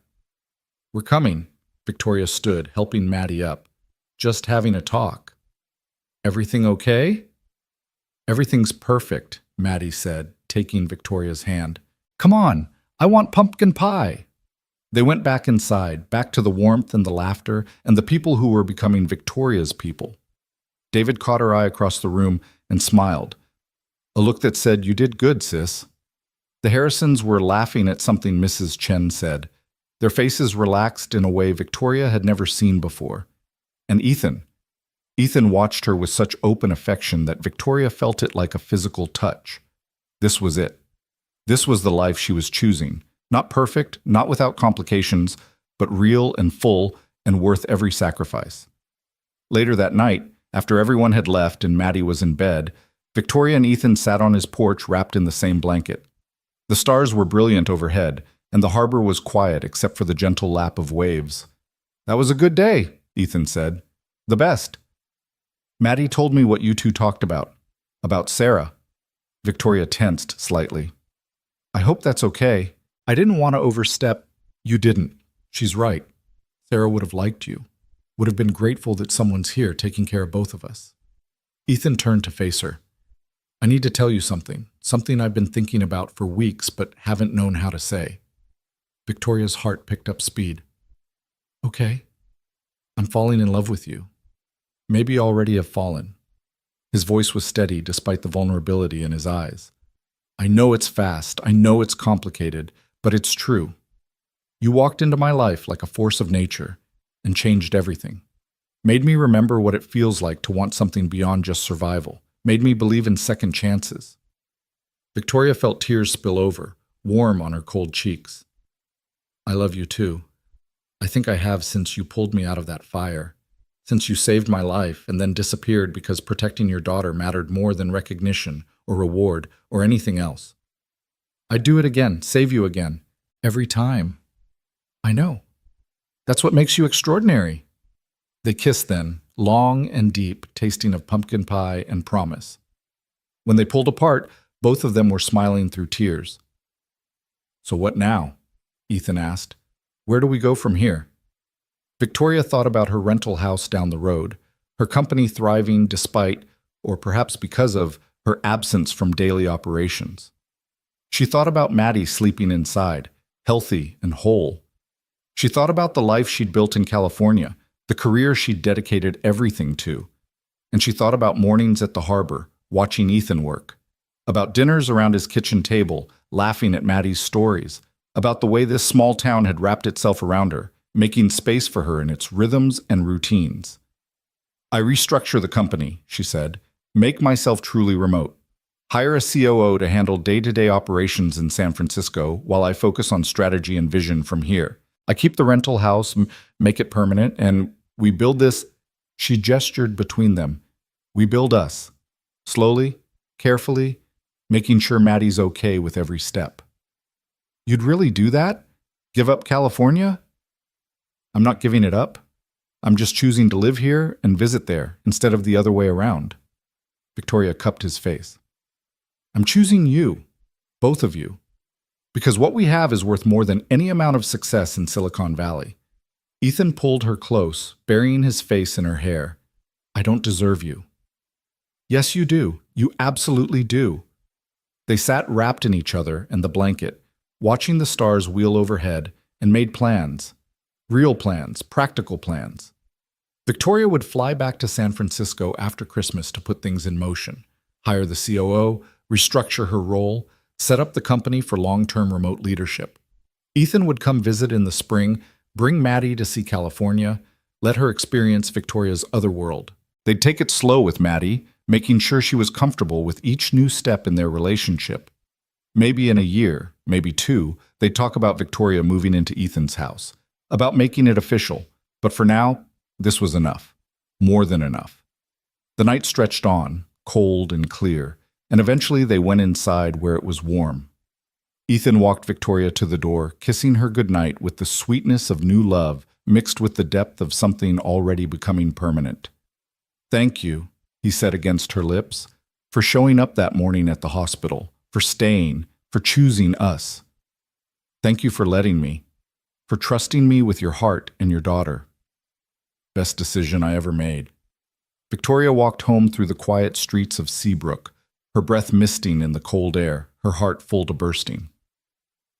S1: "We're coming." Victoria stood, helping Maddie up. "Just having a talk." "Everything okay?" "Everything's perfect," Maddie said, taking Victoria's hand. "Come on, I want pumpkin pie." They went back inside, back to the warmth and the laughter and the people who were becoming Victoria's people. David caught her eye across the room and smiled, a look that said, "You did good, sis." The Harrisons were laughing at something Mrs. Chen said. Their faces relaxed in a way Victoria had never seen before. And Ethan watched her with such open affection that Victoria felt it like a physical touch. This was it. This was the life she was choosing. Not perfect, not without complications, but real and full and worth every sacrifice. Later that night, after everyone had left and Maddie was in bed, Victoria and Ethan sat on his porch wrapped in the same blanket. The stars were brilliant overhead, and the harbor was quiet except for the gentle lap of waves. "That was a good day," Ethan said. "The best." "Maddie told me what you two talked about Sarah." Victoria tensed slightly. "I hope that's okay. I didn't want to overstep." "You didn't. She's right. Sarah would have liked you. Would have been grateful that someone's here taking care of both of us." Ethan turned to face her. "I need to tell you something I've been thinking about for weeks but haven't known how to say." Victoria's heart picked up speed. "Okay. I'm falling in love with you. Maybe already have fallen." His voice was steady despite the vulnerability in his eyes. "I know it's fast, I know it's complicated, but it's true. You walked into my life like a force of nature and changed everything. Made me remember what it feels like to want something beyond just survival. Made me believe in second chances." Victoria felt tears spill over, warm on her cold cheeks. "I love you too. I think I have since you pulled me out of that fire. Since you saved my life and then disappeared because protecting your daughter mattered more than recognition or reward or anything else. I'd do it again, save you again. Every time." "I know. That's what makes you extraordinary." They kissed then, long and deep, tasting of pumpkin pie and promise. When they pulled apart, both of them were smiling through tears. "So what now?" Ethan asked. "Where do we go from here?" Victoria thought about her rental house down the road, her company thriving despite, or perhaps because of, her absence from daily operations. She thought about Maddie sleeping inside, healthy and whole. She thought about the life she'd built in California, the career she'd dedicated everything to. And she thought about mornings at the harbor, watching Ethan work. About dinners around his kitchen table, laughing at Maddie's stories. About the way this small town had wrapped itself around her, making space for her in its rhythms and routines. "I restructure the company," she said. "Make myself truly remote. Hire a COO to handle day-to-day operations in San Francisco while I focus on strategy and vision from here. I keep the rental house, make it permanent, and we build this." She gestured between them. "We build us. Slowly, carefully, making sure Maddie's okay with every step." "You'd really do that? Give up California?" "I'm not giving it up. I'm just choosing to live here and visit there instead of the other way around." Victoria cupped his face. "I'm choosing you, both of you, because what we have is worth more than any amount of success in Silicon Valley. Ethan pulled her close, burying his face in her hair. I don't deserve you. Yes, you do. You absolutely do. They sat wrapped in each other and the blanket, watching the stars wheel overhead, and made plans. Real plans, practical plans. Victoria would fly back to San Francisco after Christmas to put things in motion, hire the COO, restructure her role, set up the company for long-term remote leadership. Ethan would come visit in the spring, bring Maddie to see California, let her experience Victoria's other world. They'd take it slow with Maddie, making sure she was comfortable with each new step in their relationship. Maybe in a year, maybe two, they'd talk about Victoria moving into Ethan's house, about making it official. But for now, this was enough. More than enough. The night stretched on, cold and clear, and eventually they went inside where it was warm. Ethan walked Victoria to the door, kissing her goodnight with the sweetness of new love mixed with the depth of something already becoming permanent. Thank you, he said against her lips, for showing up that morning at the hospital, for staying, for choosing us. Thank you for letting me, for trusting me with your heart and your daughter. Best decision I ever made. Victoria walked home through the quiet streets of Seabrook, her breath misting in the cold air, her heart full to bursting.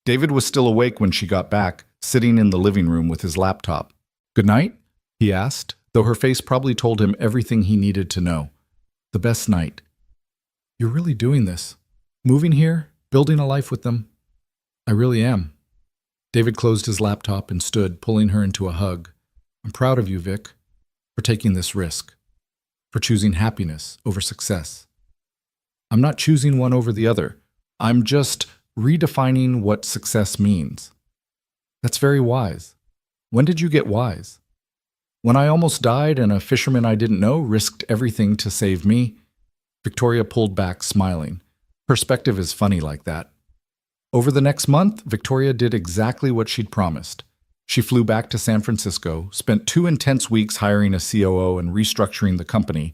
S1: David was still awake when she got back, sitting in the living room with his laptop. Good night? He asked, though her face probably told him everything he needed to know. The best night. You're really doing this. Moving here, building a life with them. I really am. David closed his laptop and stood, pulling her into a hug. I'm proud of you, Vic, for taking this risk, for choosing happiness over success. I'm not choosing one over the other. I'm just redefining what success means. That's very wise. When did you get wise? When I almost died and a fisherman I didn't know risked everything to save me? Victoria pulled back, smiling. Perspective is funny like that. Over the next month, Victoria did exactly what she'd promised. She flew back to San Francisco, spent 2 intense weeks hiring a COO and restructuring the company,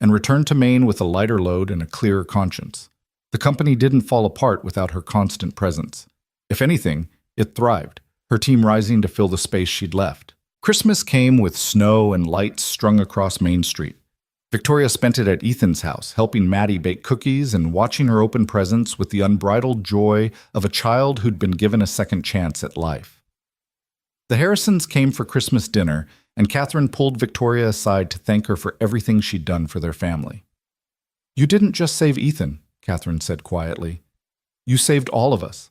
S1: and returned to Maine with a lighter load and a clearer conscience. The company didn't fall apart without her constant presence. If anything, it thrived, her team rising to fill the space she'd left. Christmas came with snow and lights strung across Main Street. Victoria spent it at Ethan's house, helping Maddie bake cookies and watching her open presents with the unbridled joy of a child who'd been given a second chance at life. The Harrisons came for Christmas dinner, and Catherine pulled Victoria aside to thank her for everything she'd done for their family. You didn't just save Ethan, Catherine said quietly. You saved all of us.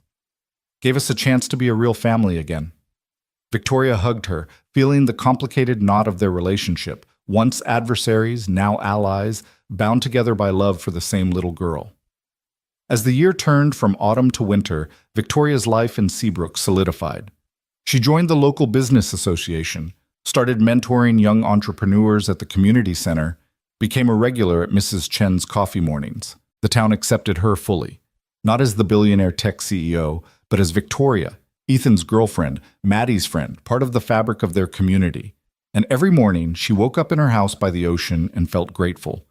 S1: Gave us a chance to be a real family again. Victoria hugged her, feeling the complicated knot of their relationship, once adversaries, now allies, bound together by love for the same little girl. As the year turned from autumn to winter, Victoria's life in Seabrook solidified. She joined the local business association, started mentoring young entrepreneurs at the community center, became a regular at Mrs. Chen's coffee mornings. The town accepted her fully, not as the billionaire tech CEO, but as Victoria, Ethan's girlfriend, Maddie's friend, part of the fabric of their community. And every morning, she woke up in her house by the ocean and felt grateful.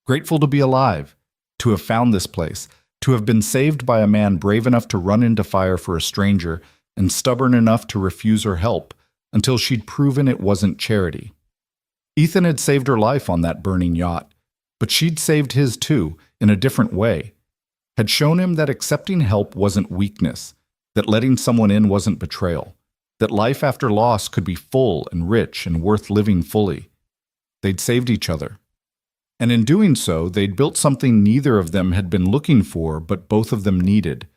S1: Grateful to be alive, to have found this place, to have been saved by a man brave enough to run into fire for a stranger and stubborn enough to refuse her help until she'd proven it wasn't charity. Ethan had saved her life on that burning yacht, but she'd saved his too, in a different way. Had shown him that accepting help wasn't weakness, that letting someone in wasn't betrayal, that life after loss could be full and rich and worth living fully. They'd saved each other. And in doing so, they'd built something neither of them had been looking for, but both of them needed.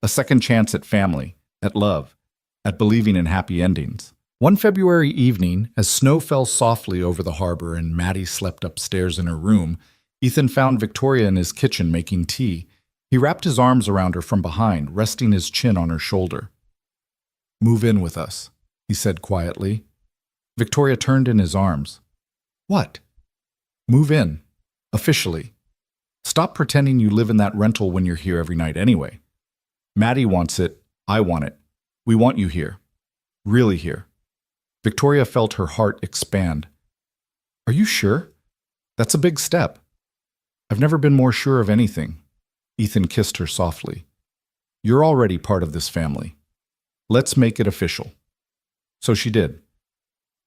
S1: A second chance at family, at love, at believing in happy endings. One February evening, as snow fell softly over the harbor and Maddie slept upstairs in her room, Ethan found Victoria in his kitchen making tea. He wrapped his arms around her from behind, resting his chin on her shoulder. Move in with us, he said quietly. Victoria turned in his arms. What? Move in. Officially. Stop pretending you live in that rental when you're here every night anyway. Maddie wants it. I want it. We want you here. Really here. Victoria felt her heart expand. Are you sure? That's a big step. I've never been more sure of anything. Ethan kissed her softly. You're already part of this family. Let's make it official. So she did.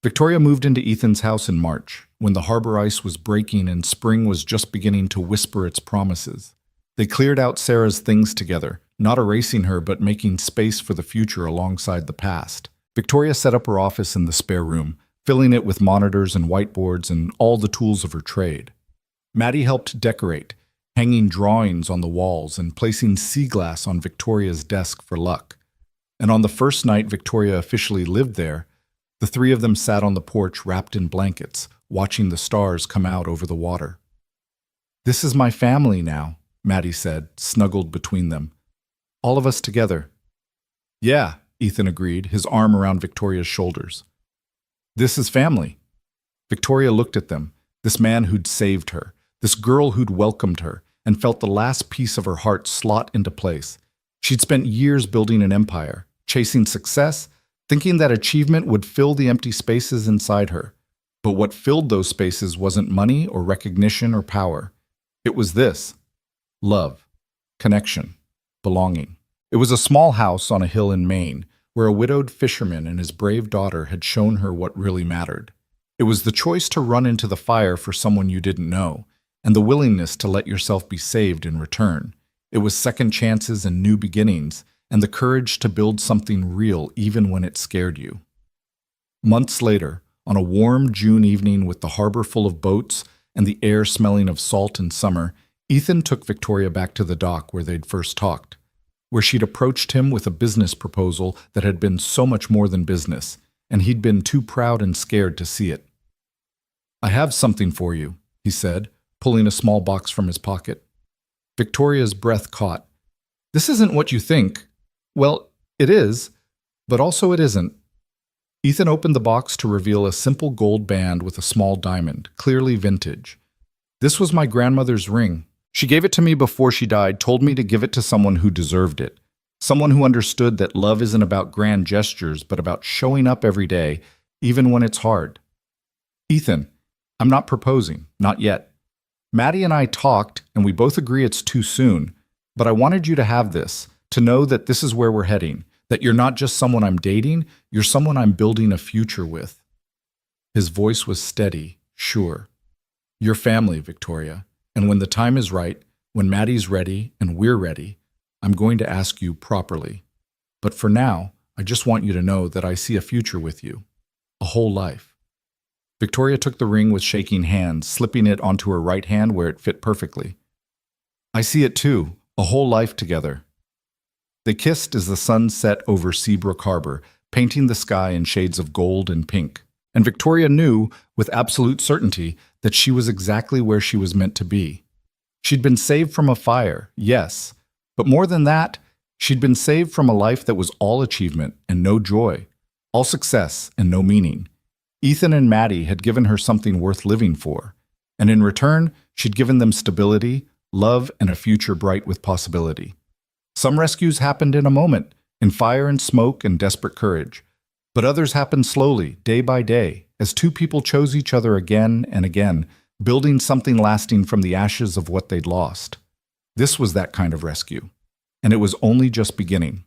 S1: Victoria moved into Ethan's house in March, when the harbor ice was breaking and spring was just beginning to whisper its promises. They cleared out Sarah's things together, not erasing her but making space for the future alongside the past. Victoria set up her office in the spare room, filling it with monitors and whiteboards and all the tools of her trade. Maddie helped decorate, hanging drawings on the walls and placing sea glass on Victoria's desk for luck. And on the first night Victoria officially lived there, the three of them sat on the porch wrapped in blankets, watching the stars come out over the water. "This is my family now," Maddie said, snuggled between them. "All of us together." "Yeah," Ethan agreed, his arm around Victoria's shoulders. "This is family." Victoria looked at them, this man who'd saved her, this girl who'd welcomed her, and felt the last piece of her heart slot into place. She'd spent years building an empire, chasing success, thinking that achievement would fill the empty spaces inside her. But what filled those spaces wasn't money or recognition or power. It was this: love, connection, belonging. It was a small house on a hill in Maine, where a widowed fisherman and his brave daughter had shown her what really mattered. It was the choice to run into the fire for someone you didn't know, and the willingness to let yourself be saved in return. It was second chances and new beginnings, and the courage to build something real even when it scared you. Months later, on a warm June evening with the harbor full of boats and the air smelling of salt and summer, Ethan took Victoria back to the dock where they'd first talked, where she'd approached him with a business proposal that had been so much more than business, and he'd been too proud and scared to see it. "I have something for you," he said, pulling a small box from his pocket. Victoria's breath caught. "This isn't what you think." "Well, it is, but also it isn't." Ethan opened the box to reveal a simple gold band with a small diamond, clearly vintage. "This was my grandmother's ring. She gave it to me before she died, told me to give it to someone who deserved it. Someone who understood that love isn't about grand gestures, but about showing up every day, even when it's hard." "Ethan, I'm not proposing, not yet. Maddie and I talked, and we both agree it's too soon, but I wanted you to have this, to know that this is where we're heading, that you're not just someone I'm dating, you're someone I'm building a future with." His voice was steady, sure. "Your family, Victoria, and when the time is right, when Maddie's ready and we're ready, I'm going to ask you properly. But for now, I just want you to know that I see a future with you, a whole life." Victoria took the ring with shaking hands, slipping it onto her right hand where it fit perfectly. "I see it too, a whole life together." They kissed as the sun set over Seabrook Harbor, painting the sky in shades of gold and pink. And Victoria knew, with absolute certainty, that she was exactly where she was meant to be. She'd been saved from a fire, yes, but more than that, she'd been saved from a life that was all achievement and no joy, all success and no meaning. Ethan and Maddie had given her something worth living for, and in return, she'd given them stability, love, and a future bright with possibility. Some rescues happened in a moment, in fire and smoke and desperate courage. But others happened slowly, day by day, as two people chose each other again and again, building something lasting from the ashes of what they'd lost. This was that kind of rescue, and it was only just beginning.